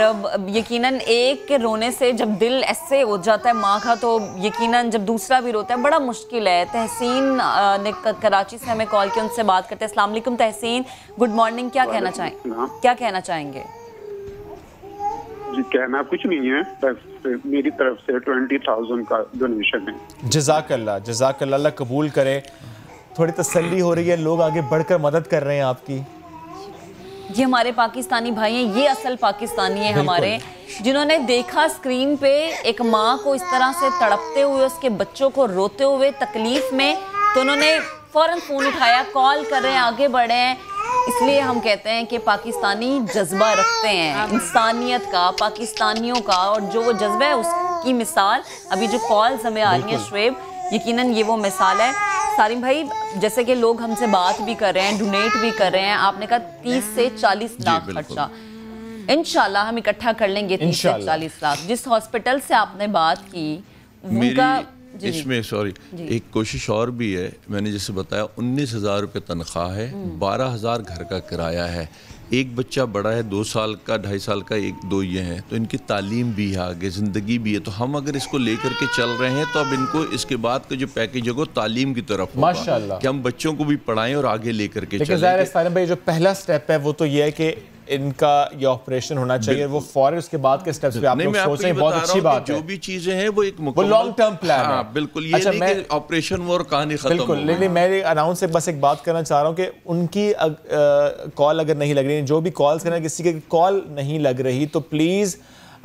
यकीनन एक के रोने से जब दिल ऐसे हो जाता है माँ का, तो यकीनन जब दूसरा भी रोता है बड़ा मुश्किल है। तहसीन ने कराची से हमें कॉल किया, उनसे बात करते हैं। अस्सलाम वालेकुम तहसीन, गुड मॉर्निंग, क्या कहना चाहेंगे? जी कहना कुछ नहीं है, बस मेरी तरफ से 20,000 का डोनेशन है। जज़ाकल्लाह जज़ाकल्लाह, अल्लाह कबूल करे। थोड़ी तसल्ली हो रही है, लोग आगे बढ़कर मदद कर रहे हैं आपकी। ये हमारे पाकिस्तानी भाई हैं, ये असल पाकिस्तानी हैं हमारे, जिन्होंने देखा स्क्रीन पे एक माँ को इस तरह से तड़पते हुए, उसके बच्चों को रोते हुए तकलीफ में, तो उन्होंने फ़ौरन फ़ोन उठाया, कॉल कर रहे हैं, आगे बढ़े हैं। इसलिए हम कहते हैं कि पाकिस्तानी जज्बा रखते हैं इंसानियत का, पाकिस्तानियों का, और जो वो जज्बा है उसकी मिसाल अभी जो कॉल्स हमें आ रही हैं शुएब, यकीनन ये वो मिसाल है। सारिम भाई, जैसे कि लोग हमसे बात भी कर रहे हैं, डोनेट भी कर रहे हैं, आपने कहा 30 से 40 लाख खर्चा, इंशाल्लाह हम इकट्ठा कर लेंगे 30 से 40 लाख। जिस हॉस्पिटल से आपने बात की उनका इसमें एक कोशिश और भी है। मैंने जैसे बताया 19,000 रुपये तनख्वाह है, 12,000 घर का किराया है, एक बच्चा बड़ा है 2 साल का, 2.5 साल का, 1-2 ये हैं, तो इनकी तालीम भी है, आगे ज़िंदगी भी है। तो हम अगर इसको लेकर के चल रहे हैं, तो अब इनको इसके बाद का जो पैकेज होगा तालीम की तरफ माशाल्लाह कि हम बच्चों को भी पढ़ाएं और आगे लेकर के चलें। ज़ाहिर है सारिम भाई, जो पहला स्टेप है वो तो ये है कि इनका ये ऑपरेशन होना चाहिए, वो फौरन उसके बाद के स्टेप्स पे आप लोग सोच रहे हैं, बहुत अच्छी बात है। जो भी चीजें हैं वो एक लॉन्ग टर्म प्लान है। बिल्कुल, ये नहीं कि ऑपरेशन और कहानी खत्म। बिल्कुल, लेकिन मैं अनाउंस बस एक बात करना चाह रहा हूँ कि उनकी कॉल अगर नहीं लग रही, जो भी कॉल्स करें, किसी की कॉल नहीं लग रही, तो प्लीज़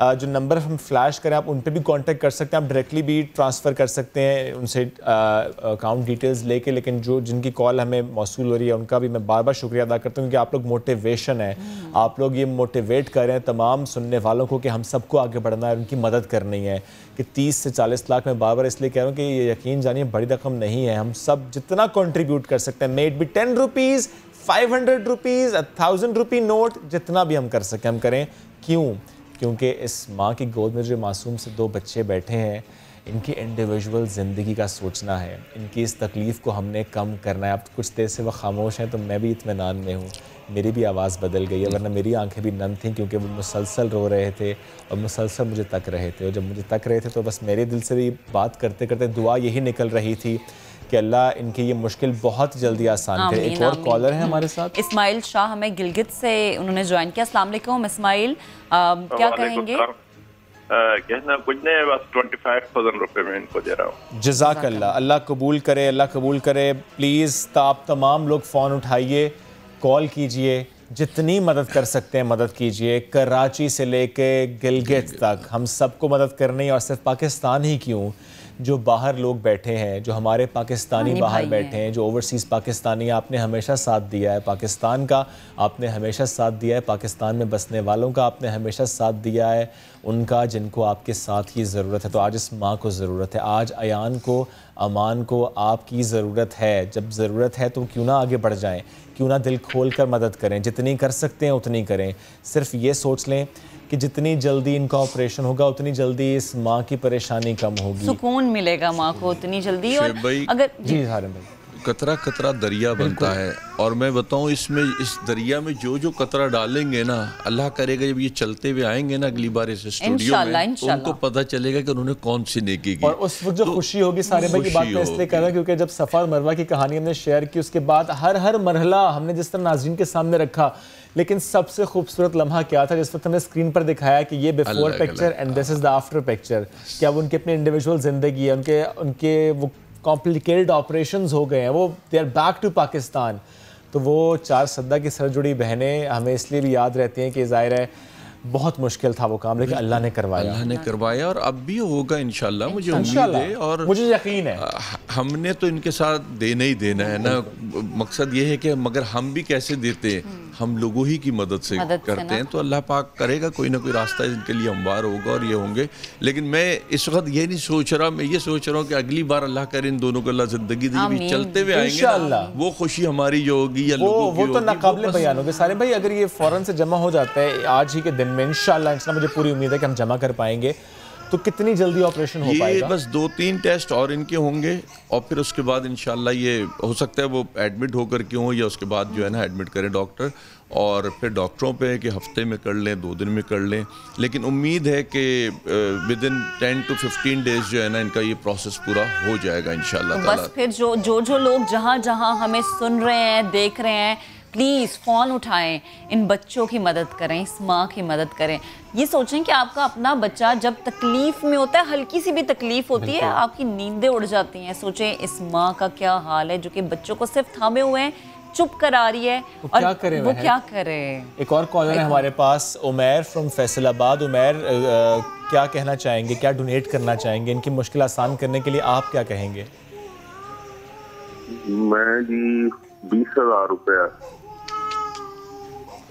जो नंबर हम फ्लैश करें, आप उन पे भी कांटेक्ट कर सकते हैं, आप डायरेक्टली भी ट्रांसफ़र कर सकते हैं उनसे अकाउंट डिटेल्स लेके। लेकिन जो जिनकी कॉल हमें मौसूल हो रही है, उनका भी मैं बार बार शुक्रिया अदा करता हूँ, क्योंकि आप लोग मोटिवेशन है, आप लोग ये मोटिवेट कर रहे हैं तमाम सुनने वालों को कि हम सबको आगे बढ़ना है, उनकी मदद करनी है। कि 30 से 40 लाख मैं बार बार इसलिए कह रहा हूँ कि ये यकीन जानिए बड़ी रकम नहीं है। हम सब जितना कंट्रीब्यूट कर सकते हैं, may it be 10 rupees, 500 rupees, 1000 rupee note, जितना भी हम कर सकें हम करें। क्यों? क्योंकि इस माँ की गोद में जो मासूम से 2 बच्चे बैठे हैं, इनकी इंडिविजुअल ज़िंदगी का सोचना है, इनकी इस तकलीफ़ को हमने कम करना है। अब कुछ देर से वो खामोश हैं, तो मैं भी इत्मीनान में हूँ, मेरी भी आवाज़ बदल गई है, वरना मेरी आंखें भी नम थीं, क्योंकि वो मुसलसल रो रहे थे और मुसलसल मुझे तक रहे थे। और जब मुझे तक रहे थे, तो बस मेरे दिल से भी बात करते करते दुआ यही निकल रही थी कि अल्लाह इनकी ये मुश्किल बहुत जल्दी आसान करे। एक और कॉलर है हमारे साथ, इस्माइल शाह, हमें गिलगित से उन्होंने ज्वाइन किया। अस्सलाम वालेकुम इस्माइल, क्या कहेंगे? कहना कुछ नहीं, बस 25,000 रुपये में इनको दे रहा हूँ। जज़ाकल्लाह, अल्लाह कबूल करे, अल्लाह कबूल करे। प्लीज़ आप तमाम लोग फ़ोन उठाइए, कॉल कीजिए, जितनी मदद कर सकते हैं मदद कीजिए। कराची से लेके गिलगित तक हम सबको मदद करनी है, और सिर्फ पाकिस्तान ही क्यों, जो बाहर लोग बैठे हैं, जो हमारे पाकिस्तानी बाहर बैठे हैं, जो ओवरसीज़ पाकिस्तानी, आपने हमेशा साथ दिया है पाकिस्तान का, आपने हमेशा साथ दिया है पाकिस्तान में बसने वालों का, आपने हमेशा साथ दिया है उनका जिनको आपके साथ की ज़रूरत है। तो आज इस माँ को ज़रूरत है, आज अयान को, अमान को आपकी ज़रूरत है। जब ज़रूरत है तो क्यों ना आगे बढ़ जाएं, क्यों ना दिल खोल कर मदद करें, जितनी कर सकते हैं उतनी करें। सिर्फ ये सोच लें कि जितनी जल्दी इनका ऑपरेशन होगा उतनी जल्दी इस माँ की परेशानी कम होगी, सुकून मिलेगा माँ को उतनी जल्दी। और अगर जी हारिम भाई, कतरा कतरा दरिया बनता है, और मैं बताऊं इसमें, इस दरिया में जो जो कतरा डालेंगे ना, अल्लाह करेगा जब ये चलते हुए आएंगे ना अगली बार इस स्टूडियो में, तो उनको पता चलेगा कि उन्होंने कौन सी नेकी की। और उस वक्त जो खुशी होगी, सारे भाई की बात मैं इसलिए कर रहा हूं क्योंकि जब सफ़ा और मरवा की कहानी हमने शेयर की, उसके बाद हर मरहला हमने जिस तरह नाज़रीन के सामने रखा, लेकिन सबसे खूबसूरत लम्हा क्या था जिस वक्त हमने स्क्रीन पर दिखाया कि ये before picture and this is the after picture. क्या वो उनके अपने इंडिविजुअल ज़िंदगी है, उनके वो कॉम्प्लिकेटेड ऑपरेशंस हो गए हैं, वो they are back to Pakistan. तो वो 4 सद्दा की सर जुड़ी बहनें हमें इसलिए भी याद रहती हैं कि ज़ाहिर है बहुत मुश्किल था वो काम, लेकिन अल्लाह ने करवाया, अल्लाह ने करवाया, और अब भी होगा इंशाल्लाह, मुझे उम्मीद है और मुझे यकीन है। हमने तो इनके साथ देना ही देना है ना, मकसद ये है कि मगर हम भी कैसे देते हैं, हम लोगों ही की मदद से करते हैं, तो अल्लाह पाक करेगा कोई ना कोई रास्ता इनके लिए हमवार होगा और ये होंगे। लेकिन मैं इस वक्त ये नहीं सोच रहा, मैं ये सोच रहा हूँ कि अगली बार अल्लाह करे इन दोनों को अल्लाह जिंदगी दे, चलते हुए आएंगे वो खुशी हमारी जो होगी या लोगों की वो तो नाकाबिले बयान होगी। सारे भाई अगर ये फौरन से जमा हो जाता है आज ही के दिन में, इंशाल्लाह मुझे पूरी उम्मीद है कि हम जमा कर पाएंगे, तो कितनी जल्दी ऑपरेशन हो पाएगा? बस 2-3 टेस्ट और इनके होंगे, और फिर उसके बाद इंशाल्लाह ये हो सकता है वो एडमिट होकर क्यों हो, या उसके बाद जो है ना एडमिट करें डॉक्टर, और फिर डॉक्टरों पे कि हफ्ते में कर लें, 2 दिन में कर लें। लेकिन उम्मीद है कि विद इन 10 to 15 डेज जो है ना इनका ये प्रोसेस पूरा हो जाएगा इंशाल्लाह ताला। बस फिर जो लोग जहाँ हमें सुन रहे हैं, देख रहे हैं, प्लीज़ फ़ोन उठाएं, इन बच्चों की मदद करें, इस माँ की मदद करें। ये सोचें कि आपका अपना बच्चा जब तकलीफ़ में होता है, हल्की सी भी तकलीफ़ होती है, आपकी नींदें उड़ जाती हैं। सोचें इस माँ का क्या हाल है जो कि बच्चों को सिर्फ थामे हुए हैं, चुप करा रही है, और वो क्या करे। एक और कॉलर है हमारे पास, उमैर फ्रॉम फैसलाबाद। उमैर क्या कहना चाहेंगे, क्या डोनेट करना चाहेंगे, इनकी मुश्किल आसान करने के लिए आप क्या कहेंगे? मैं जी 20,000 रुपया।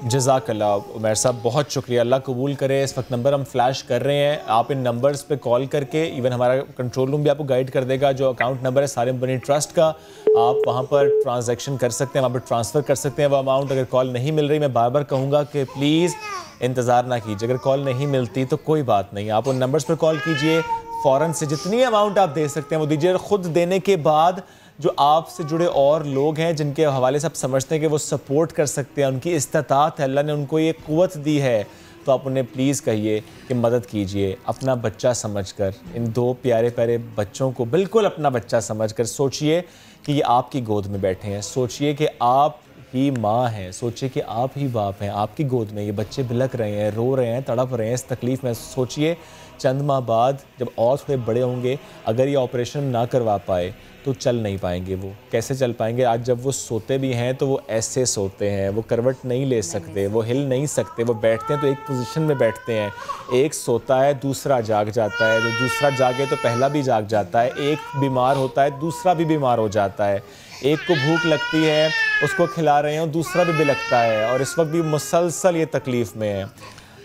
जज़ाकल्लाह उमैर साहब, बहुत शुक्रिया, अल्लाह कबूल करे। इस वक्त नंबर हम फ्लैश कर रहे हैं, आप इन नंबर्स पे कॉल करके, इवन हमारा कंट्रोल रूम भी आपको गाइड कर देगा, जो अकाउंट नंबर है सालिम बनी ट्रस्ट का, आप वहाँ पर ट्रांजैक्शन कर सकते हैं, वहाँ पर ट्रांसफ़र कर सकते हैं वो अमाउंट। अगर कॉल नहीं मिल रही, मैं बार बार कहूँगा कि प्लीज़ इंतज़ार ना कीजिए, अगर कॉल नहीं मिलती तो कोई बात नहीं, आप उन नंबर्स पर कॉल कीजिए, फ़ौरन से जितनी अमाउंट आप दे सकते हैं वो दीजिए। ख़ुद देने के बाद जो आपसे जुड़े और लोग हैं जिनके हवाले से आप समझते हैं कि वो सपोर्ट कर सकते हैं, उनकी इस्तात है, अल्लाह ने उनको ये क़ुव्वत दी है, तो आप उन्हें प्लीज़ कहिए कि मदद कीजिए। अपना बच्चा समझकर, इन 2 प्यारे प्यारे बच्चों को बिल्कुल अपना बच्चा समझकर सोचिए कि ये आपकी गोद में बैठे हैं, सोचिए कि आप ही माँ हैं, सोचिए कि आप ही बाप हैं, आपकी गोद में ये बच्चे बिलक रहे हैं, रो रहे हैं, तड़प रहे हैं इस तकलीफ़ में। सोचिए चंद माह बाद जब और थोड़े बड़े होंगे, अगर ये ऑपरेशन ना करवा पाए तो चल नहीं पाएंगे। वो कैसे चल पाएंगे? आज जब वो सोते भी हैं तो वो ऐसे सोते हैं, वो करवट नहीं ले सकते, वो हिल नहीं सकते, वो बैठते हैं तो एक पोजीशन में बैठते हैं, एक सोता है दूसरा जाग जाता है, जो दूसरा जागे तो पहला भी जाग जाता है, एक बीमार होता है दूसरा भी बीमार हो जाता है, एक को भूख लगती है उसको खिला रहे हैं दूसरा भी बिलखता है, और इस वक्त भी मुसलसल ये तकलीफ़ में है।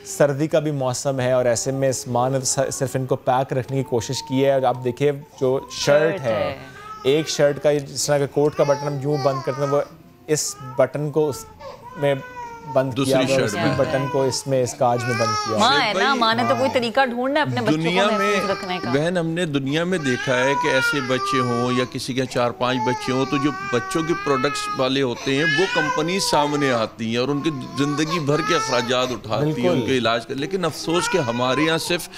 सर्दी का भी मौसम है और ऐसे में इस माँ ने सिर्फ इनको पैक रखने की कोशिश की है। और आप देखिए जो शर्ट है, एक शर्ट का जिस तरह का कोट का बटन हम यूँ बंद करते हैं, वो इस बटन को उसमें बंद किया, उस बटन को इसमें इस काज में बंद किया। माँ है ना, माँ ने तो कोई तरीका ढूंढना है अपने बच्चों दुनिया को में रखने का। बहन, हमने दुनिया में देखा है कि ऐसे बच्चे हों या किसी के 4-5 बच्चे हों, तो जो बच्चों के प्रोडक्ट्स वाले होते हैं वो कंपनी सामने आती हैं और उनकी ज़िंदगी भर के अखराजात उठाती हैं उनके इलाज का। लेकिन अफसोस कि हमारे यहाँ सिर्फ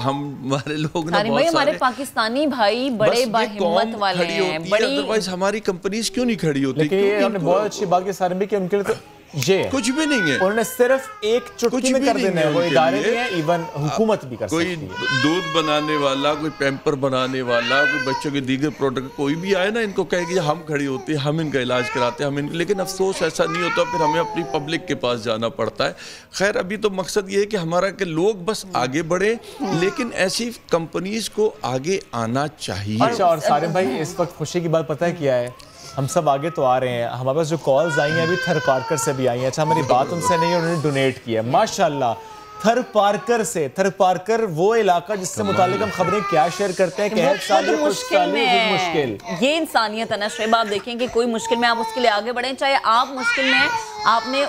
हमारे लोग ना बहुत हमारे पाकिस्तानी भाई बड़े हिम्मत वाले हैं, बड़ी अदरवाइज हमारी कंपनीज क्यों नहीं खड़ी होती? लेकिन ये हमने बहुत अच्छी बात की सारे में कि उनके लिए तो ये कुछ भी नहीं है। उन्होंने सिर्फ एक चुटकी में कर देना है, वो इदारे भी हैं, इवन हुकूमत भी कर सकती है। कोई दूध बनाने वाला, कोई पैम्पर बनाने वाला, कोई बच्चों के दीगर प्रोडक्ट, कोई भी आए ना, इनको कहेगी हम खड़ी होती है, हम इनका इलाज कराते हैं, हम इनका, लेकिन अफसोस ऐसा नहीं होता, फिर हमें अपनी पब्लिक के पास जाना पड़ता है। खैर अभी तो मकसद ये है कि हमारा के लोग बस आगे बढ़े, लेकिन ऐसी कंपनीज को आगे आना चाहिए। अच्छा, और सारिम भाई इस वक्त खुशी की बात पता है क्या है, हम सब आगे तो आ रहे हैं, हमारे पास जो कॉल्स आई हैं अभी थर पार्कर से भी आई हैं। अच्छा, हमारी बात उनसे नहीं है, उन्होंने डोनेट किया है माशाल्लाह। थर पार्कर से, थर पार्कर वो इलाका जिससे मुतालिक हम खबरें क्या शेयर करते हैं कि मुश्किल ये इंसानियत है ना शोएब। आप देखें कि कोई मुश्किल में आप उसके लिए आगे बढ़ें, चाहे आप मुश्किल में हैं, आपने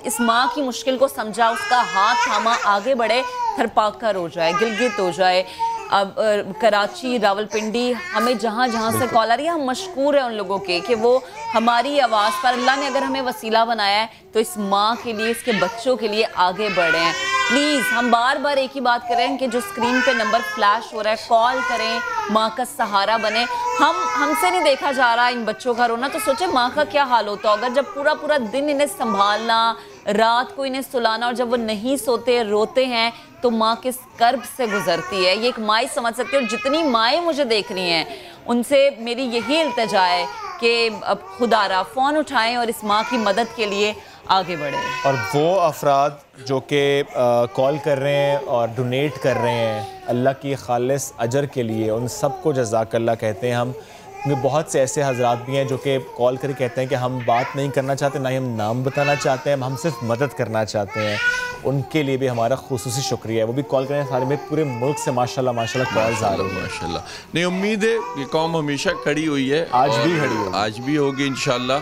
इस माँ की मुश्किल को समझा, उसका हाथ थामा, आगे बढ़े। थर पार्कर हो जाए, गिलगित हो जाए, अब कराची, रावलपिंडी, हमें जहाँ जहाँ से कॉल आ रही है, हम मशकूर हैं उन लोगों के कि वो हमारी आवाज़ पर, अल्लाह ने अगर हमें वसीला बनाया है तो इस माँ के लिए, इसके बच्चों के लिए आगे बढ़े हैं। प्लीज़ हम बार बार एक ही बात करें कि जो स्क्रीन पे नंबर फ्लैश हो रहा है, कॉल करें, माँ का सहारा बने। हमसे नहीं देखा जा रहा इन बच्चों का रोना, तो सोचे माँ का क्या हाल होता होगा जब पूरा पूरा दिन इन्हें संभालना, रात को इन्हें सुलाना, और जब वो नहीं सोते रोते हैं तो माँ किस कर्ब से गुजरती है। ये एक माँ समझ सकती है। और जितनी माएँ मुझे देख रही हैं उनसे मेरी यही इल्तिजा है कि अब खुदारा फ़ोन उठाएं और इस माँ की मदद के लिए आगे बढ़ें। और वो अफराद जो कि कॉल कर रहे हैं और डोनेट कर रहे हैं अल्लाह की खालिस अजर के लिए, उन सबको जज़ाकल्लाह कहते हैं हम। बहुत से ऐसे हजरात भी हैं जो कि कॉल करके कहते हैं कि हम बात नहीं करना चाहते, ना ही हम नाम बताना चाहते हैं, हम सिर्फ मदद करना चाहते हैं। उनके लिए भी हमारा खुसूसी शुक्रिया है। वो भी कॉल करें, सारे में पूरे मुल्क से माशाल्लाह माशाल्लाह कॉल्स आ रही हैं। माशाल्लाह, नहीं उम्मीद है कि कौम हमेशा खड़ी हुई है, आज भी खड़ी होगी, आज भी होगी इंशाल्लाह।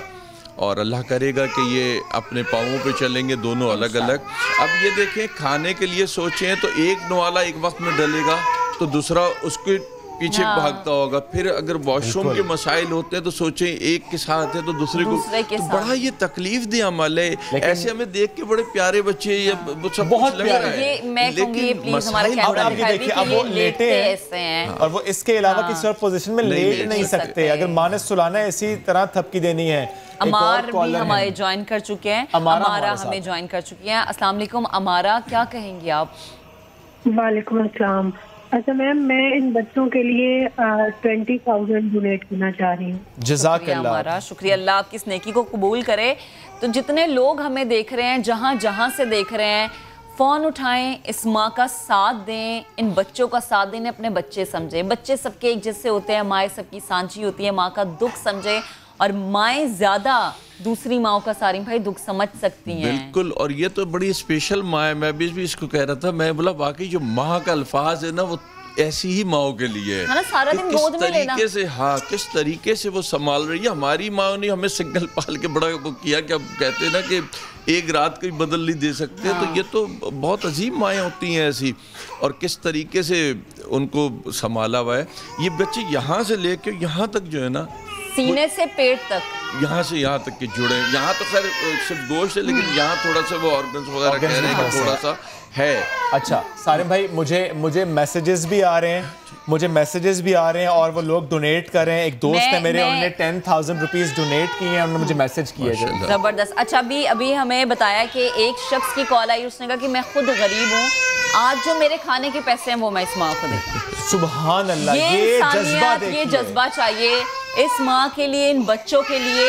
और अल्लाह करेगा कि ये अपने पाँवों पे चलेंगे दोनों अलग अलग। अब ये देखें, खाने के लिए सोचें तो एक नवाला एक वक्त में डलेगा तो दूसरा उसके पीछे भागता होगा। फिर अगर वॉशरूम के मसाइल होते हैं तो सोचें एक के साथ है तो दूसरे को तो बड़ा ये तकलीफ दे अमल है। ऐसे हमें देख के बड़े प्यारे बच्चे ये सब बहुत लग रहा है, लेकिन अब वो लेटे हैं और वो इसके अलावा किसी और पोजीशन में लेट नहीं सकते। अगर माँ ने सुलाना है इसी तरह थपकी देनी है। अमार भी हमारे ज्वाइन कर चुके हैं, अमारा हमें ज्वाइन कर चुकी हैं। अस्सलाम वालेकुम अमारा, क्या कहेंगी आप? वालेकुम अस्सलाम। अच्छा मैम, मैं इन बच्चों के लिए 20,000 डोनेट करना चाह रही हूँ। जज़ाकल्लाह, हमारा शुक्रिया, अल्लाह आपकी इस नेकी को कबूल करे। तो जितने लोग हमें देख रहे हैं, जहाँ जहाँ से देख रहे हैं, फ़ोन उठाएं, इस माँ का साथ दें, इन बच्चों का साथ दें, अपने बच्चे समझें। बच्चे सबके एक जैसे होते हैं, माएँ सबकी सांझी होती है, माँ का दुख समझें। और माएँ ज़्यादा दूसरी माओं का सारिम भाई दुख समझ सकती हैं। बिल्कुल, और ये तो बड़ी स्पेशल माँ है। मैं भी इसको कह रहा था, मैं बोला वाकई जो माँ का अल्फाज है ना वो ऐसी ही माओं के लिए है ना, सारा दिन गोद में लेना। से हाँ, किस तरीके से वो संभाल रही है। हमारी माँ ने हमें सिंगल पाल के बड़ा वो किया कि अब कहते हैं ना कि एक रात को बदल नहीं दे सकते। हाँ। तो ये तो बहुत अजीब माएँ होती हैं ऐसी, और किस तरीके से उनको संभाला हुआ है। ये बच्चे यहाँ से लेके यहाँ तक जो है ना, सीने से पेट तक, यहाँ से यहाँ तक के जुड़े। यहाँ तो खैर सिर्फ गोश्त है, लेकिन यहाँ थोड़ा सा वो ऑर्गन्स वगैरह कह रहे हैं कि थोड़ा सा है। अच्छा सारिम भाई, मुझे मैसेजेस भी आ रहे हैं, और वो लोग डोनेट कर रहे हैं। एक दोस्त है मेरे, उन्होंने 10,000 रुपीस डोनेट किए हैं, उन्होंने मुझे मैसेज किया है। जबरदस्त। अच्छा, अभी हमें बताया कि एक शख्स की कॉल आई, उसने कहा कि मैं खुद गरीब हूँ, आज जो मेरे खाने के पैसे हैं वो मैं इस माँ को दूँ। सुभान अल्लाह, ये जज्बा चाहिए इस माँ के लिए, इन बच्चों के लिए।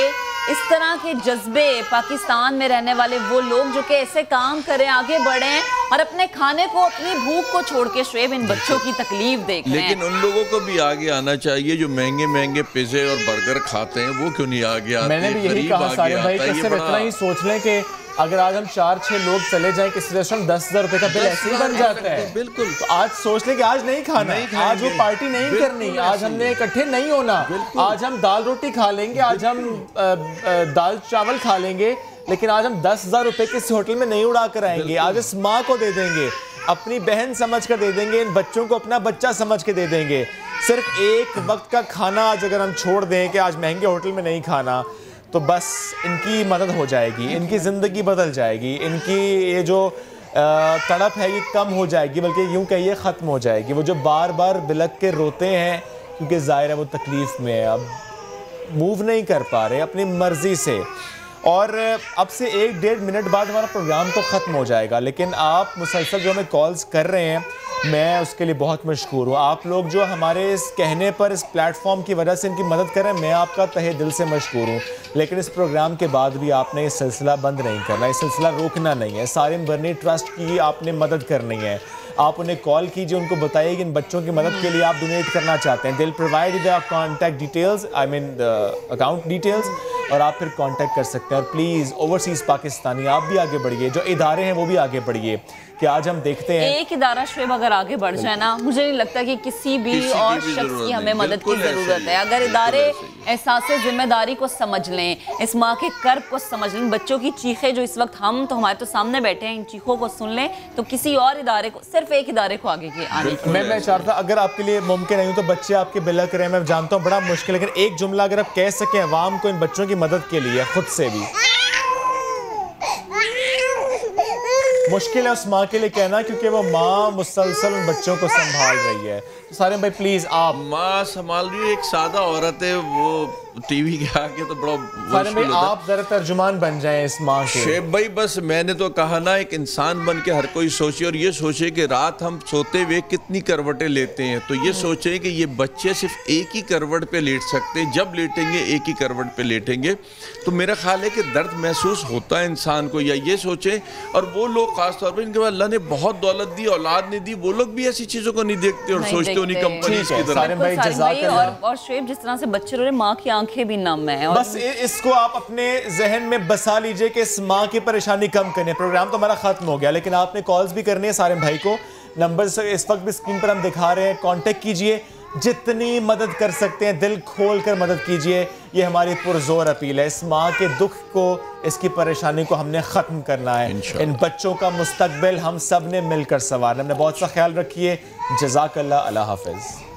इस तरह के जज्बे पाकिस्तान में रहने वाले वो लोग जो कि ऐसे काम करें, आगे बढ़ें और अपने खाने को, अपनी भूख को छोड़ के शोएब इन बच्चों की तकलीफ देख रहे हैं। लेकिन उन लोगों को भी आगे आना चाहिए जो महंगे महंगे पिज़्ज़े और बर्गर खाते हैं, वो क्यों नहीं आगे आते? मैंने भी यही कहा सारिम भाई, कि सिर्फ इतना ही सोच लें कि अगर आज हम 4-6 लोग चले जाएं किसी रेस्टोरेंट, 10,000 रुपए का बिल ऐसे ही बन जाता है। बिल्कुल। तो आज सोच ले कि आज नहीं खाना, आज वो पार्टी नहीं करनी, आज हमने इकट्ठे नहीं होना, आज हम दाल रोटी खा लेंगे, आज हम दाल चावल खा लेंगे, लेकिन आज हम 10,000 रुपए किसी होटल में नहीं उड़ा कर आएंगे। आज इस माँ को दे देंगे, अपनी बहन समझ कर दे देंगे, इन बच्चों को अपना बच्चा समझ के दे देंगे। सिर्फ एक वक्त का खाना आज अगर हम छोड़ दें कि आज महंगे होटल में नहीं खाना, तो बस इनकी मदद हो जाएगी, इनकी ज़िंदगी बदल जाएगी, इनकी ये जो तड़प है ये कम हो जाएगी, बल्कि यूँ कहिए ख़त्म हो जाएगी। वो जो बार बार बिलक के रोते हैं क्योंकि ज़ाहिर है वो तकलीफ़ में है, अब मूव नहीं कर पा रहे अपनी मर्ज़ी से। और अब से 1-1.5 मिनट बाद हमारा प्रोग्राम तो ख़त्म हो जाएगा, लेकिन आप मुसलसल जो हमें कॉल्स कर रहे हैं, मैं उसके लिए बहुत मशकूर हूँ। आप लोग जो हमारे इस कहने पर, इस प्लेटफॉर्म की वजह से इनकी मदद कर रहे हैं, मैं आपका तहे दिल से मशकूर हूँ। लेकिन इस प्रोग्राम के बाद भी आपने ये सिलसिला बंद नहीं करना, ये सिलसिला रोकना नहीं है। सारिम बर्नी ट्रस्ट की आपने मदद करनी है। आप उन्हें कॉल कीजिए, उनको बताइए कि इन बच्चों की मदद के लिए आप डोनेट करना चाहते हैं। दिल provide the contact details, I mean the account details, और आप फिर कांटेक्ट कर सकते हैं। और प्लीज़ ओवरसीज़ पाकिस्तानी आप भी आगे बढ़िए, जो इदारे हैं वो भी आगे बढ़िए। कि आज हम देखते हैं एक इदारा शुएब अगर आगे बढ़ जाए ना, मुझे नहीं लगता कि किसी भी और शख्स की हमें मदद की ज़रूरत है। अगर इदारे एहसास जिम्मेदारी को समझ लें, इस माँ के कर्ब को समझ लें, बच्चों की चीखें जो इस वक्त हम तो हमारे तो सामने बैठे हैं, इन चीखों को सुन लें, तो किसी और इदारे को, सिर्फ एक इदारे को आगे के आने की मैं चाहता अगर आपके लिए मुमकिन नहीं हो तो बच्चे आपके बिला करें। मैं जानता हूँ बड़ा मुश्किल, लेकिन एक जुमला अगर आप कह सकें अवाम को इन बच्चों की मदद के लिए, खुद से भी मुश्किल है उस माँ के लिए कहना, क्योंकि वो माँ मुसलसल उन बच्चों को संभाल रही है। तो सारे भाई प्लीज, आप माँ संभाल रही है, एक सादा औरत है, वो टीवी के आगे तो बड़ा सारे भाई आप जरा तर्जुमान बन जाएं इस माँ के। शेब भाई बस मैंने तो कहा ना, एक इंसान बन के हर कोई सोचे, और ये सोचे कि रात हम सोते हुए कितनी करवटें लेते हैं, तो ये सोचे कि ये बच्चे सिर्फ एक ही करवट पे लेट सकते हैं, जब लेटेंगे एक ही करवट पे लेटेंगे। तो मेरा ख्याल है कि दर्द महसूस होता है इंसान को, या ये सोचे। और वो लोग खासतौर पर इनके बाद अल्लाह ने बहुत दौलत दी, औलाद ने दी, वो लोग भी ऐसी चीज़ों को नहीं देखते और सोचते उन्हीं कंपनीज की तरह। और शुएब जिस तरह से बच्चे रो रहे, माँ की आंखें भी नम है। बस इसको आप अपने जहन में बसा लीजिए कि इस माँ की परेशानी कम करने। प्रोग्राम तो हमारा खत्म हो गया, लेकिन आपने कॉल्स भी करनी है सारे भाई को। नंबर इस वक्त भी स्क्रीन पर हम दिखा रहे हैं, कांटेक्ट कीजिए, जितनी मदद कर सकते हैं दिल खोल कर मदद कीजिए। ये हमारी पुरजोर अपील है। इस माँ के दुख को, इसकी परेशानी को हमने ख़त्म करना है। इन बच्चों का मुस्तकबिल हम सब ने मिलकर संवारना। अपने बहुत सा ख्याल रखिए। जज़ाकल्लाह, अल्लाह हाफ़िज़।